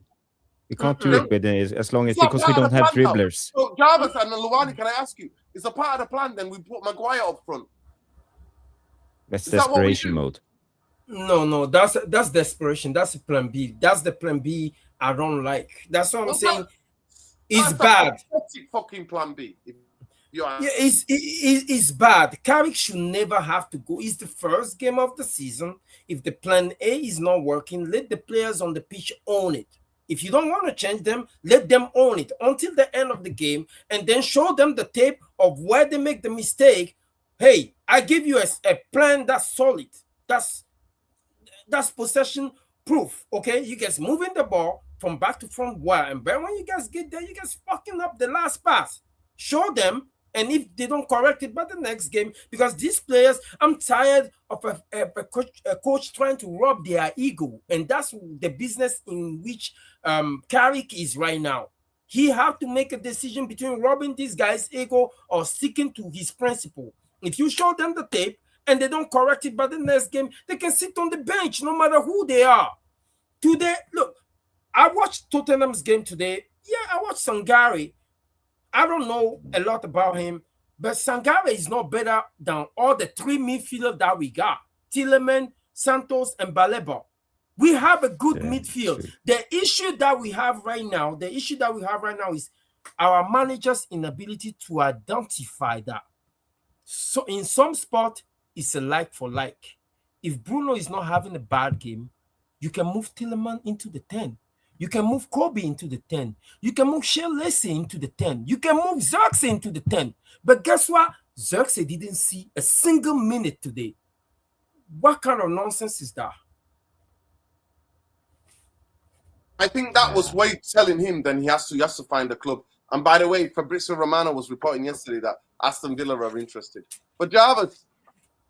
We can't do it with as long as because we don't have dribblers. So Jarvis and Luwani, can I ask you? Is a part of the plan then we put Maguire up front? That's desperation mode. No, that's desperation. That's plan B. That's the plan B I don't like. That's what I'm saying. It's bad. Fucking plan B. It's bad. Carrick should never have to go. It's the first game of the season. If the plan A is not working, let the players on the pitch own it. If you don't want to change them, let them own it until the end of the game, and then show them the tape of where they make the mistake. Hey, I give you a plan that's solid. That's possession proof. Okay, you guys moving the ball from back to front well, and but when you guys get there, you guys fucking up the last pass. Show them. And if they don't correct it by the next game, because these players, I'm tired of a coach trying to rob their ego. And that's the business in which Carrick is right now. He have to make a decision between robbing these guys' ego or sticking to his principle. If you show them the tape and they don't correct it by the next game, they can sit on the bench no matter who they are. Today, look, I watched Tottenham's game today. Yeah, I watched Sangare. I don't know a lot about him, but Sangare is not better than all the three midfielders that we got. Tielemans, Santos, and Baleba. We have a good midfield. True. The issue that we have right now is our manager's inability to identify that. So in some spot, it's a like for like. If Bruno is not having a bad game, you can move Tielemans into the 10. You can move Kobe into the 10. You can move Shea Lacy into the 10. You can move Xerxes into the 10. But guess what? Xerxes didn't see a single minute today. What kind of nonsense is that? I think that was Wade telling him then he has to find a club. And by the way, Fabrizio Romano was reporting yesterday that Aston Villa are interested. But Jarvis,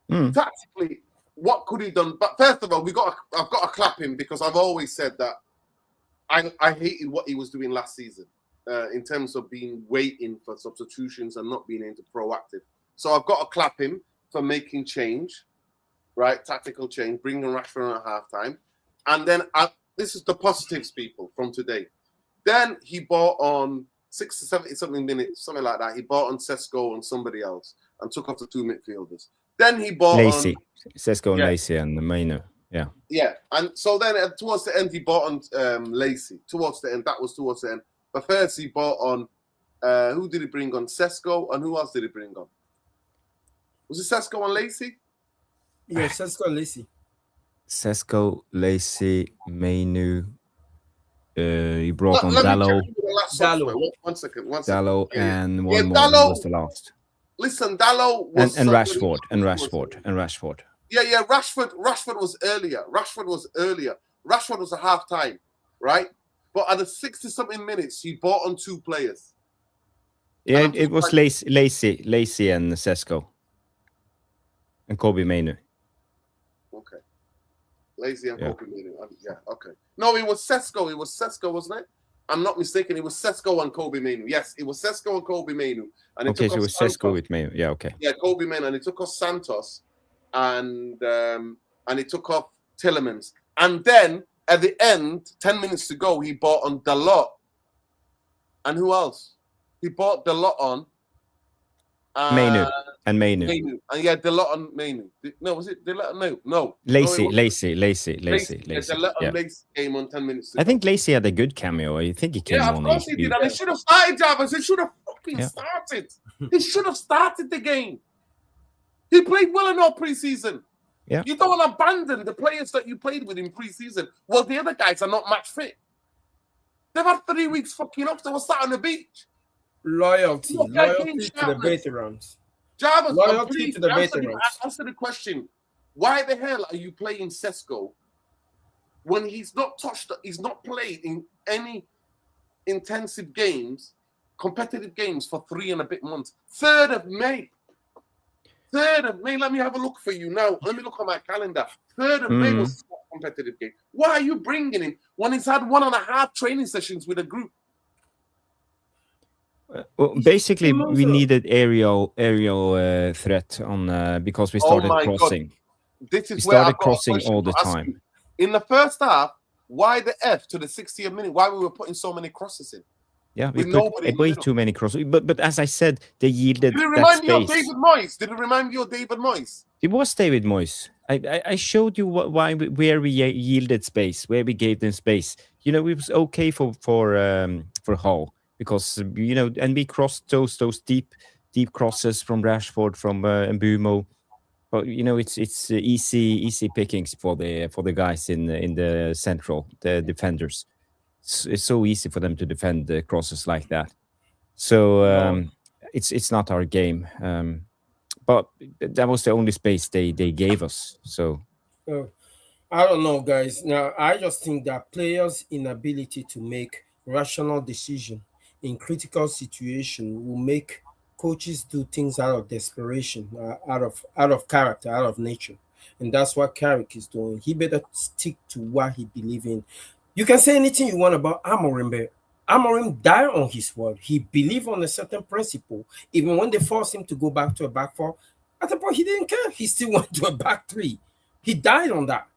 tactically, what could he done? But first of all, I've got to clap him because I've always said that I hated what he was doing last season in terms of waiting for substitutions and not being into proactive. So I've got to clap him for making change, right? Tactical change, bringing Rashford at halftime. And then this is the positives, people, from today. Then he bought on 6 to 70 something minutes, something like that. He bought on Sesko and somebody else and took off the two midfielders. Then he bought Lacy. Sesko and Lacy and the Mainu. Yeah. Yeah. And so then towards the end, he bought on Lacy. Towards the end. That was towards the end. But first, he bought on, who did he bring on? Sesko. And who else did he bring on? Was it Sesko and Lacy? Yeah, Sesko and Lacy. Sesko, Lacy, Mainu. He brought on Dallo. One second. Dallo and one more was the last. Listen, Dallo was and Rashford and Rashford. Yeah. Rashford was earlier. Rashford was a half time, right? But at the 60-something minutes, he bought on two players. Yeah, it was Lacy and Sesko and Kobe Mainu. Okay. Lacy and Kobe Mainu. Yeah, okay. No, it was Sesko. It was Sesko, wasn't it? I'm not mistaken. It was Sesko and Kobe Mainu. Yes, it was Sesko and Kobe Mainu. And okay, so it was Sesko with Mainu. Yeah, okay. Yeah, Kobe Mainu. And it took off Santos and it took off Tielemans. And then at the end, 10 minutes to go, he bought on Dalot. And who else? He bought Dalot on. Mainu. And Mainu. And yeah, Delot and Mainu. No, was it Delot? No. Lacey. Delot and Lacey came on 10 minutes ago. I think Lacey had a good cameo. I think he came on. Yeah, of course he did. And he should have started, Jarvis. He should have fucking started. He should have started the game. He played well in our preseason. Yeah. You don't abandon the players that you played with in preseason. Well, the other guys are not match fit. They've had 3 weeks fucking off. They were sat on the beach. Loyalty to the veterans. Jarvis, loyalty to the veterans. Answer the question. Why the hell are you playing Sesko when he's not played in any intensive games, competitive games for 3 and a bit months? 3rd of May. Let me have a look for you now. Let me look on my calendar. 3rd of May was a competitive game. Why are you bringing him when he's had 1.5 training sessions with a group? Well, basically, we needed aerial threat on because we started crossing. God. This is we started crossing all the time. In the first half, why the F to the 60th minute? Why we were putting so many crosses in? Yeah, we put way too many crosses. But as I said, they yielded. Did it remind you of David Moyes? Did it remind you of David Moyes? It was David Moyes. I showed you where we yielded space, where we gave them space. You know, it was okay for Hull because and we crossed those deep crosses from Rashford, from Mbumo. But it's easy pickings for the guys in the central, the defenders. It's so easy for them to defend the crosses like that. So it's not our game. But that was the only space they gave us. So I don't know, guys. Now I just think that players' inability to make rational decision in critical situation will make coaches do things out of desperation, out of character, out of nature, and that's what Carrick is doing. He better stick to what he believes in. You can say anything you want about Amorim, but Amorim died on his word. He believed on a certain principle. Even when they forced him to go back to a back 4, at the point he didn't care. He still went to a back 3. He died on that.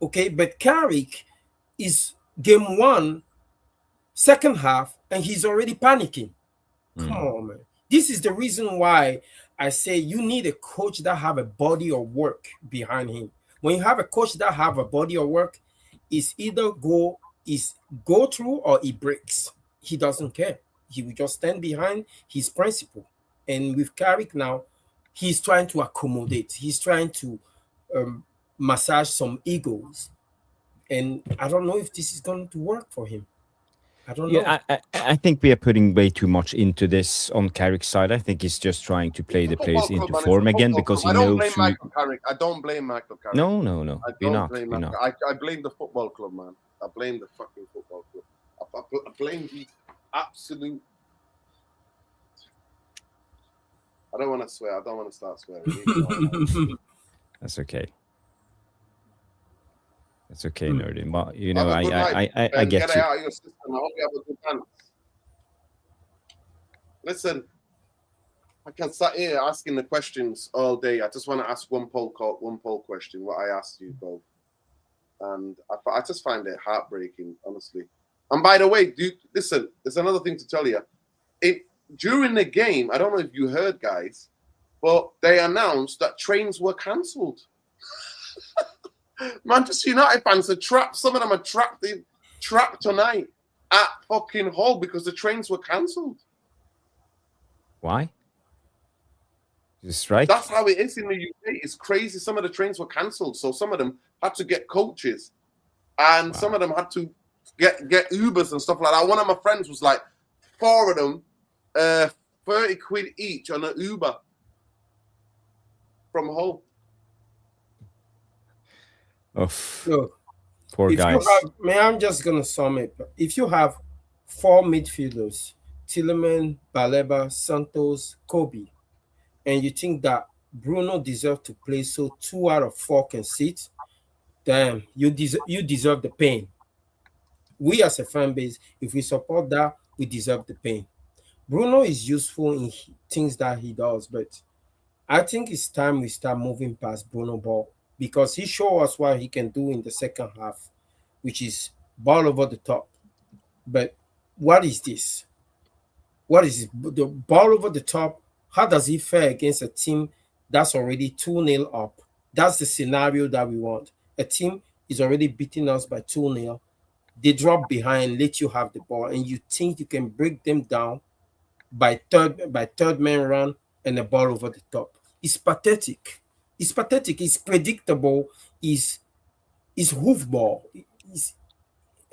Okay, but Carrick is game 1, second half, and he's already panicking. Come on, man. This is the reason why I say you need a coach that have a body of work behind him. When you have a coach that have a body of work, it's either go through or he breaks. He doesn't care. He will just stand behind his principle. And with Carrick now, he's trying to accommodate. He's trying to massage some egos. And I don't know if this is going to work for him. I don't know. I think we are putting way too much into this on Carrick's side. I think he's just trying to play the players into form again because he knows. I don't blame Michael Carrick. No. I blame the football club, man. I blame the fucking football club. I blame the absolute. I don't want to swear. I don't want to start swearing. That's okay. It's okay, nerdy. But I get it you. Out of your system. I hope you have a good chance. Listen, I can sit here asking the questions all day. I just want to ask one poll question. What I asked you both, and I just find it heartbreaking, honestly. And by the way, listen. There's another thing to tell you. During the game, I don't know if you heard, guys, but they announced that trains were cancelled. Manchester United fans are trapped. Some of them are trapped tonight at fucking Hull because the trains were cancelled. Why? Just right. That's how it is in the UK. It's crazy. Some of the trains were cancelled, so some of them had to get coaches, and some of them had to get Ubers and stuff like that. One of my friends was like, 4 of them, 30 quid each on an Uber from Hull. Poor guys. I'm just gonna sum it. If you have 4 midfielders, Tielemans, Baleba, Santos, Kobe, and you think that Bruno deserves to play so 2 out of 4 can sit, damn, you deserve the pain. We as a fan base, if we support that, we deserve the pain. Bruno is useful in things that he does, but I think it's time we start moving past Bruno ball, because he showed us what he can do in the second half, which is ball over the top. But what is this? What is this? The ball over the top How does he fare against a team that's already 2-0 up? That's the scenario that we want. A team is already beating us by 2-0. They drop behind, let you have the ball, and you think you can break them down by third man run and a ball over the top. It's pathetic. It's pathetic. It's predictable. It's hoofball.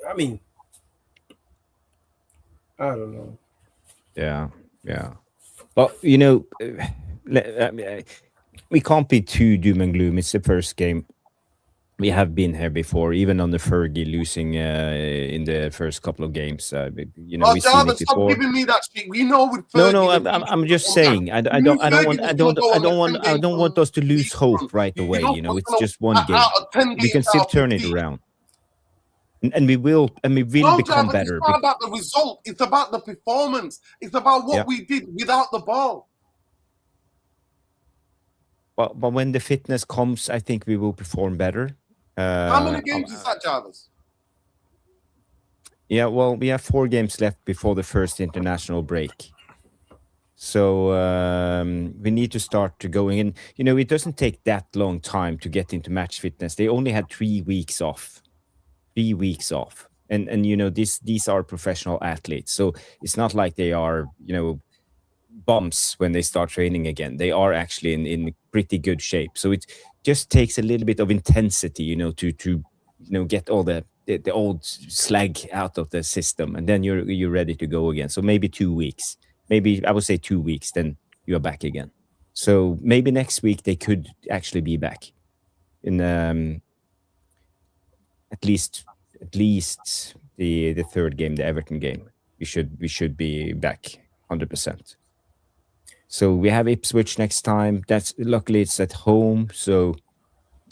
I mean, I don't know. Yeah. Well, we can't be too doom and gloom. It's the first game. We have been here before, even on the Fergie losing in the first couple of games. We've seen it before. Stop giving me that shit. We know with Fergie. No, I'm just saying. I don't want us to lose hope right away. It's just one game. We can still turn it around, and we will become better. It's not about the result. It's about the performance. It's about what we did without the ball. But when the fitness comes, I think we will perform better. How many games is that, Jarvis? Yeah, well, we have 4 games left before the first international break. So we need to start going in. It doesn't take that long time to get into match fitness. They only had 3 weeks off. 3 weeks off. And these are professional athletes. So it's not like they are, bumps when they start training again. They are actually in pretty good shape. So it just takes a little bit of intensity, to get all the old slag out of the system, and then you're ready to go again. So maybe 2 weeks. Maybe I would say 2 weeks, then you're back again. So maybe next week they could actually be back in at least the third game, the Everton game. We should be back 100%. So we have Ipswich next time. Luckily it's at home, so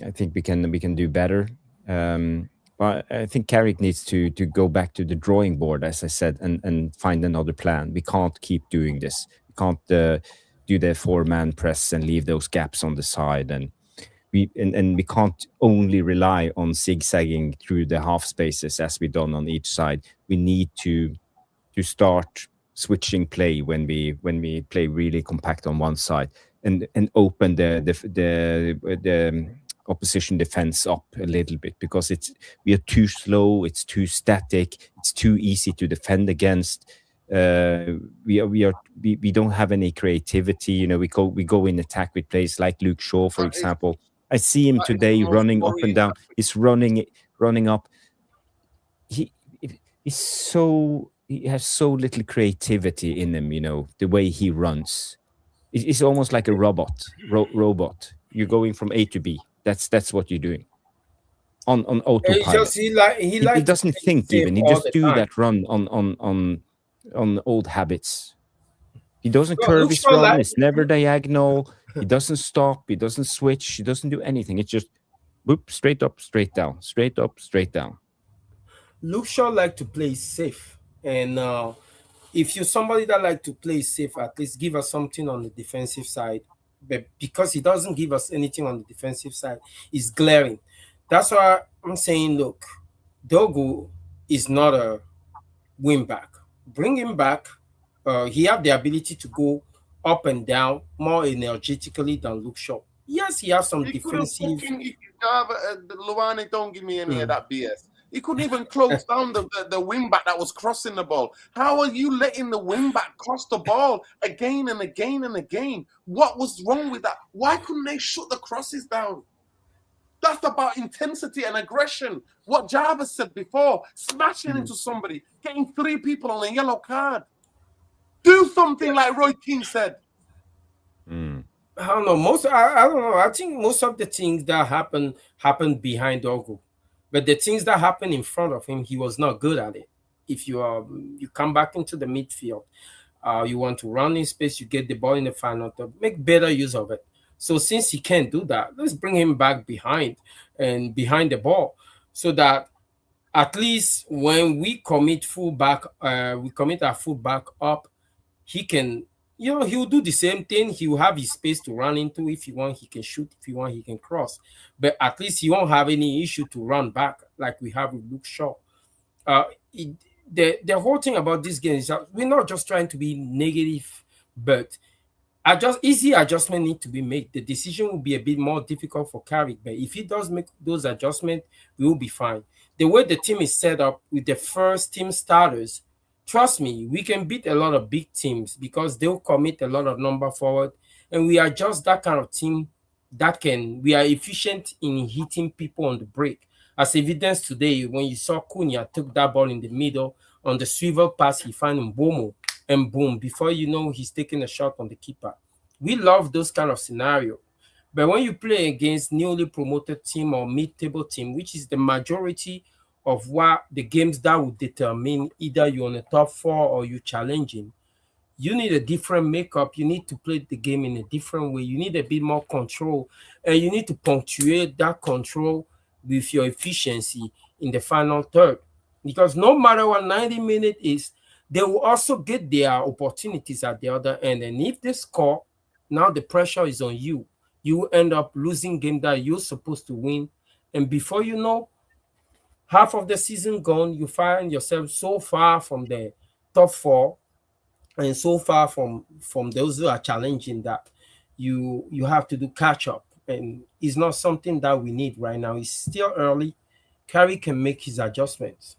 I think we can do better. But I think Carrick needs to go back to the drawing board, as I said, and find another plan. We can't keep doing this. We can't do the 4-man press and leave those gaps on the side, and we can't only rely on zigzagging through the half spaces as we've done on each side. We need to start switching play when we play really compact on one side, and open the opposition defense up a little bit, because we are too slow, it's too static, it's too easy to defend against. We don't have any creativity. We go in attack with players like Luke Shaw, for example. I see him today running up and down. He's running up. He has so little creativity in him, the way he runs. It's almost like a robot. You're going from A to B. That's what you're doing on autopilot. He doesn't think even. He just do that run on old habits. He doesn't curve his run. It's never diagonal. He doesn't stop. He doesn't switch. He doesn't do anything. It's just whoop, straight up, straight down, straight up, straight down. Luke Shaw like to play safe, and if you're somebody that like to play safe, at least give us something on the defensive side. But because he doesn't give us anything on the defensive side, it's glaring. That's why I'm saying, look, Dogu is not a wing back. Bring him back. He have the ability to go up and down more energetically than Luke Shaw. Yes, he has some defensive. Luani, don't give me any of that BS. He couldn't even close down the wing back that was crossing the ball. How are you letting the wing back cross the ball again and again and again? What was wrong with that? Why couldn't they shut the crosses down? That's about intensity and aggression. What Jarvis said before, smashing into somebody, getting 3 people on a yellow card. Do something like Roy Keane said. I don't know. I don't know. I think most of the things that happened behind Dogu. But the things that happened in front of him, he was not good at it. If you come back into the midfield, you want to run in space, you get the ball in the final third, make better use of it. So since he can't do that, let's bring him back behind the ball, so that at least when we commit our fullback up, he can, he'll do the same thing. He will have his space to run into. If you want, he can shoot. If you want, he can cross. But at least he won't have any issue to run back like we have with Luke Shaw. The whole thing about this game is that we're not just trying to be negative, but easy adjustment need to be made. The decision will be a bit more difficult for Carrick, but if he does make those adjustments, we will be fine. The way the team is set up with the first team starters, trust me, we can beat a lot of big teams because they'll commit a lot of number forward, and we are just that kind of team we are efficient in hitting people on the break. As evidence today, when you saw Cunha took that ball in the middle on the swivel pass, he found Mbomo, and boom, before you know, he's taking a shot on the keeper. We love those kind of scenario. But when you play against newly promoted team or mid-table team, which is the majority of what the games that will determine either you're on the top 4 or you're challenging, you need a different makeup. You need to play the game in a different way. You need a bit more control, and you need to punctuate that control with your efficiency in the final third. Because no matter what 90 minutes is, they will also get their opportunities at the other end. And if they score, now the pressure is on you. You will end up losing game that you're supposed to win. And before you know, half of the season gone, you find yourself so far from the top 4 and so far from those who are challenging that you have to do catch up, and it's not something that we need right now. It's still early. Carrick can make his adjustments.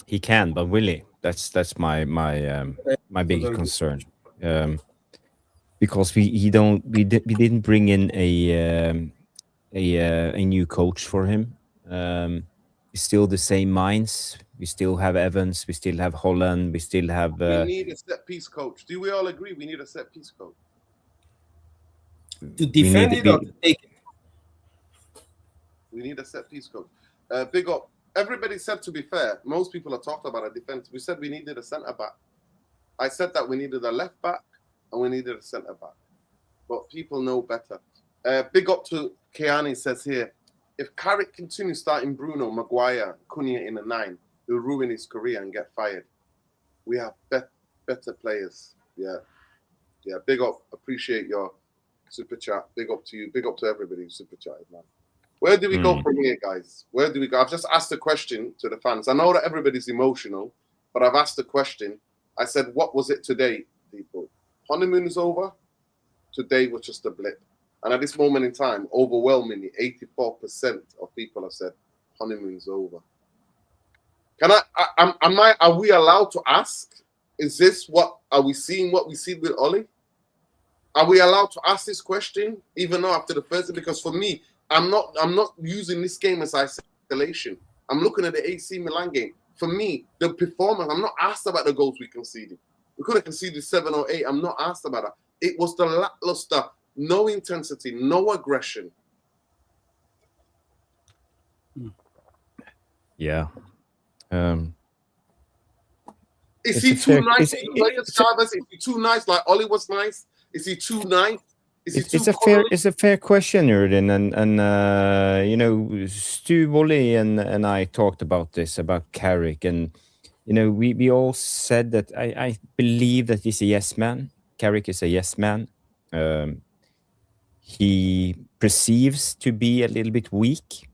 He can, but will he? That's my biggest concern. Because we didn't bring in a new coach for him. Still the same minds. We still have Evans. We still have Holland. We still have. We need a set piece coach. Do we all agree we need a set piece coach? To defend it or to take it? We need a set piece coach. Big up. Everybody said, to be fair, most people have talked about a defense. We said we needed a centre back. I said that we needed a left back and we needed a centre back. But people know better. Big up to Keani says here, if Carrick continues starting Bruno, Maguire, Cunha in a 9, he'll ruin his career and get fired. We have better players. Yeah. Big up. Appreciate your super chat. Big up to you. Big up to everybody who super chatted, man. Where do we go from here, guys? Where do we go? I've just asked a question to the fans. I know that everybody's emotional, but I've asked a question. I said, what was it today, people? Honeymoon is over. Today was just a blip. And at this moment in time, overwhelmingly, 84% of people have said, honeymoon's over. Are we allowed to ask? Is this are we seeing what we see with Oli? Are we allowed to ask this question, even though after the first? Because for me, I'm not using this game as isolation. I'm looking at the AC Milan game. For me, the performance, I'm not asked about the goals we conceded. We could have conceded 7 or 8. I'm not asked about that. It was the lackluster, no intensity, no aggression. Yeah. Is he too nice? Is he too nice? Like Oli was nice? Is he too nice? It's a fair question, Erden, and you know, Stu Woolley and I talked about this about Carrick, and you know, we all said that I believe that he's a yes man. Carrick is a yes man. He perceives to be a little bit weak.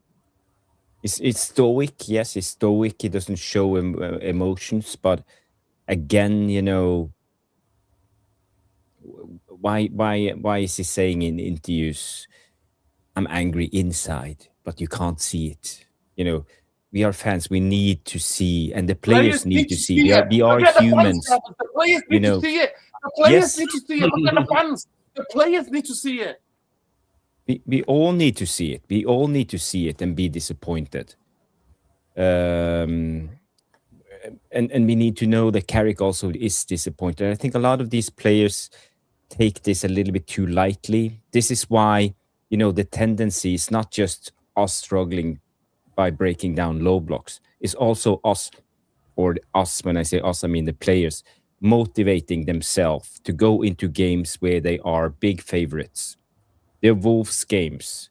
It's stoic, yes, he's stoic. He doesn't show emotions, but again, you know, why is he saying in interviews, I'm angry inside, but you can't see it? You know, we are fans. We need to see, and the players need to see. We are humans. The players need to see it. The players need to see it. Look at the fans. The players need to see it. We all need to see it. We all need to see it and be disappointed. And we need to know that Carrick also is disappointed. I think a lot of these players take this a little bit too lightly. This is why, you know, the tendency is not just us struggling by breaking down low blocks. It's also us, or us, when I say us, I mean the players, motivating themselves to go into games where they are big favorites. The Wolves games,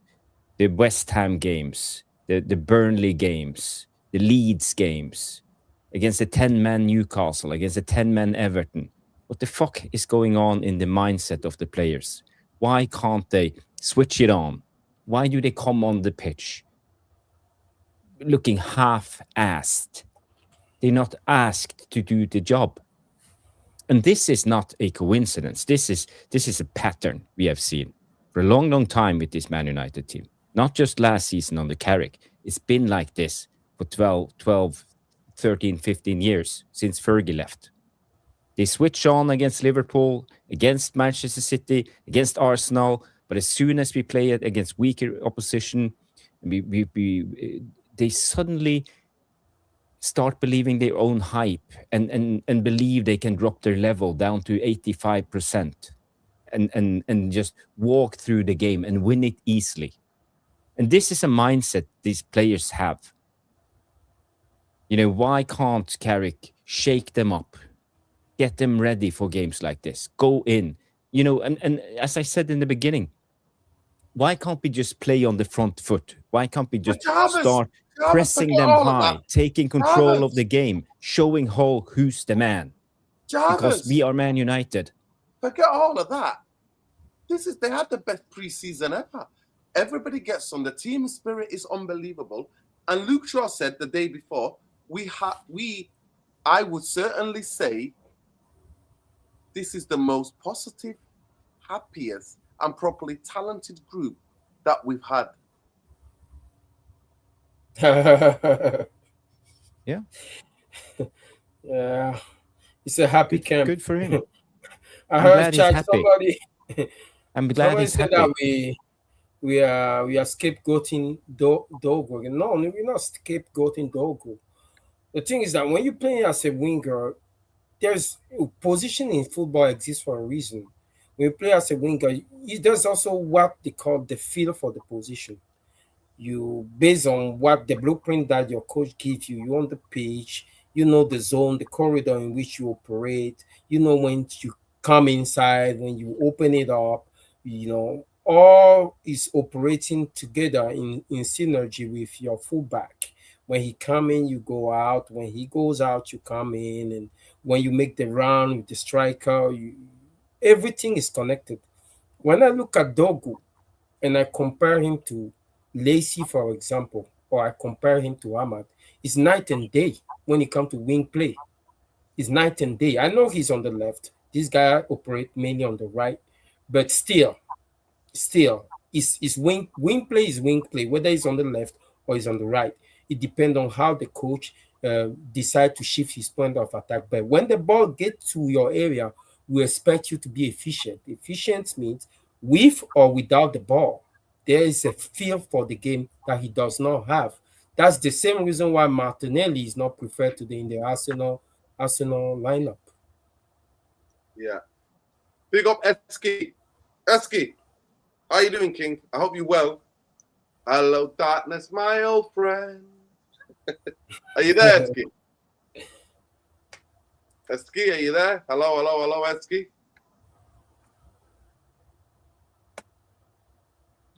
the West Ham games, the Burnley games, the Leeds games, against a 10-man Newcastle, against a 10-man Everton. What the fuck is going on in the mindset of the players? Why can't they switch it on? Why do they come on the pitch looking half-assed? They're not asked to do the job. And this is not a coincidence. This is a pattern we have seen for a long, long time with this Man United team. Not just last season under Carrick. It's been like this for 12, 13, 15 years since Fergie left. They switch on against Liverpool, against Manchester City, against Arsenal, but as soon as we play it against weaker opposition, they suddenly start believing their own hype and believe they can drop their level down to 85% and just walk through the game and win it easily. And this is a mindset these players have. Why can't Carrick shake them up? Get them ready for games like this. Go in. And as I said in the beginning, why can't we just play on the front foot? Why can't we just start pressing them high, taking control of the game, showing who's the man? Because we are Man United. Forget all of that. They had the best preseason ever. Everybody gets on. The team spirit is unbelievable. And Luke Shaw said the day before, I would certainly say this is the most positive, happiest, and properly talented group that we've had. Yeah. Yeah. It's a happy camp. Good for him. I heard somebody. I'm glad he's happy. That we are scapegoating Dogo. No, we're not scapegoating Dogo. The thing is that when you're playing as a winger, there's position in football exists for a reason. When you play as a winger, there's also what they call the feel for the position. You, based on what the blueprint that your coach gives you, you're on the pitch, you know the zone, the corridor in which you operate, you know when you come inside, when you open it up, all is operating together in synergy with your fullback. When he come in, you go out. When he goes out, you come in. And when you make the run with the striker, everything is connected. When I look at Dogu and I compare him to Lacey, for example, or I compare him to Ahmad, it's night and day when it comes to wing play. It's night and day. I know he's on the left. This guy operates mainly on the right, but still, is wing play is wing play, whether it's on the left or it's on the right. It depends on how the coach decide to shift his point of attack. But when the ball gets to your area, we expect you to be efficient. Efficient means with or without the ball. There is a feel for the game that he does not have. That's the same reason why Martinelli is not preferred today in the Arsenal lineup. Yeah. Big up Eski. Eski, how you doing, King? I hope you're well. Hello, darkness, my old friend. Are you there, Eski? Eski, are you there? Hello, Eski.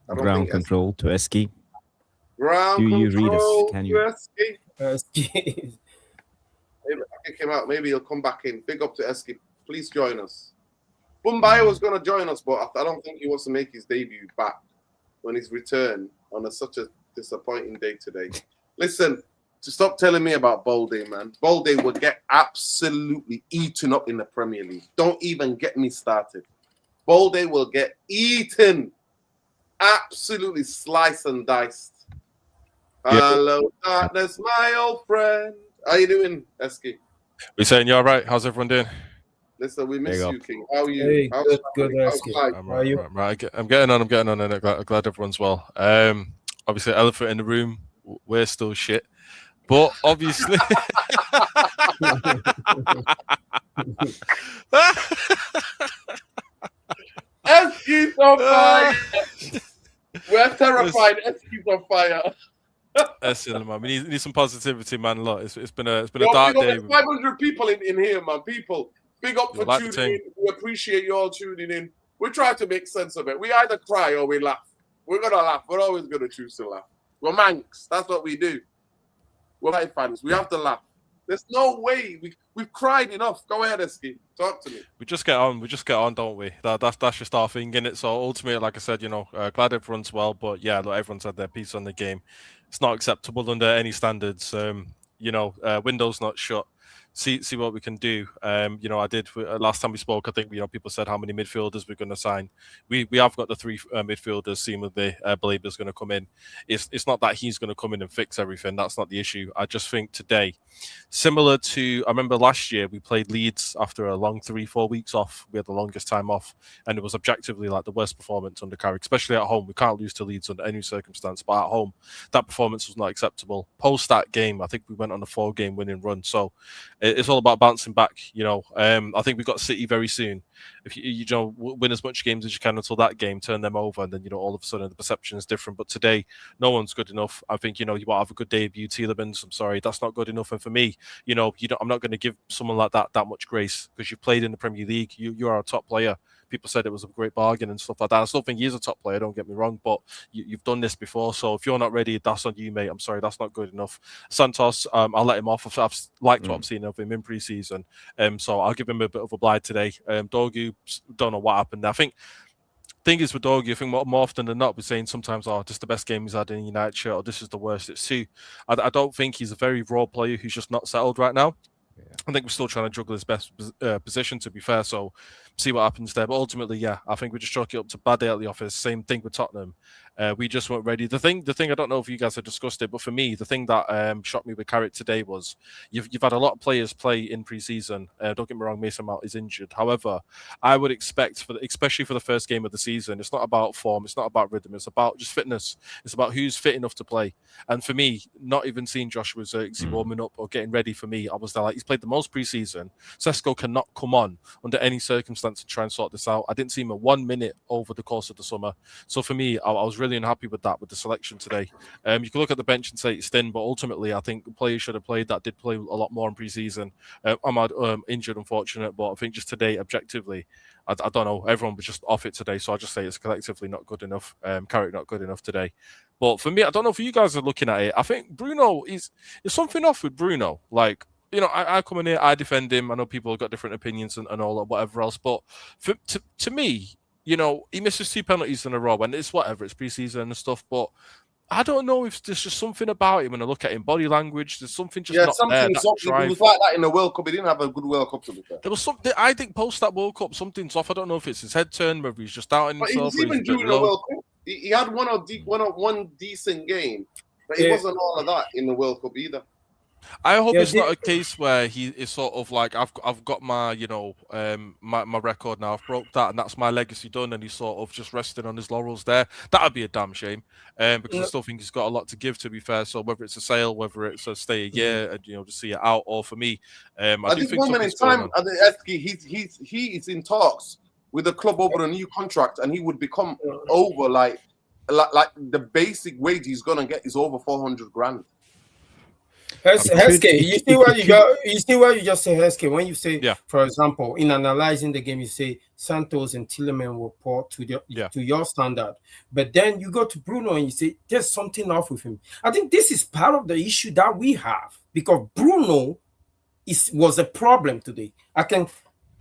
Ground control to Eski. Ground Do you control read us? Can you? Eski. Maybe he came out. Maybe he'll come back in. Big up to Eski. Please join us. Bumbayo was going to join us, but I don't think he wants to make his debut back when he's returned on such a disappointing day today. Listen, to stop telling me about Bolde, man. Bolde would get absolutely eaten up in the Premier League. Don't even get me started. Bolde will get eaten. Absolutely sliced and diced. Yep. Hello, darkness, my old friend. How you doing, Eski? We're saying you're all right. How's everyone doing? Listen, we miss you, King. How are you? Hey, good, Eski. How are you? Right. I'm getting on, and I'm glad everyone's well. Obviously, elephant in the room. We're still shit, but obviously. Eski's on fire. We're terrified. Eski's on fire. Excellent, man. We need some positivity, man. Look, it's been a dark day. 500 people in here, man. People, big up for tuning in. We appreciate you all tuning in. We try to make sense of it. We either cry or we laugh. We're gonna laugh. We're always gonna choose to laugh. We're Manx. That's what we do. We're life fans. We have to laugh. There's no way we've cried enough. Go ahead, Eski. Talk to me. We just get on, don't we? That's just our thing, innit? So ultimately, like I said, glad everyone's well, but yeah, look, everyone's had their piece on the game. It's not acceptable under any standards. Windows not shut. see what we can do. You know, I did last time we spoke. I think people said how many midfielders we're going to sign. We have got the 3 midfielders. Seemingly, Blip is going to come in. It's not that he's going to come in and fix everything. That's not the issue. I just think today, similar to I remember last year, we played Leeds after a long 3-4 weeks off. We had the longest time off, and it was objectively like the worst performance under Carrick, especially at home. We can't lose to Leeds under any circumstance, but at home, that performance was not acceptable. Post that game, I think we went on a 4-game winning run. So it's all about bouncing back. You know, I think we've got City very soon. If you know, win as much games as you can until that game, turn them over, and then all of a sudden the perception is different. But today, no one's good enough. I think you might have a good debut, Tielemans. I'm sorry, that's not good enough. And for me, I'm not going to give someone like that much grace because you've played in the Premier League. You are a top player. People said it was a great bargain and stuff like that. I still think he is a top player, don't get me wrong, but you've done this before. So if you're not ready, that's on you, mate. I'm sorry, that's not good enough. Santos, I'll let him off. I've liked what I've seen of him in pre-season. So I'll give him a bit of a blind today. Dorgu, don't know what happened. I think thing is with Dorgu, I think more often than not, we're saying sometimes, this is the best game he's had in a United shirt, or this is the worst. It's two. I don't think he's a very raw player who's just not settled right now. I think we're still trying to juggle his best position, to be fair. So see what happens there. But ultimately, yeah, I think we just chalk it up to bad day at the office. Same thing with Tottenham. We just weren't ready. The thing, I don't know if you guys have discussed it, but for me, the thing that shocked me with Carrick today was you've had a lot of players play in pre-season. Don't get me wrong, Mason Mount is injured. However, I would expect, especially for the first game of the season, it's not about form, it's not about rhythm, it's about just fitness. It's about who's fit enough to play. And for me, not even seeing Joshua Zirkzee warming up or getting ready for me, I was there like, he's played the most pre-season. Sesko cannot come on under any circumstance to try and sort this out. I didn't see him a 1 minute over the course of the summer. So for me, I was really unhappy with that, with the selection today. You can look at the bench and say it's thin, but ultimately, I think players should have played that did play a lot more in pre-season. Ahmad injured, unfortunate, but I think just today, objectively, I don't know, everyone was just off it today, so I just say it's collectively not good enough. Carrick not good enough today. But for me, I don't know if you guys are looking at it. I think Bruno there's something off with Bruno. Like, I come in here, I defend him. I know people have got different opinions and all that, whatever else. But to me, he misses 2 penalties in a row, and it's whatever, it's pre-season and stuff. But I don't know if there's just something about him when I look at him, body language. There's something just not there. It was like that in the World Cup. He didn't have a good World Cup, to be fair. There was something. I think post that World Cup, something's off. I don't know if it's his head turn, whether he's just doubting himself. But even during the World Cup, he had one decent game, but it wasn't all of that in the World Cup either. I hope it's not a case where he is sort of like, I've got my my record now, I've broke that, and that's my legacy done, and he's sort of just resting on his laurels there. That'd be a damn shame, because I still think he's got a lot to give, to be fair. So whether it's a sale, whether it's a stay a year and just see it out, or for me, I at this moment in time, he is in talks with the club over a new contract, and he would become over like the basic wage he's gonna get is over 400 grand. Heske, you see what you just said, Heske, when you say, for example, in analyzing the game, you say Santos and Tielemans were poor to your standard. But then you go to Bruno and you say, there's something off with him. I think this is part of the issue that we have, because Bruno was a problem today.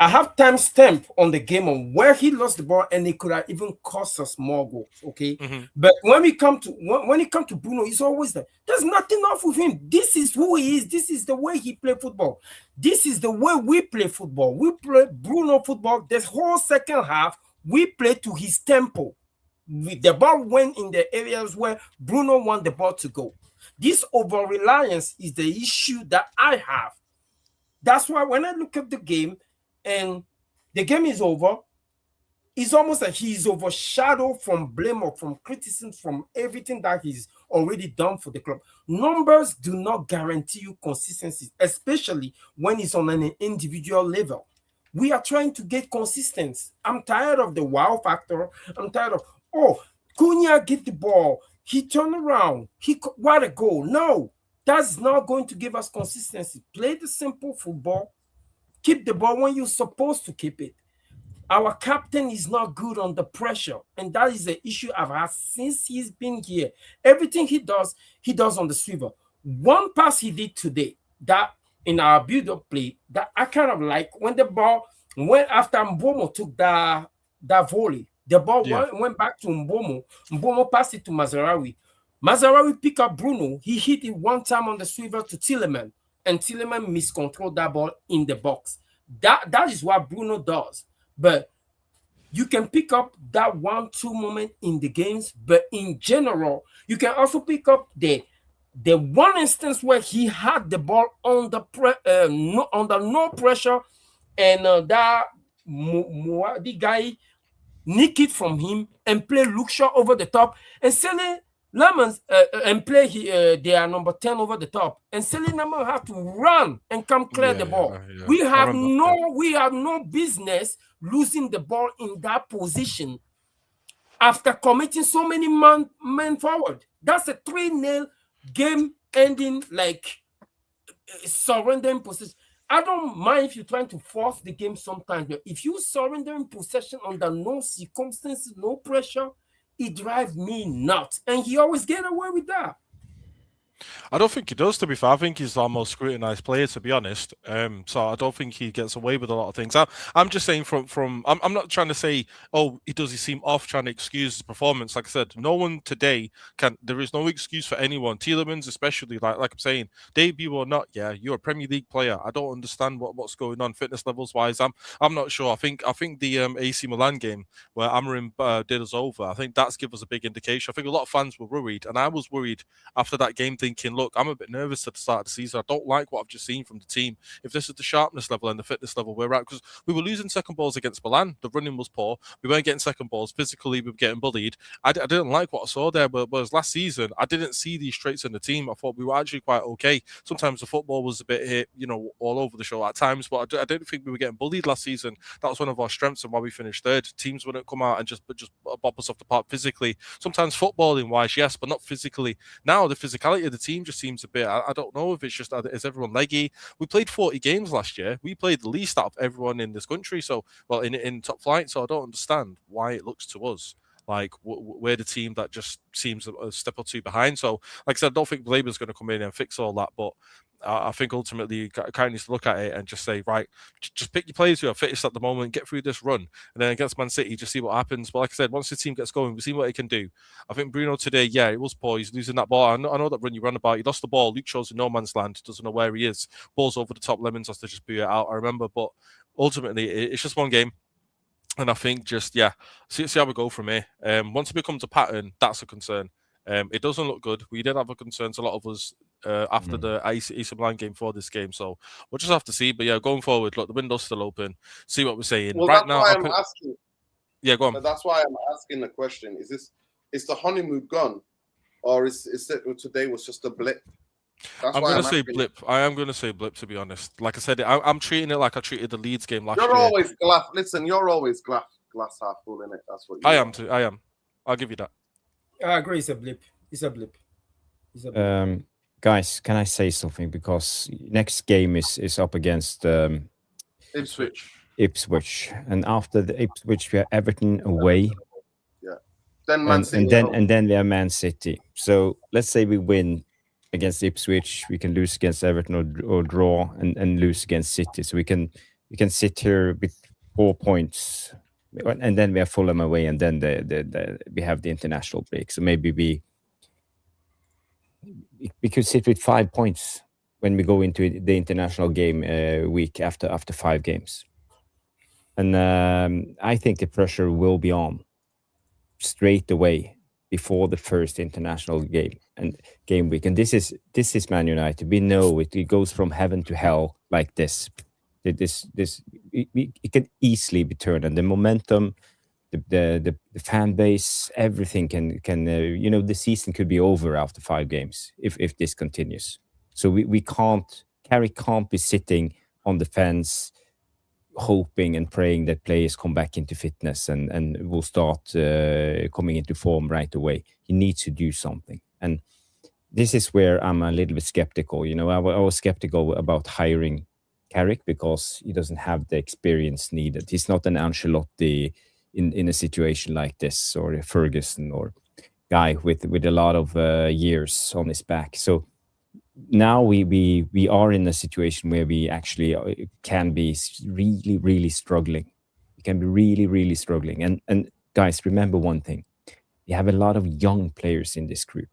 I have timestamp on the game on where he lost the ball, and it could have even cost us more goals. Okay, but when it comes to Bruno, he's always there. There's nothing off with him. This is who he is. This is the way he play football. This is the way we play football. We play Bruno football. This whole second half, we play to his tempo. The ball went in the areas where Bruno want the ball to go. This over-reliance is the issue that I have. That's why when I look at the game, and the game is over, it's almost like he's overshadowed from blame or from criticism from everything that he's already done for the club. Numbers do not guarantee you consistency, especially when it's on an individual level. We are trying to get consistency. I'm tired of the wow factor. I'm tired of, Cunha get the ball. He turned around. What a goal. No, that's not going to give us consistency. Play the simple football. Keep the ball when you're supposed to keep it. Our captain is not good under pressure, and that is the issue I've had since he's been here. Everything he does on the swivel. One pass he did today, that in our build-up play, that I kind of like, when the ball went after Mbomo took that volley. The ball went back to Mbomo. Mbomo passed it to Mazarawi. Mazarawi picked up Bruno. He hit it one time on the swivel to Tielemans. and Tielemans miscontrol that ball in the box. That is what Bruno does. But you can pick up that 1-2 moment in the games, but in general, you can also pick up the one instance where he had the ball under no pressure, and the guy nick it from him and play Luke Shaw over the top, and Sele Lemons and play their number 10 over the top, and Sele Lemons have to run and come clear the ball. We have no business losing the ball in that position after committing so many men forward. That's a 3-0 game ending, like surrendering possession. I don't mind if you're trying to force the game sometimes, but if you surrender in possession under no circumstances, no pressure, it drives me nuts. And he always get away with that. I don't think he does, to be fair. I think he's our most scrutinised player, to be honest. So I don't think he gets away with a lot of things. I'm just saying I'm not trying to say, oh, he seem off trying to excuse his performance. Like I said, no one today there is no excuse for anyone. Tielemans especially, like I'm saying, debut or not, yeah, you're a Premier League player. I don't understand what's going on fitness levels wise. I'm not sure. I think the AC Milan game where Amorim did us over, I think that's given us a big indication. I think a lot of fans were worried, and I was worried after that game, thinking, look, I'm a bit nervous at the start of the season. I don't like what I've just seen from the team. If this is the sharpness level and the fitness level we're at, because we were losing second balls against Milan. The running was poor. We weren't getting second balls. Physically, we were getting bullied. I didn't like what I saw there, but whereas last season, I didn't see these traits in the team. I thought we were actually quite okay. Sometimes the football was a bit hit, all over the show at times, but I didn't think we were getting bullied last season. That was one of our strengths and why we finished third. Teams wouldn't come out and just bop us off the park physically. Sometimes footballing-wise, yes, but not physically. Now, the physicality of the team just seems a bit, I don't know if it's just, is everyone leggy? We played 40 games last year. We played the least out of everyone in this country, so, well, in top flight, so I don't understand why it looks to us like we're the team that just seems a step or two behind. So, like I said, I don't think Labour's going to come in and fix all that, but I think ultimately you kind of need to look at it and just say, right, just pick your players who are fittest at the moment, get through this run, and then against Man City, just see what happens. But like I said, once the team gets going, we've seen what he can do. I think Bruno today, yeah, it was poor. He's losing that ball. I know that run you run about. He lost the ball. Luke Shaw's in no man's land. Doesn't know where he is. Ball's over the top. Lemons has to just boot it out. I remember, but ultimately, it's just one game. And I think just, see how we go from here. Once it becomes a pattern, that's a concern. It doesn't look good. We did have a concerns, a lot of us, after the AC Milan game for this game. So we'll just have to see. But yeah, going forward, look, the window's still open. See what we're saying. Well, right that's now, why I'm asking. Yeah, go on. That's why I'm asking the question. Is the honeymoon gone? Or is it today was just a blip? I'm going to say Blip. I am going to say Blip, to be honest. Like I said, I'm treating it like I treated the Leeds game last year. You're always glass half full, innit? That's what you I am too. I am. I'll give you that. I agree. It's a blip. Guys, can I say something? Because next game is up against Ipswich, and after the Ipswich, we are Everton away. Yeah. Then Man City. And then we are Man City. So let's say we win against Ipswich, we can lose against Everton or draw and lose against City. So we can sit here with 4 points, and then we are Fulham away, and then we have the international break. So maybe we could sit with 5 points when we go into the international game week after 5 games. And I think the pressure will be on straight away before the first international game week. And this is Man United. We know it goes from heaven to hell like this. It can easily be turned, and the momentum, the fan base, everything can the season could be over after 5 games if this continues. So we can't be sitting on the fence hoping and praying that players come back into fitness and will start coming into form right away. He needs to do something, and this is where I'm a little bit skeptical. I was skeptical about hiring Carrick because he doesn't have the experience needed. He's not an Ancelotti in a situation like this, or a Ferguson, or guy with a lot of years on his back. So now we are in a situation where we actually can be really, really struggling. We can be really, really struggling. And guys, remember one thing. We have a lot of young players in this group.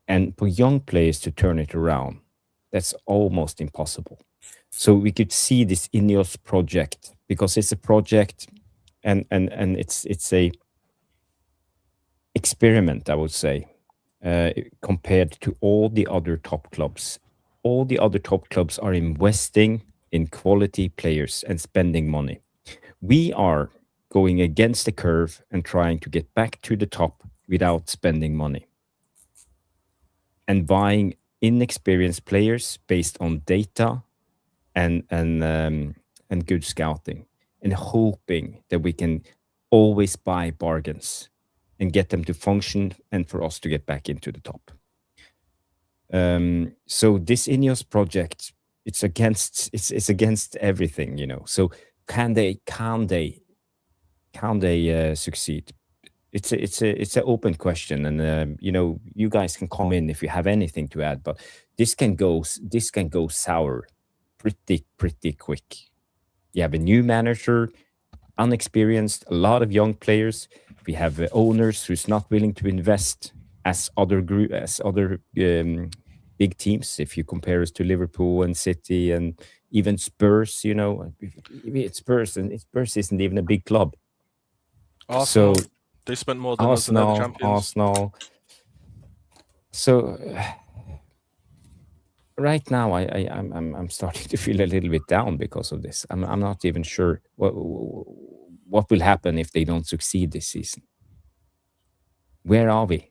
And for young players to turn it around, That's almost impossible. So we could see this Ineos project, because it's a project, and it's a experiment, I would say, compared to all the other top clubs. All the other top clubs are investing in quality players and spending money. We are going against the curve and trying to get back to the top without spending money and buying inexperienced players based on data and good scouting, and hoping that we can always buy bargains and get them to function and for us to get back into the top. So this Ineos project, it's against everything, you know. So can they succeed? It's an open question, and you know, you guys can come in if you have anything to add. But this can go sour pretty quick. You have a new manager, unexperienced, a lot of young players. We have owners who's not willing to invest as other big teams. If you compare us to Liverpool and City and even Spurs, you know, it's Spurs, and Spurs isn't even a big club. Arsenal, so they spent more than us, and they're the champions. Arsenal. So right now, I'm starting to feel a little bit down because of this. I'm not even sure what will happen if they don't succeed this season. Where are we,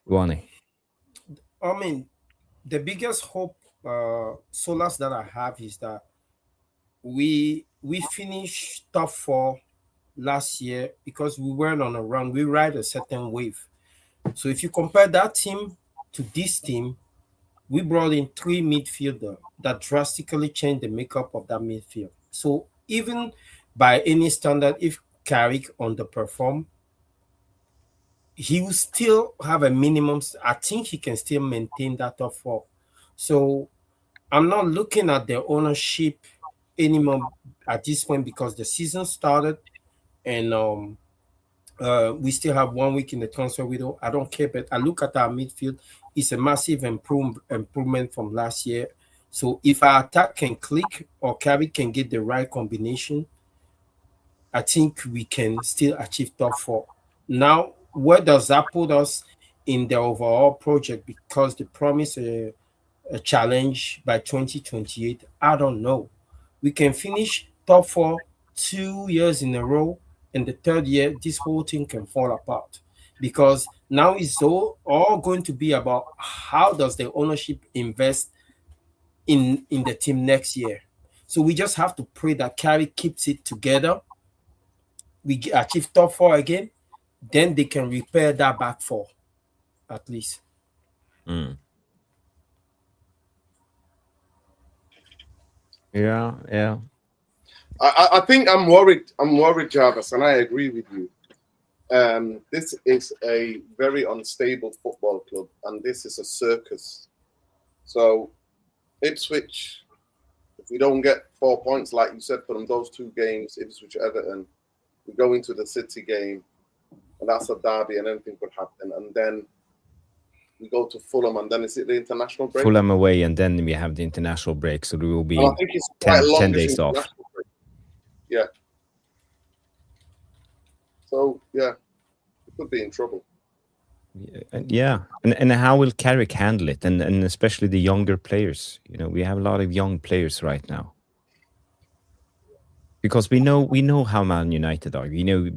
Ronnie? I mean, the biggest hope, solace that I have is that we finished top 4 last year because we weren't on a run. We ride a certain wave. So if you compare that team to this team, we brought in 3 midfielders that drastically changed the makeup of that midfield. So even by any standard, if Carrick underperform, he will still have a minimum. I think he can still maintain that top 4. So I'm not looking at the ownership anymore at this point, because the season started and we still have 1 week in the transfer window. I don't care, but I look at our midfield. It's a massive improvement from last year. So if our attack can click or Carrick can get the right combination, I think we can still achieve top 4. Now, where does that put us in the overall project? Because they promise a challenge by 2028. I don't know. We can finish top 4 2 years in a row, and the third year, this whole thing can fall apart, because now it's all going to be about how does the ownership invest in the team next year. So we just have to pray that Carrick keeps it together. We achieve top 4 again, then they can repair that back 4 at least. Yeah. I think I'm worried, Jarvis, and I agree with you. This is a very unstable football club, and this is a circus. So Ipswich, if we don't get 4 points, like you said, from those 2 games, Ipswich, Everton, we go into the City game, and that's a derby, and anything could happen. And then we go to Fulham, and then is it the international break? Fulham away, and then we have the international break, so there will be I think it's 10 days off. Break. Yeah. So, yeah, we could be in trouble. Yeah, and how will Carrick handle it, and especially the younger players? You know, we have a lot of young players right now, because we know how Man United are. You know,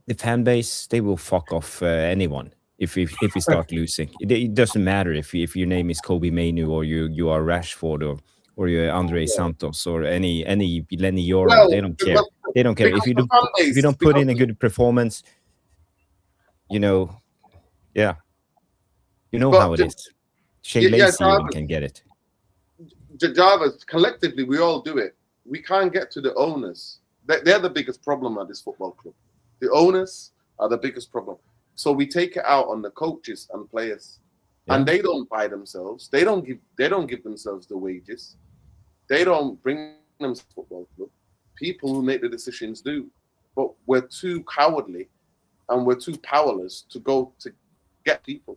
the fan base, they will fuck off anyone if we start losing. It doesn't matter if your name is Kobe Mainu, or you are Rashford, or you're Andre Santos, or any Lenny Yoro. Well, they don't care. They don't care if you don't put in a good performance. You know. Yeah, you know how it is. Shea Lacey even can get it. Jarvis, collectively, we all do it. We can't get to the owners. They're the biggest problem at this football club. The owners are the biggest problem. So we take it out on the coaches and players, and they don't buy themselves. They don't give themselves the wages. They don't bring them to the football club. People who make the decisions do, but we're too cowardly, and we're too powerless to go to get people.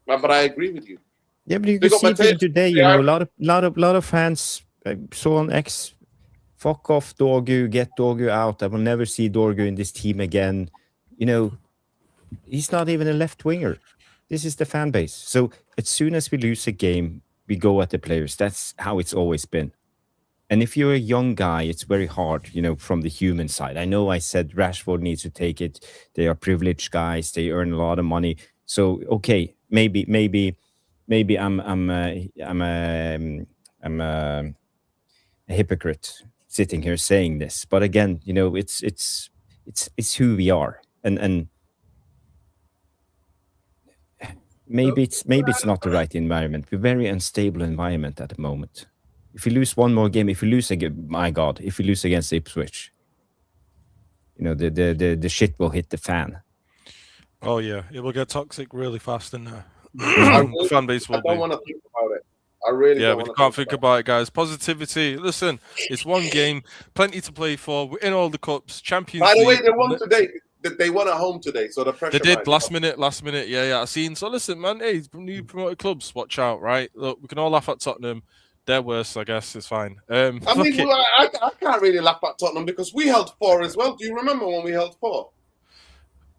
But I agree with you. Yeah, but you can see it today. You know, a lot of fans saw on X, fuck off Dorgu, get Dorgu out. I will never see Dorgu in this team again. You know, he's not even a left winger. This is the fan base. So as soon as we lose a game, we go at the players. That's how it's always been. And if you're a young guy, it's very hard, you know, from the human side. I know I said Rashford needs to take it. They are privileged guys. They earn a lot of money. So okay, maybe I'm a hypocrite sitting here saying this. But again, you know, it's who we are, and maybe it's not the right environment. We're very unstable environment at the moment. If we lose one more game, if we lose again, my God, if we lose against Ipswich, you know, the shit will hit the fan. Oh yeah, it will get toxic really fast in there. Fan base will. I don't want to think about it. I really don't. Yeah, we can't think about it, guys. Positivity. Listen, it's one game, plenty to play for. We're in all the cups, Champions League. By the way, they won today. They won at home today, so the pressure. They did last minute. Yeah. I seen. So listen, man. Hey, new promoted clubs, watch out, right? Look, we can all laugh at Tottenham. They're worse, I guess. It's fine. I mean, I can't really laugh at Tottenham because we held 4 as well. Do you remember when we held 4?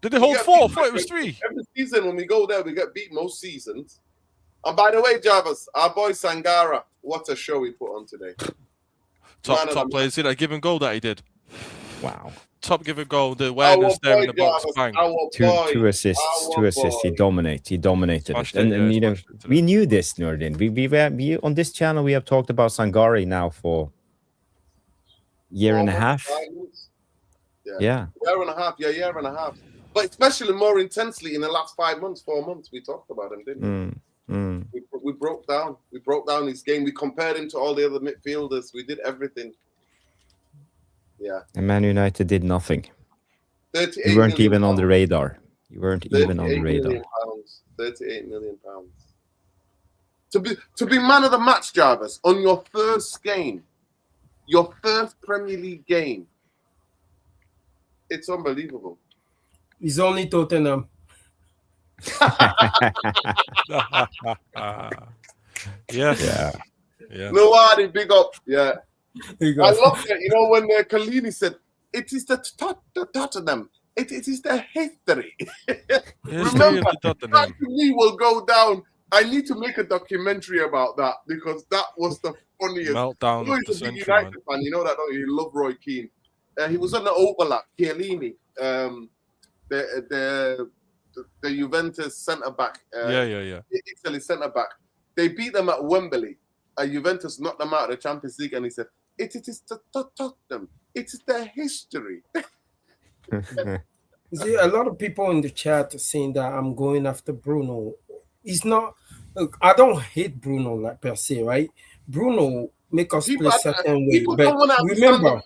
Did they hold 4? I thought it was 3. Every season when we go there, we get beat most seasons. And by the way, Jarvis, our boy Sangara, what a show he put on today. Top players did. I give him goal that he did. Wow. Top give a goal. The awareness there in the box. Bang. Two assists. He dominated it. And you know, we knew this, Nordin. We on this channel we have talked about Sangari now for year and a half. Yeah. Year and a half. But especially more intensely in the last 4 months, we talked about him, didn't we? We broke down. We broke down his game. We compared him to all the other midfielders. We did everything. Yeah. And Man United did nothing. You weren't even on the radar. You weren't even on the radar. 38 million pounds. To be man of the match, Jarvis, on your first game, your first Premier League game. It's unbelievable. It's only Tottenham. Yeah. No one, big up. Yeah. I love it. You know, when Kalini said, it is the Tottenham. It is the history. Remember, that to me will go down. I need to make a documentary about that because that was the funniest. Meltdown. He's a big United fan. You know that, don't you? You love Roy Keane. He was on the overlap. Chiellini, the Juventus centre back. Italy centre back. They beat them at Wembley. Juventus knocked them out of the Champions League, and he said, "It is to Tottenham. It is their history." See, a lot of people in the chat are saying that I'm going after Bruno. It's not. Look, I don't hate Bruno like per se, right? Bruno make us play certain way, but remember.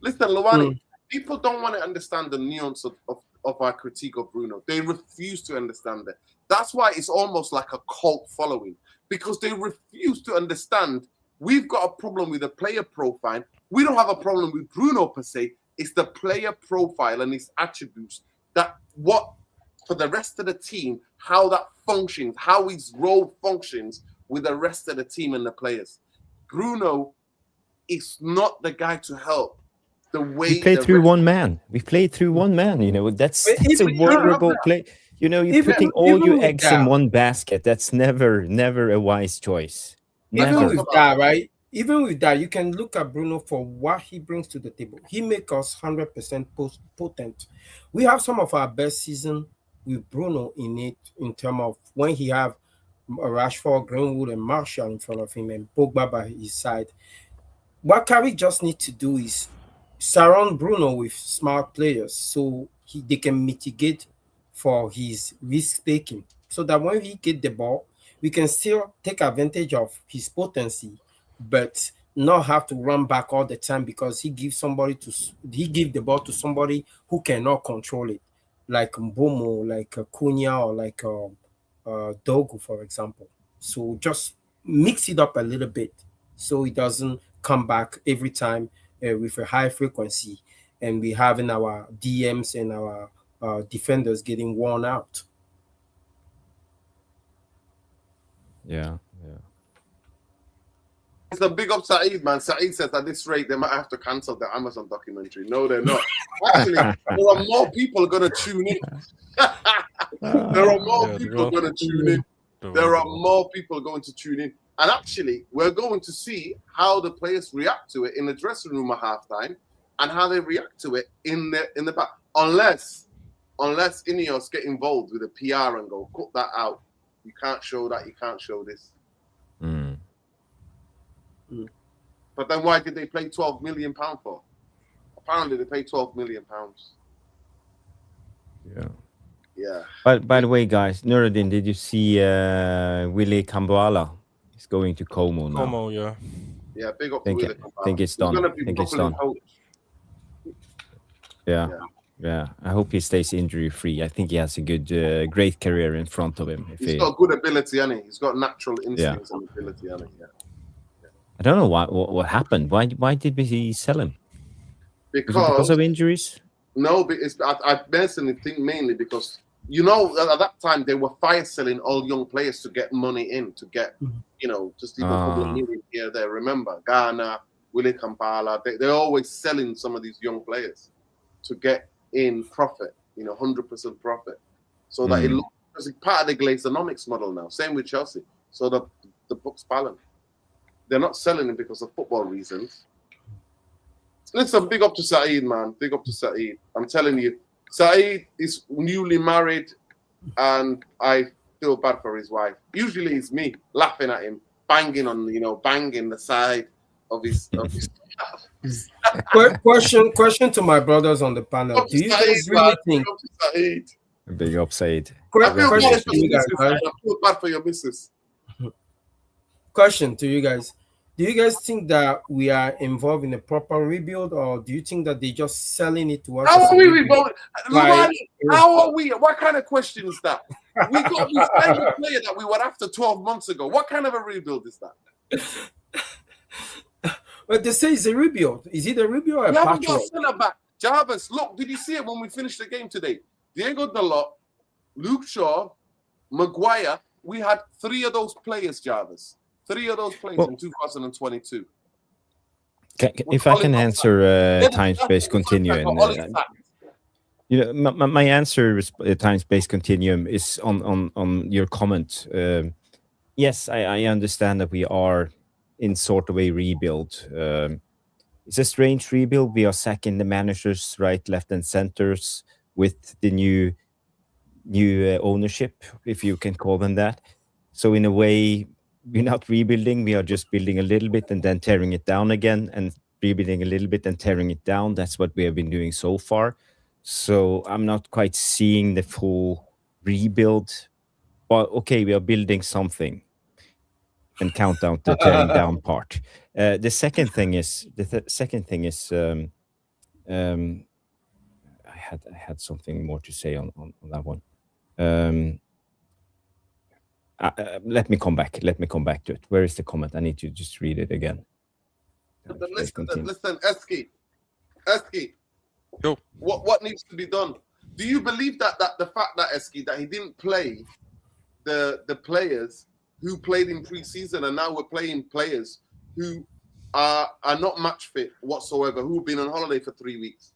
Listen, Luwani, people don't want to understand the nuance of our critique of Bruno. They refuse to understand it. That's why it's almost like a cult following, because they refuse to understand we've got a problem with the player profile. We don't have a problem with Bruno per se. It's the player profile and his attributes that what for the rest of the team, how that functions, how his role functions with the rest of the team and the players. Bruno is not the guy to help. We played through one man. We played through one man. You know, that's a vulnerable play. You know, you're putting all your eggs in one basket. That's never a wise choice. Never. Even with that, right? Even with that, you can look at Bruno for what he brings to the table. He makes us 100% potent. We have some of our best season with Bruno in it, in terms of when he have Rashford, Greenwood, and Martial in front of him, and Pogba by his side. What Carrick just need to do is surround Bruno with smart players so they can mitigate for his risk-taking, so that when he get the ball, we can still take advantage of his potency, but not have to run back all the time because he give the ball to somebody who cannot control it, like Mbomo, like Cunha, or like Dogu, for example. So just mix it up a little bit so it doesn't come back every time with a high frequency, and we having our DMs and our defenders getting worn out. Yeah. It's a big up Saeed, man. Saeed says at this rate they might have to cancel the Amazon documentary. No, they're not. Actually, there are more people going to tune in. There are more people going to tune in. There are more people going to tune in. And actually, we're going to see how the players react to it in the dressing room at halftime and how they react to it in the back. Unless Ineos get involved with the PR and go, cut that out. You can't show that. You can't show this. But then why did they pay £12 million for? Apparently they paid £12 million. Yeah. But by the way, guys, Nuruddin, did you see Willy Kambuala? He's going to Como now. Como, yeah. Yeah, big up to Willy Kambuala. I think it's done. Yeah. I hope he stays injury free. I think he has a good, great career in front of him. He's got good ability, hasn't he? He's got natural instincts and ability, hasn't he? Yeah. I don't know what happened. Why did we sell him? Because of injuries? No, I personally think mainly because, at that time they were fire selling all young players to get money in, to get, just even a couple of million here, there. Remember, Ghana, Willy Kampala, they're always selling some of these young players to get in profit, 100% profit. So that it looks, it's part of the Glazonomics model now. Same with Chelsea. So the book's balanced. They're not selling it because of football reasons. Listen, big up to Saeed, man. Big up to Saeed. I'm telling you, Saeed is newly married, and I feel bad for his wife. Usually it's me laughing at him, banging the side of his. Question to my brothers on the panel. Do you guys really think? Big up, Saeed. I feel bad for your missus. Question to you guys. Do you guys think that we are involved in a proper rebuild, or do you think that they're just selling it to us? How are we rebuilding? How are we? What kind of question is that? We got this kind of player that we were after 12 months ago. What kind of a rebuild is that? But they say it's a rebuild. Is it a rebuild or a patchwork? We haven't got centre back. Jarvis, look, did you see it when we finished the game today? Diego Dalot, Luke Shaw, Maguire. We had 3 of those players, Jarvis. 3 of those players in 2022. If I can answer time-space continuum, my answer time-space continuum is on your comment. Yes, I understand that we are in sort of a rebuild. It's a strange rebuild. We are sacking the managers right, left, and centers with the new ownership, if you can call them that. So in a way, we're not rebuilding. We are just building a little bit and then tearing it down again, and rebuilding a little bit and tearing it down. That's what we have been doing so far. So I'm not quite seeing the full rebuild. But okay, we are building something, and count out the tearing down part. The second thing is I had something more to say on that one. Let me come back to it. Where is the comment? I need to just read it again. Listen, Eski. What needs to be done? Do you believe that the fact that Eski, that he didn't play the players who played in pre-season, and now we're playing players who are not match fit whatsoever, who've been on holiday for 3 weeks?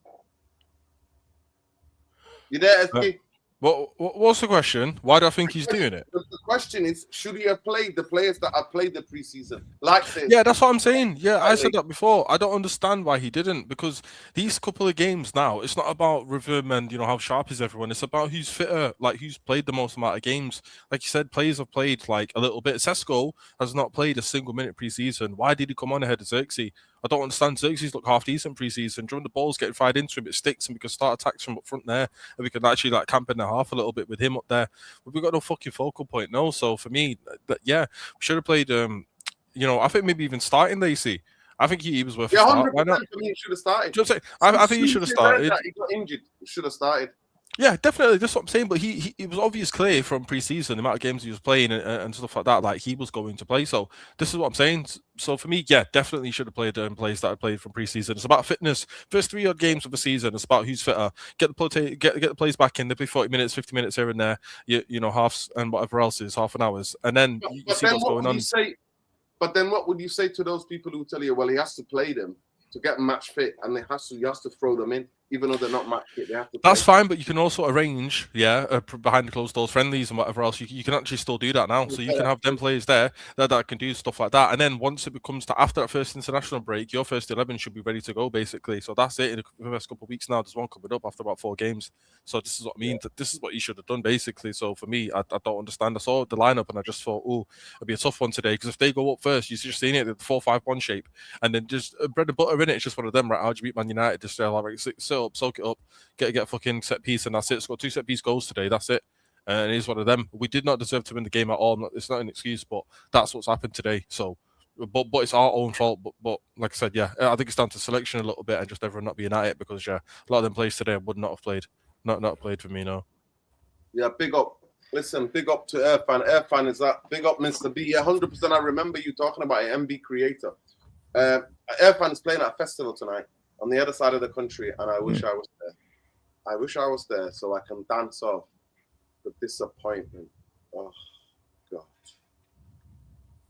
You there, Eski? What's the question? Why do I think he's doing it? The question is, should he have played the players that have played the preseason? Like this? Yeah, that's what I'm saying. Yeah, I said that before. I don't understand why he didn't, because these couple of games now, it's not about rhythm and how sharp is everyone. It's about who's fitter, like who's played the most amount of games. Like you said, players have played like a little bit. Sesko has not played a single minute preseason. Why did he come on ahead of Xerxes? I don't understand. Xerxes looked half decent preseason. During the ball's getting fired into him, it sticks, and we can start attacks from up front there, and we can actually like camp in the half a little bit with him up there. But we've got no fucking focal point, no. So for me, we should have played. I think maybe even starting Lacey. I think he was worth. Yeah, 100%. Why not? For me, he should have started. I think he should have started. He got injured. He should have started. Yeah, definitely. That's what I'm saying. But he it was obvious clear from pre-season the amount of games he was playing and stuff like that. Like he was going to play. So this is what I'm saying. So for me, yeah, definitely he should have played players that I played from pre-season. It's about fitness. First 3 odd games of the season. It's about who's fitter. Get the players back in. They play 40 minutes, 50 minutes here and there. You know, halves and whatever else is half an hours, and then you see what's going on. But then what would you say to those people who tell you, well, he has to play them to get match fit, and he has to throw them in, even though they're not match fit. They have to. That's fine, but you can also arrange, behind the closed doors friendlies and whatever else. You can actually still do that now, so you can have them players there that can do stuff like that. And then once it becomes to after that first international break, your first 11 should be ready to go, basically. So that's it in the first couple of weeks now. There's one coming up after about 4 games. So this is what I mean. This is what you should have done, basically. So for me, I don't understand. I saw the lineup and I just thought, oh, it'll be a tough one today because if they go up first, you're just seeing it the 4-5-1 shape, and then just bread and butter in it. It's just one of them, right? How do you beat Man United? Just like sit up, soak it up. Get a fucking set piece, and that's it. It's got 2 set piece goals today. That's it. And it is one of them. We did not deserve to win the game at all. It's not an excuse, but that's what's happened today. So, but it's our own fault. But like I said, yeah, I think it's down to selection a little bit and just everyone not being at it because a lot of them players today would not have played. Not played for me, no. Yeah, big up. Listen, big up to Irfan. Irfan is that. Big up, Mr. B. Yeah, 100%. I remember you talking about an MB creator. Irfan is playing at a festival tonight on the other side of the country, and I wish I was there. I wish I was there so I can dance off the disappointment. Oh God.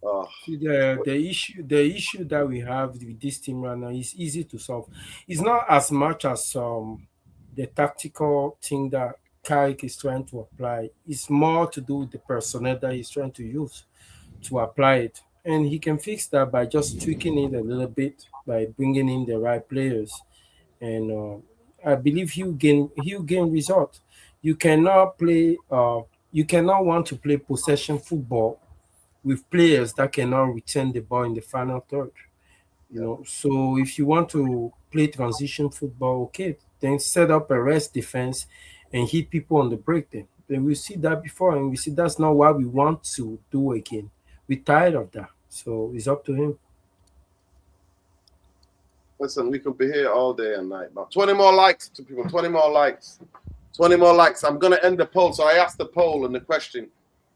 Oh. The issue that we have with this team right now is easy to solve. It's not as much as the tactical thing that Carrick is trying to apply. It's more to do with the personnel that he's trying to use to apply it. And he can fix that by just tweaking it a little bit, by bringing in the right players. And I believe he'll gain result. You cannot want to play possession football with players that cannot return the ball in the final third. You know, so if you want to play transition football, okay, then set up a rest defense and hit people on the break. Then we see that before, and we see that's not what we want to do again. We're tired of that, so it's up to him. Listen, we could be here all day and night, but 20 more likes to people, 20 more likes. 20 more likes. I'm going to end the poll. So I asked the poll and the question,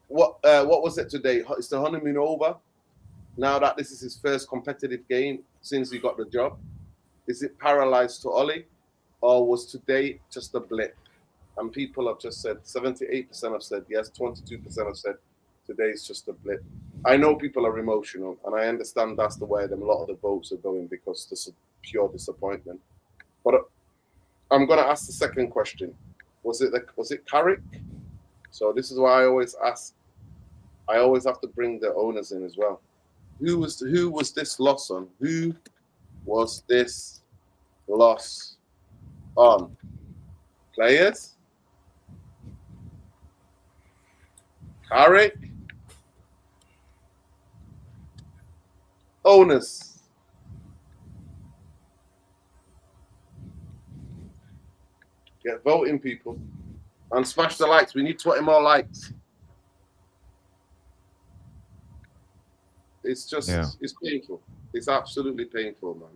what was it today? Is the honeymoon over? Now that this is his first competitive game since he got the job? Is it paralyzed to Ollie? Or was today just a blip? And people have just said, 78% have said yes, 22% have said today's just a blip. I know people are emotional, and I understand that's the way that a lot of the votes are going because this is pure disappointment. But I'm going to ask the second question. Was it Carrick? So this is why I always ask. I always have to bring the owners in as well. Who was this loss on? Who was this loss on? Players? Carrick? Owners? Get voting, people. And smash the likes. We need 20 more likes. It's just, It's painful. It's absolutely painful, man.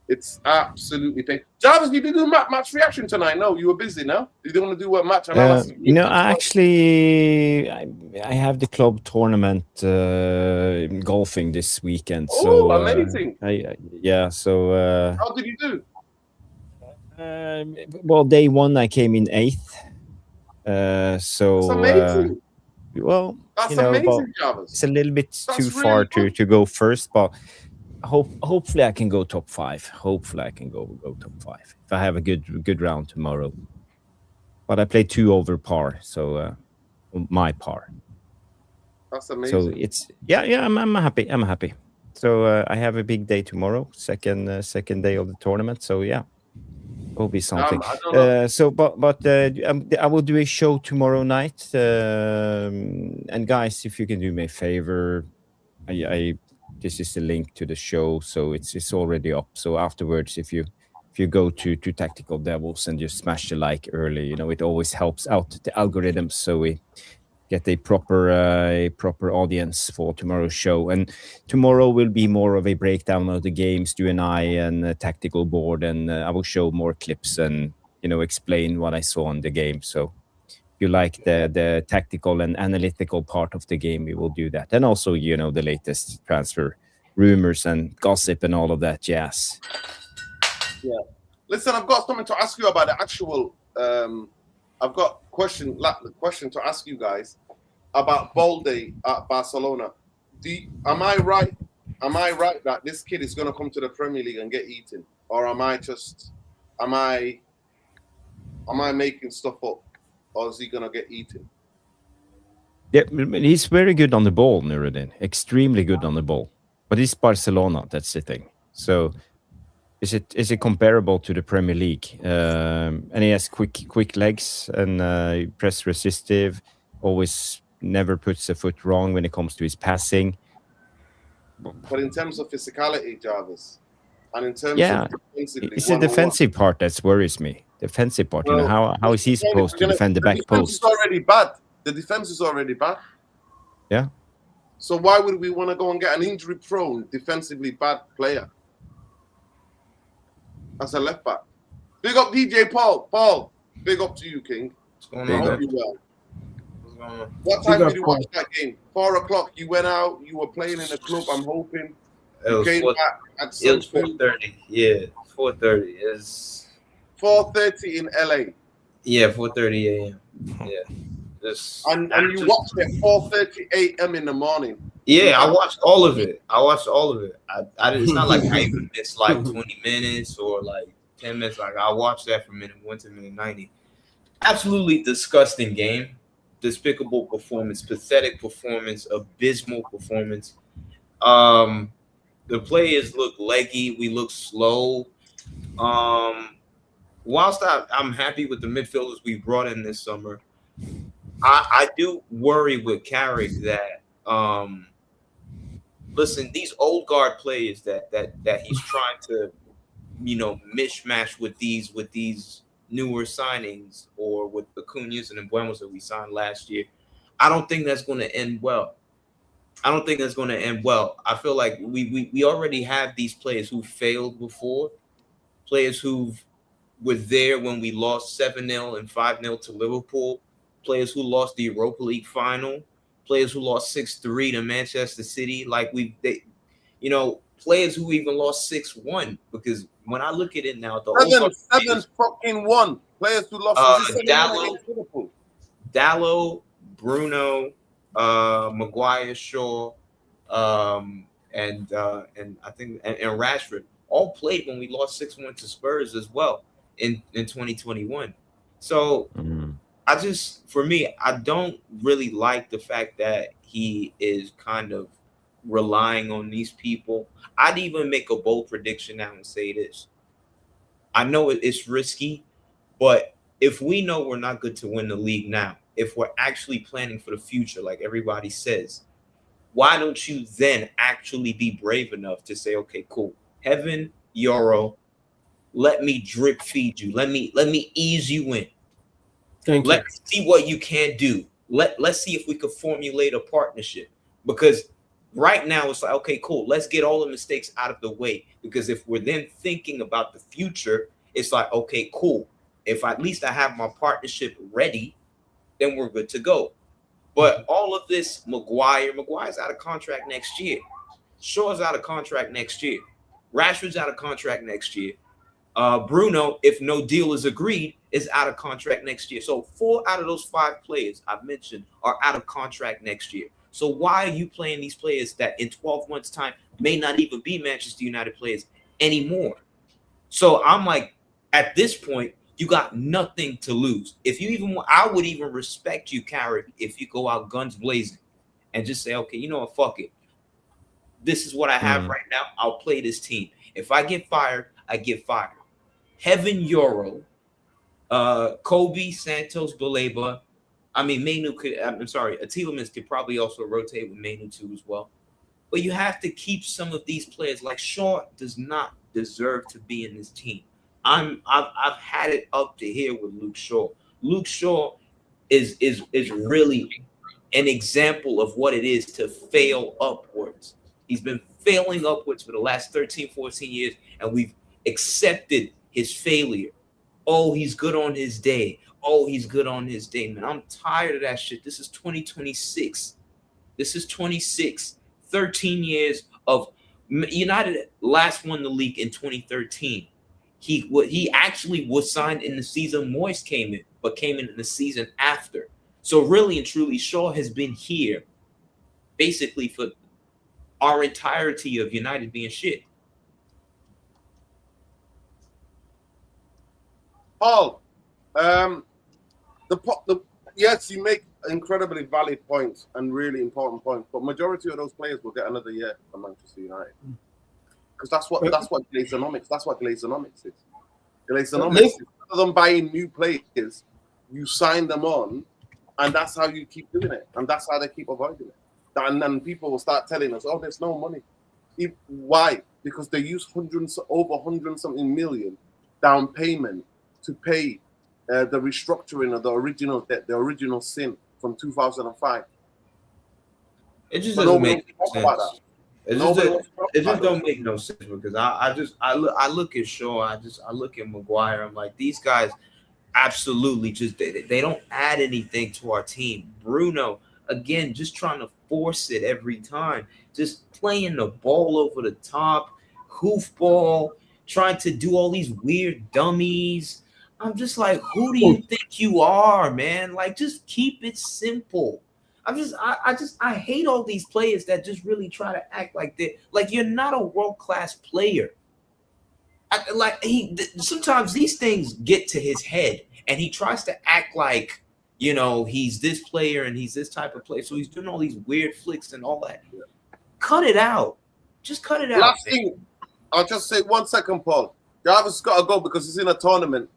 It's absolutely painful. Jarvis, you didn't do match reaction tonight. No, you were busy, no? You didn't want to do what match analysis? Actually, I have the club tournament golfing this weekend. Oh, so, amazing. So... how did you do? Well, day 1, I came in 8th. So... That's amazing. Well, that's amazing, Jarvis. It's a little bit too far to go first, but hopefully I can go top 5. Hopefully I can go top 5 if I have a good round tomorrow. But I played 2 over par, so my par. That's amazing. So it's I'm happy. I'm happy. So I have a big day tomorrow, second day of the tournament. So yeah. Will be something. I will do a show tomorrow night. And guys, if you can do me a favor, this is the link to the show, so it's already up. So afterwards, if you go to Tactical Devils and just smash the like early, it always helps out the algorithms, so we get a proper audience for tomorrow's show. And tomorrow will be more of a breakdown of the games, you and I, and a tactical board, and I will show more clips and explain what I saw in the game. So if you like the tactical and analytical part of the game, we will do that. And also, the latest transfer rumors and gossip and all of that jazz. Yeah. Listen, I've got something to ask you about the actual. I've got question to ask you guys about Balde at Barcelona. Am I right? Am I right that this kid is going to come to the Premier League and get eaten, or am I making stuff up, or is he going to get eaten? Yeah, he's very good on the ball, Nuruddin. Extremely good on the ball. But it's Barcelona, that's the thing. So is it comparable to the Premier League? And he has quick legs and press resistive, always never puts a foot wrong when it comes to his passing. But in terms of physicality, Jarvis, and in terms of defensively, it's the defensive part that worries me. Defensive part, how is he supposed to defend the back post? The defense is already bad. Yeah. So why would we want to go and get an injury-prone, defensively bad player as a left back? Big up DJ Paul. Paul, big up to you, King. What's going on? I hope you well. What time did you watch that game? 4 o'clock. You went out. You were playing in the club. I'm hoping. It was 4:30. Yeah, 4:30. It's 4:30 in LA. Yeah, 4:30 a.m. Yeah. And you watched it 4:30 a.m. in the morning. Yeah, I watched all of it. It's not like I even missed like 20 minutes or like 10 minutes. Like I watched that from minute 1 to minute 90. Absolutely disgusting game. Despicable performance, pathetic performance, abysmal performance. The players look leggy. We look slow. Whilst I'm happy with the midfielders we brought in this summer, I do worry with Carrick that listen, these old guard players that he's trying to mishmash with these newer signings or with the Cunhas and Embuemos that we signed last year. I don't think that's going to end well. I feel like we already have these players who failed before, players who were there when we lost 7-0 and 5-0 to Liverpool, players who lost the Europa League final, players who lost 6-3 to Manchester City. Like players who even lost 6-1. Because when I look at it now, the 7-1 players who lost Dallo, Bruno, Maguire, Shaw, and I think and Rashford all played when we lost 6-1 to Spurs as well in 2021. So I don't really like the fact that he is kind of relying on these people. I'd even make a bold prediction now and say this. I know it's risky, but if we know we're not good to win the league now, if we're actually planning for the future, like everybody says, why don't you then actually be brave enough to say, okay, cool, Heaven, Euro, let me drip feed you. Let me ease you in. Let's see what you can do. Let's see if we could formulate a partnership. Because right now it's like, okay, cool. Let's get all the mistakes out of the way. Because if we're then thinking about the future, it's like, okay, cool. If at least I have my partnership ready, then we're good to go. But all of this, Maguire's out of contract next year. Shaw's out of contract next year. Rashford's out of contract next year. Bruno, if no deal is agreed, is out of contract next year. So 4 out of those 5 players I've mentioned are out of contract next year. So why are you playing these players that in 12 months' time may not even be Manchester United players anymore? So I'm like, at this point, you got nothing to lose. I would even respect you, Carrick, if you go out guns blazing and just say, okay, you know what, fuck it. This is what I have right now. I'll play this team. If I get fired, I get fired. Heaven, Euro, Kobe, Santos, Baleba. I mean, Tielemans could probably also rotate with Mainu too as well. But you have to keep some of these players. Like Shaw does not deserve to be in this team. I've had it up to here with Luke Shaw. Luke Shaw is really an example of what it is to fail upwards. He's been failing upwards for the last 13, 14 years, and we've accepted his failure. Oh, he's good on his day. Oh, he's good on his day, man. I'm tired of that shit. This is 2026. This is 26. 13 years of United last won the league in 2013. He actually was signed in the season Moyes came in, but came in the season after. So really and truly, Shaw has been here basically for our entirety of United being shit. Paul, yes, you make incredibly valid points and really important points, but majority of those players will get another year for Manchester United because that's what Glazonomics is. Glazonomics is rather than buying new players, you sign them on, and that's how you keep doing it, and that's how they keep avoiding it. And then people will start telling us, "Oh, there's no money." Why? Because they use over 100-something million down payment to pay the restructuring of the original debt, the original sin from 2005. It just doesn't make sense. It just don't make no sense because I look at Shaw, I look at Maguire. I'm like, these guys absolutely just they don't add anything to our team. Bruno, again, just trying to force it every time, just playing the ball over the top, hoofball, trying to do all these weird dummies. I'm just like, who do you think you are, man? Like, just keep it simple. I hate all these players that just really try to act like that. Like, you're not a world-class player. Sometimes these things get to his head and he tries to act like, you know, he's this player and he's this type of player. So he's doing all these weird flicks and all that. Cut it out. Just cut it out. Last thing, I'll just say 1 second, Paul. Jarvis has got to go because he's in a tournament.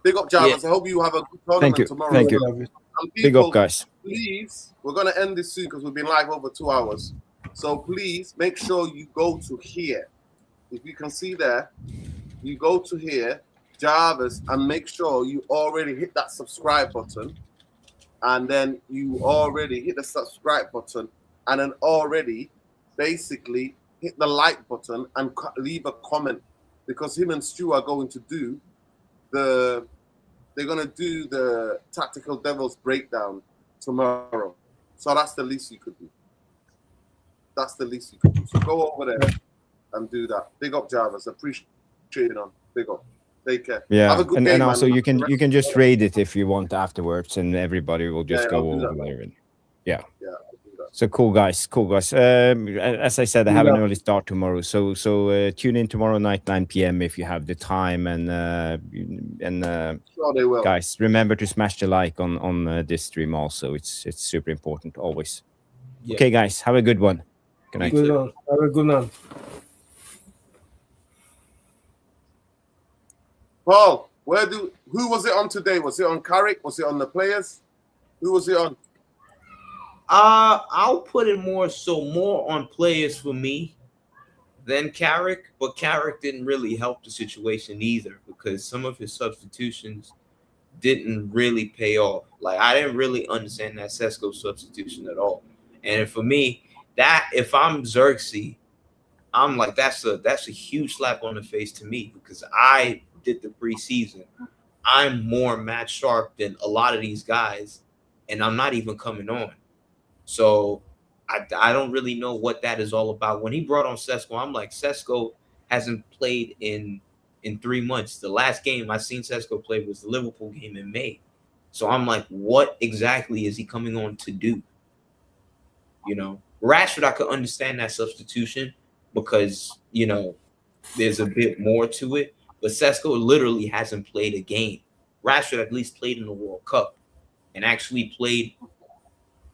Big up, Jarvis. I hope you have a good tournament tomorrow. Thank you. People, big up, guys. Please, we're going to end this soon because we've been live over 2 hours. So please make sure you go to here. If you can see there, you go to here, Jarvis, and make sure you already hit that subscribe button. And then you already hit the subscribe button. And then already basically hit the like button and leave a comment. Because him and Stu are going to do the Tactical Devils breakdown tomorrow. So that's the least you could do. So go over there and do that. Big up, Jarvis. Appreciate it. Big up. Take care. Yeah, have a good day, and also man. you can just raid it if you want afterwards, and everybody will just go over there. Yeah. So cool guys. As I said, I have an early start tomorrow, so tune in tomorrow night 9 p.m. if you have the time, and sure they will. Guys, remember to smash the like on this stream also. It's super important always. Yeah. Okay, guys, have a good one. Good night. Have a good one. Paul, who was it on today? Was it on Carrick? Was it on the players? Who was it on? I'll put it more on players for me than Carrick, but Carrick didn't really help the situation either because some of his substitutions didn't really pay off. Like, I didn't really understand that Sesko substitution at all. And for me, that if I'm Xerxes, I'm like, that's a huge slap on the face to me because I did the preseason. I'm more match sharp than a lot of these guys, and I'm not even coming on. So I don't really know what that is all about. When he brought on Sesko, I'm like, Sesko hasn't played in 3 months. The last game I seen Sesko play was the Liverpool game in May. So I'm like, what exactly is he coming on to do? You know, Rashford, I could understand that substitution because, you know, there's a bit more to it. But Sesko literally hasn't played a game. Rashford at least played in the World Cup and actually played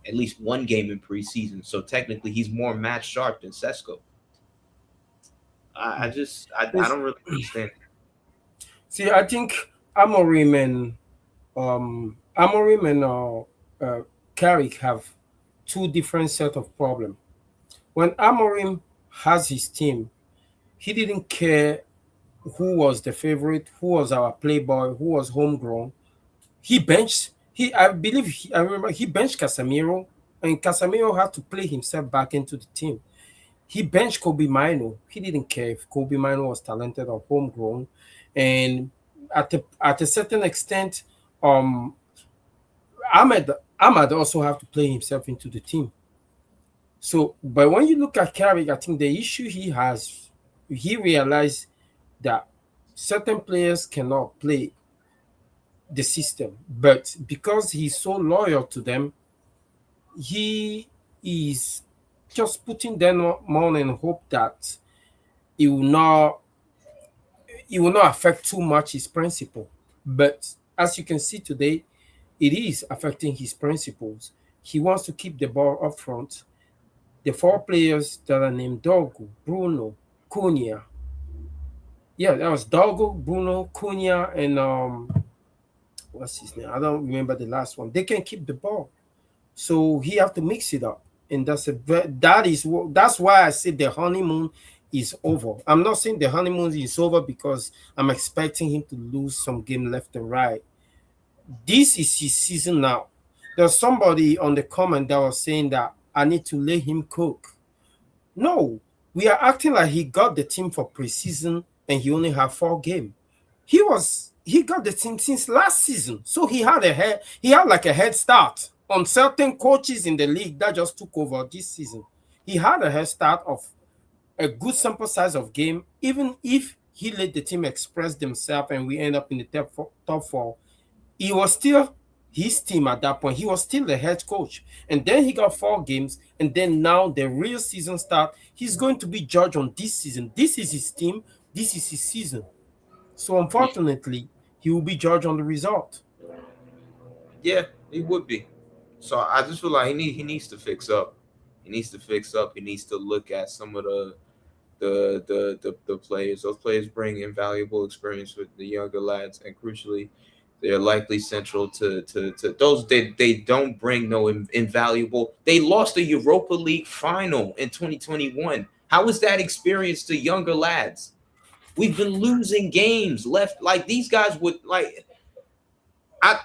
at least one game in preseason. So technically he's more match sharp than Sesko. I don't really understand. See, I think Amorim and Carrick have two different set of problems. When Amorim has his team, he didn't care who was the favorite, who was our playboy, who was homegrown. He benched. I remember he benched Casemiro, and Casemiro had to play himself back into the team. He benched Kobe Mino. He didn't care if Kobe Mino was talented or homegrown. And at a certain extent, Ahmad also have to play himself into the team. So, but when you look at Carrick, I think the issue he has, he realized that certain players cannot play the system, but because he's so loyal to them, he is just putting them on and hope that it will not affect too much his principle. But as you can see today, it is affecting his principles. He wants to keep the ball up front. The 4 players that are named Dogu, Bruno, Cunha. Yeah, that was Dogu, Bruno, Cunha, and what's his name? I don't remember the last one. They can keep the ball, so he have to mix it up, and that's why I said the honeymoon is over. I'm not saying the honeymoon is over because I'm expecting him to lose some game left and right. This is his season now. There's somebody on the comment that was saying that I need to let him cook. No, we are acting like he got the team for preseason and he only had 4 games. He got the team since last season, so he had like a head start on certain coaches in the league that just took over this season. He had a head start of a good sample size of game, even if he let the team express themselves and we end up in the top 4. He was still his team at that point. He was still the head coach. And then he got 4 games. And then now the real season start. He's going to be judged on this season. This is his team. This is his season. So unfortunately, he will be judged on the result. Yeah, he would be. So I just feel like he needs to fix up. He needs to fix up. He needs to look at some of the players. Those players bring invaluable experience with the younger lads, and crucially, they're likely central to those. They don't bring no invaluable. They lost the Europa League final in 2021. How is that experience to younger lads? We've been losing games left. Like these guys would like.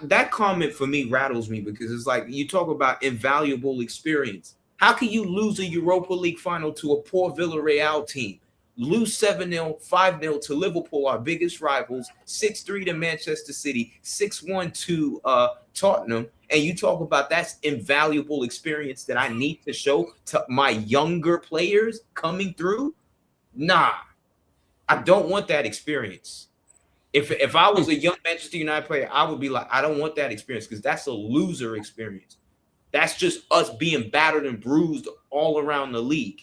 That comment for me rattles me because it's like you talk about invaluable experience. How can you lose a Europa League final to a poor Villarreal team? Lose 7-0, 5-0 to Liverpool, our biggest rivals, 6-3 to Manchester City, 6-1 to Tottenham, and you talk about that's invaluable experience that I need to show to my younger players coming through? Nah, I don't want that experience. If I was a young Manchester United player, I would be like, I don't want that experience because that's a loser experience. That's just us being battered and bruised all around the league.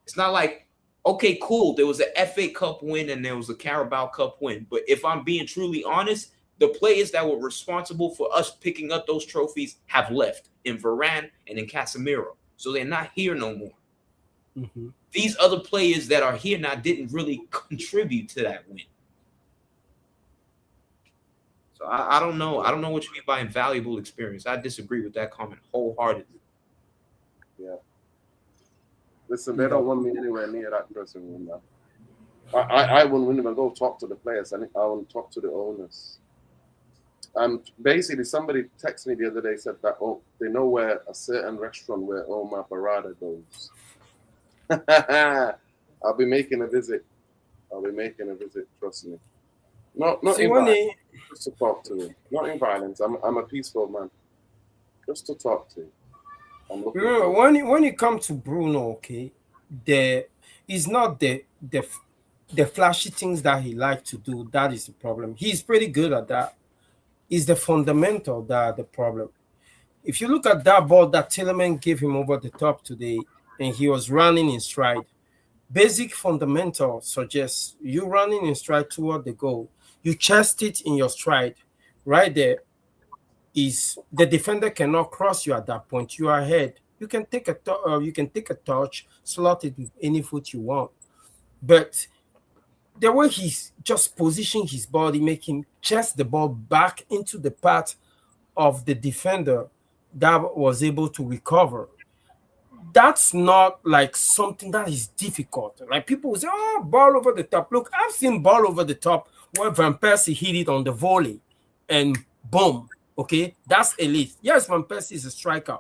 It's not like, okay, cool, there was an FA Cup win and there was a Carabao Cup win. But if I'm being truly honest, the players that were responsible for us picking up those trophies have left in Varane and in Casemiro. So they're not here no more. Mm-hmm. These other players that are here now didn't really contribute to that win. So I don't know. I don't know what you mean by invaluable experience. I disagree with that comment wholeheartedly. Yeah. Listen, they don't want me anywhere near that dressing room now. I wouldn't even go talk to the players. I want to talk to the owners. Basically, somebody texted me the other day, said that, they know where a certain restaurant where Omar Barada goes. I'll be making a visit. Trust me. Not in violence, just to talk to him. Not in violence. I'm a peaceful man. Just to talk to him. When you come to Bruno, okay, it's not the flashy things that he likes to do. That is the problem. He's pretty good at that. It's the fundamental that are the problem. If you look at that ball that Tielemans gave him over the top today, and he was running in stride, basic fundamental suggests you running in stride toward the goal. You chest it in your stride. Right there is the defender cannot cross you at that point. You are ahead. You can take a touch, slot it with any foot you want. But the way he's just positioning his body, make him chest the ball back into the path of the defender that was able to recover. That's not like something that is difficult. Like people will say, ball over the top. Look, I've seen ball over the top where Van Persie hit it on the volley and boom. Okay, that's elite. Yes, Van Persie is a striker.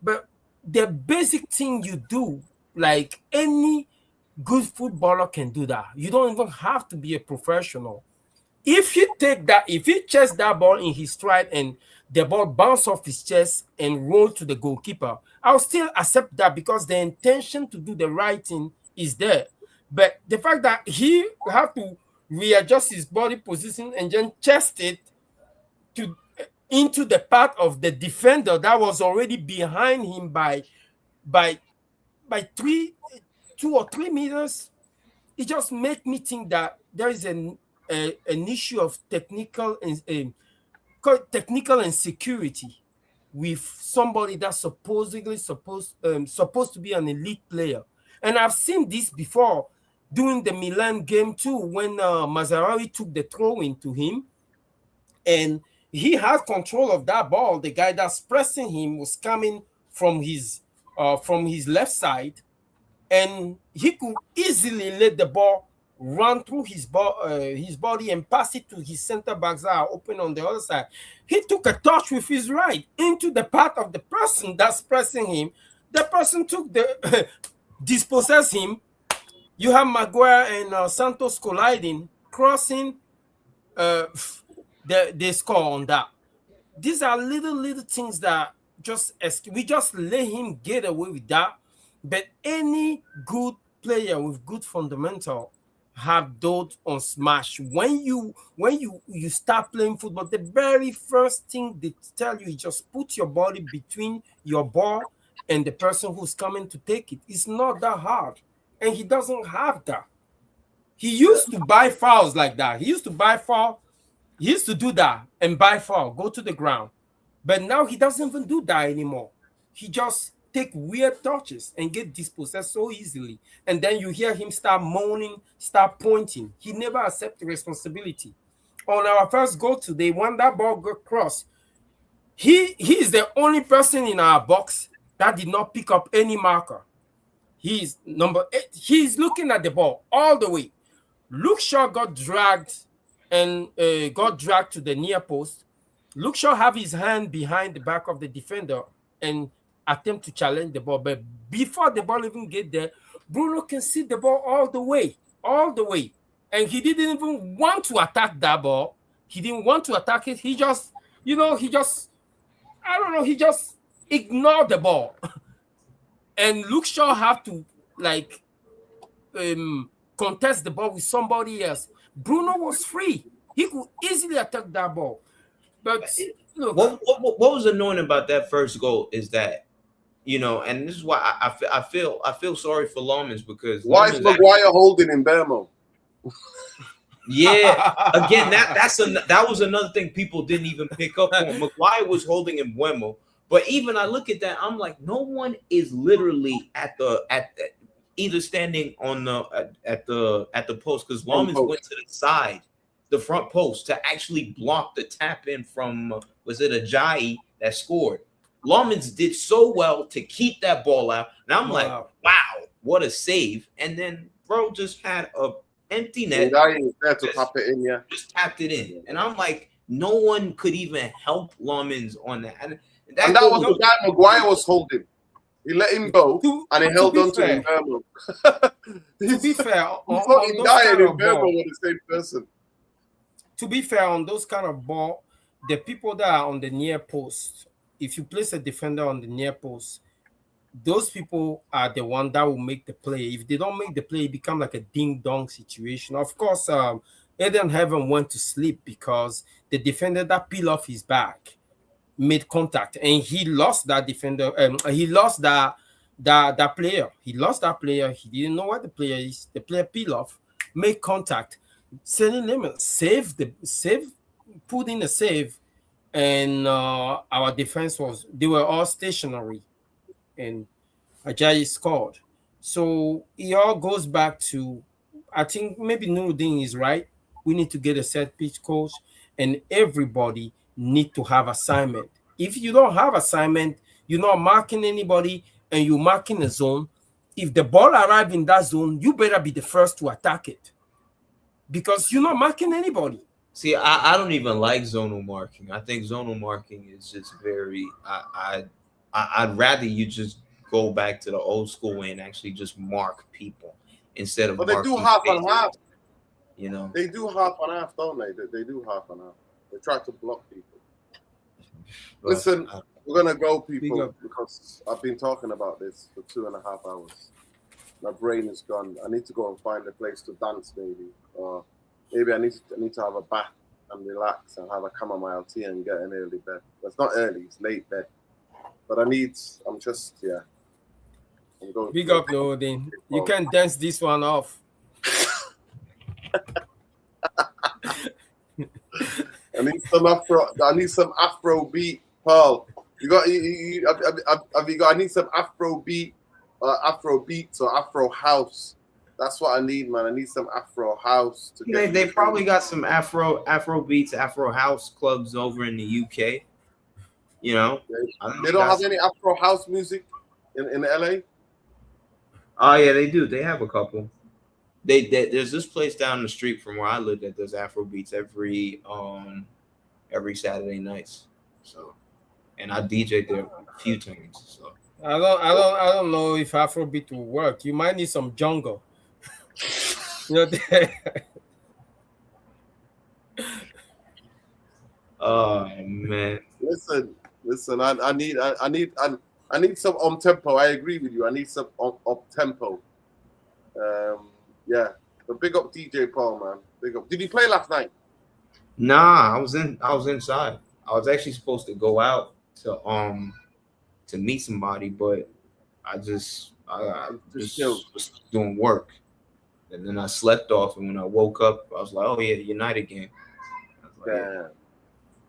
But the basic thing you do, like any good footballer can do that. You don't even have to be a professional. If you chests that ball in his stride and the ball bounce off his chest and roll to the goalkeeper, I'll still accept that because the intention to do the right thing is there. But the fact that he have to readjust his body position and then chest it into the path of the defender that was already behind him by 2 or 3 meters, it just made me think that there is an issue of technical insecurity with somebody that's supposedly supposed to be an elite player. And I've seen this before during the Milan game too, when Mazzarri took the throw into him and he had control of that ball. The guy that's pressing him was coming from his left side, and he could easily let the ball run through his body and pass it to his center backs that are open on the other side. He took a touch with his right into the path of the person that's pressing him. The person took the dispossessed him. You have Maguire and Santos colliding, crossing. They score on that. These are little things that we just let him get away with that. But any good player with good fundamental have those on smash. When you start playing football, the very first thing they tell you is just put your body between your ball and the person who's coming to take it. It's not that hard. And he doesn't have that. He used to buy fouls like that. He used to do that and buy foul, go to the ground. But now he doesn't even do that anymore. He just take weird touches and get dispossessed so easily. And then you hear him start moaning, start pointing. He never accepts responsibility. On our first goal today, when that ball got crossed, he is the only person in our box that did not pick up any marker. He's number 8. He's looking at the ball all the way. Luke Shaw got dragged to the near post. Luke Shaw have his hand behind the back of the defender and attempt to challenge the ball. But before the ball even get there, Bruno can see the ball all the way. And he didn't even want to attack that ball. He didn't want to attack it. He just ignored the ball. And Luke Shaw have to contest the ball with somebody else. Bruno was free. He could easily attack that ball. But look, what was annoying about that first goal is that, and this is why I feel sorry for Lomans, because why is Maguire holding in Bermo? Yeah, again, that was another thing people didn't even pick up on. Maguire was holding in Buemo, but even I look at that, I'm like, no one is literally at either standing on at the post, because Lomans went to the side, the front post, to actually block the tap in from was it Ajayi that scored. Lomans did so well to keep that ball out, and I'm like, wow, what a save! And then bro just had a empty net. Just tapped it in, and I'm like, no one could even help Lomans on that. And that was the guy Maguire was holding. He let him go, and he held on to him. To be fair, fucking dying in Bermo with the same person. To be fair, on those kind of ball, the people that are on the near post, if you place a defender on the near post, those people are the one that will make the play. If they don't make the play, it becomes like a ding-dong situation. Of course, Eden Heaven went to sleep because the defender that peeled off his back made contact, and he lost that defender. He lost that player. He lost that player. He didn't know what the player is. The player peeled off, made contact. Selling Lemon put in a save, and our defense they were all stationary, and Ajayi scored. So it all goes back to, I think maybe Nuruddin is right. We need to get a set pitch coach, and everybody need to have assignment. If you don't have assignment, you're not marking anybody, and you're marking a zone. If the ball arrives in that zone, you better be the first to attack it, because you're not marking anybody. See, I don't even like zonal marking. I think zonal marking is just very. I'd rather you just go back to the old school way and actually just mark people instead of. But they do half and half. You know, they do half and half, don't they? They do half and half. They try to block people. but, Listen, we're gonna go, Big people, up. because I've been talking about this for 2.5 hours. My brain is gone. I need to go and find a place to dance, maybe, or maybe I need to have a bath and relax and have a chamomile tea and get an early bed. Well, it's not early; it's late bed. But I'm just, yeah. I'm going. Big up, Loading. You can dance this one off. I need some Afro beat, Paul. You got? Have you got? I need some Afro beat, Afro beats or Afro house. That's what I need, man. I need some Afro house to get. They probably got some Afro beats, Afro house clubs over in the UK. You know, they don't have any Afro house music in LA. Oh yeah, they do. They have a couple. There's this place down the street from where I live that does Afro beats every Saturday nights. So, and I DJ'd there a few times. So I don't know if Afrobeat will work. You might need some jungle. Oh man. Listen. I need some tempo. I agree with you. I need some up tempo. Yeah. But big up DJ Paul, man. Big up. Did he play last night? Nah, I was inside. I was actually supposed to go out to meet somebody, but I just was doing work. And then I slept off, and when I woke up, I was like, "Oh yeah, the United game." Damn.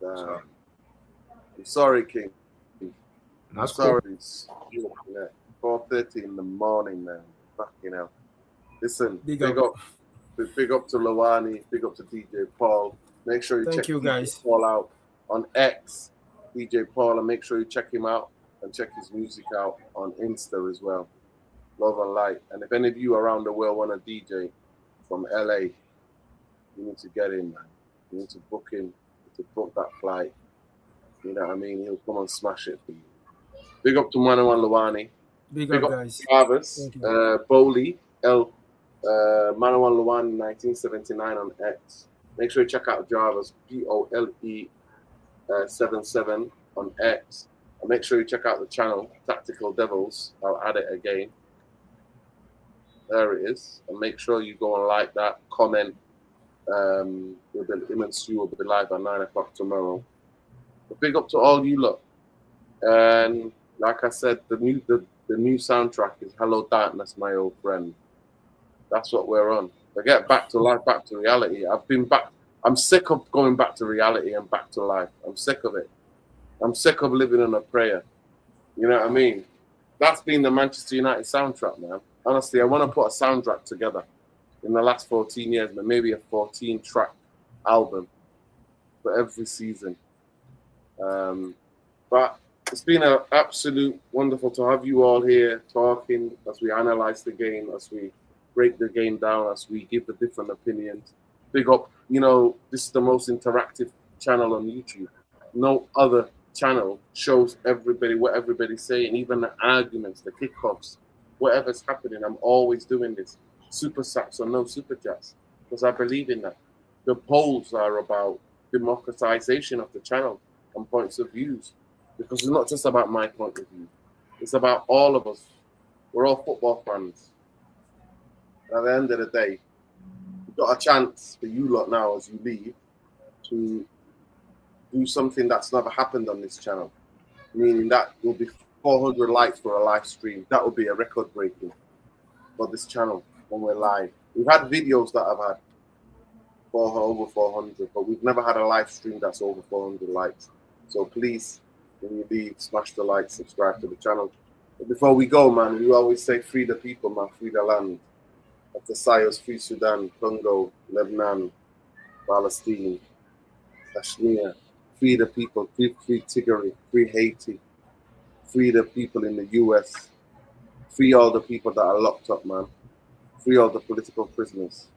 I'm sorry, King. That's sorry. Cool. 4:30 in the morning, man. Fucking hell. Listen, big up to Lawani, big up to DJ Paul. Make sure you check DJ Paul out on X, DJ Paul, and make sure you check him out and check his music out on Insta as well. Love and light. And if any of you around the world want a DJ from LA, you need to get in, man. You need to book him, to book that flight. You know what I mean? He'll come and smash it for you. Big up to Manawan Lawani. Big up, guys. Jarvis, Bowley, Manawan Lawani 1979 on X. Make sure you check out Jarvis, BOLE 77 on X. And make sure you check out the channel, Tactical Devils. I'll add it again. There it is. And make sure you go and like that, comment. Him and Stu will be live at 9 o'clock tomorrow. But big up to all you lot. And like I said, the new soundtrack is Hello Darkness, My Old Friend. That's what we're on. To get back to life, back to reality. I'm sick of going back to reality and back to life. I'm sick of it. I'm sick of living on a prayer. You know what I mean? That's been the Manchester United soundtrack, man. Honestly, I want to put a soundtrack together in the last 14 years, but maybe a 14-track album for every season. But it's been an absolute wonderful to have you all here talking as we analyze the game, as we break the game down, as we give the different opinions. Big up, this is the most interactive channel on YouTube. No other channel shows everybody what everybody's saying, even the arguments, the kickoffs, whatever's happening. I'm always doing this. Super sats or no super chats, because I believe in that. The polls are about democratization of the channel and points of views, because it's not just about my point of view. It's about all of us. We're all football fans. At the end of the day, we've got a chance for you lot now as you leave to do something that's never happened on this channel, meaning that will be 400 likes for a live stream. That will be a record breaking for this channel when we're live. We've had videos that have had over 400, but we've never had a live stream that's over 400 likes. So please, when you leave, smash the like, subscribe to the channel. But before we go, man, we always say free the people, man, free the land. After Sayos, free Sudan, Congo, Lebanon, Palestine, Kashmir. Free the people, free Tigray, free Haiti, free the people in the US, free all the people that are locked up, man. Free all the political prisoners.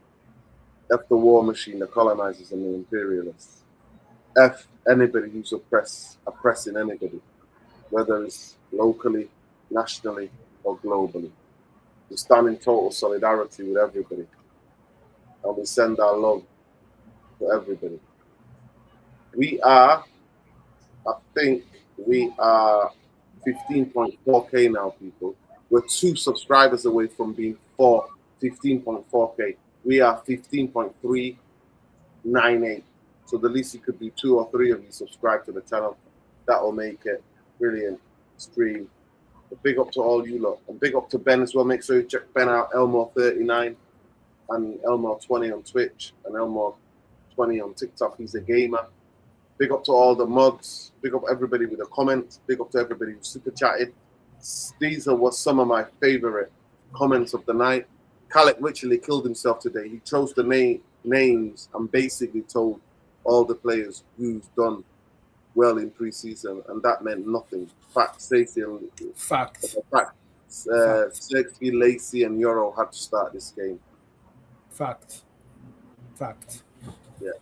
F the war machine, the colonizers and the imperialists. F anybody who's oppressing anybody, whether it's locally, nationally, or globally. We stand in total solidarity with everybody. and we send our love to everybody. I think we are 15.4K now, people. We're 2 subscribers away from being 15.4K. We are 15.398. So the least it could be 2 or 3 of you subscribe to the channel. That will make it brilliant stream. But big up to all you lot. And big up to Ben as well. Make sure you check Ben out, Elmore39 and Elmore20 on Twitch and Elmore20 on TikTok. He's a gamer. Big up to all the mods. Big up everybody with a comment. Big up to everybody who super chatted. These were some of my favorite comments of the night. Khaled literally killed himself today. He chose the names and basically told all the players who's done well in preseason, and that meant nothing. Sergey, Lacey, and Euro had to start this game. Fact. Yeah.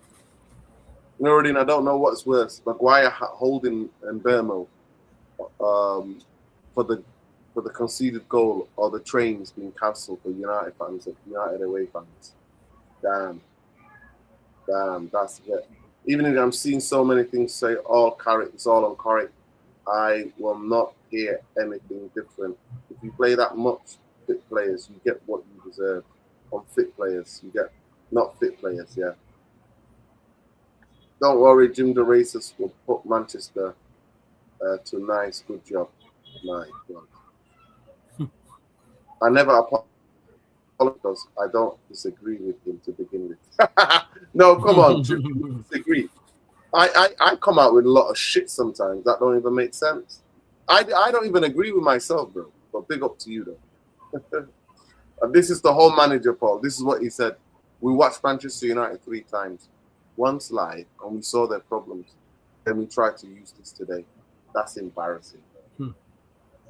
Nuruddin, I don't know what's worse, Maguire holding and Bermo for the conceded goal, or the trains being cancelled for United fans, United away fans. Damn, that's it. Even if I'm seeing so many things say it's all on Carrick, I will not hear anything different. If you play that much fit players, you get what you deserve. On fit players, you get not fit players, yeah. Don't worry, Jim the Racist will put Manchester to nice. Good job. My God. I never apologize because I don't disagree with him to begin with. No, come on, Jim, disagree. I come out with a lot of shit sometimes that don't even make sense. I don't even agree with myself, bro. But big up to you, though. And this is the whole manager, Paul. This is what he said. We watched Manchester United 3 times. Once live, and we saw their problems. Then we tried to use this today. That's embarrassing.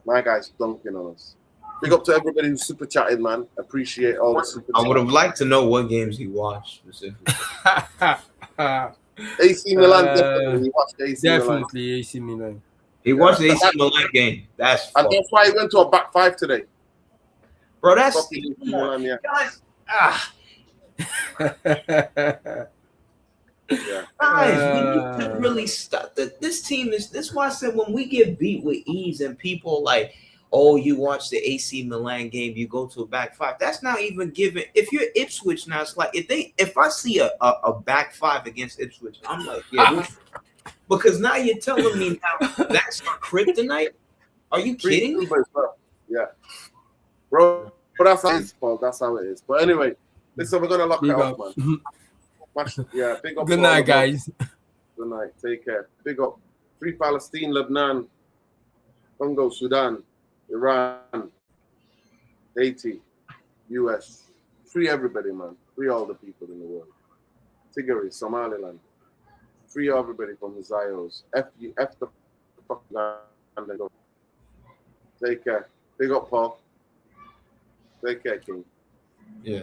My guy's dunking on us. Big up to everybody who's super chatted, man. Appreciate all the super I would have liked to know what games he watched specifically. AC Milan, definitely. He watched AC Milan. AC Milan. He watched the AC Milan game. That's why he went to a back 5 today. Bro, that's Milan, yeah. Guys, Yeah. Guys, we need to really stop. This team is. This is why I said when we get beat with ease and people like, oh, you watch the AC Milan game, you go to a back 5. That's not even given. If you're Ipswich now, it's like if I see a back 5 against Ipswich, I'm like, yeah, because now you're telling me now that's our kryptonite. Are you kidding me? Yeah, bro. But that's how it is, Paul. That's how it is. But anyway, listen, we're gonna lock it off, man. Yeah, big up. Good night, guys. Good night. Take care. Big up. Free Palestine, Lebanon, Congo, Sudan, Iran, Haiti, US. Free everybody, man. Free all the people in the world. Tigray, Somaliland. Free everybody from the Zios. F the fuck land and go. Take care. Big up, Paul. Take care, King. Yeah.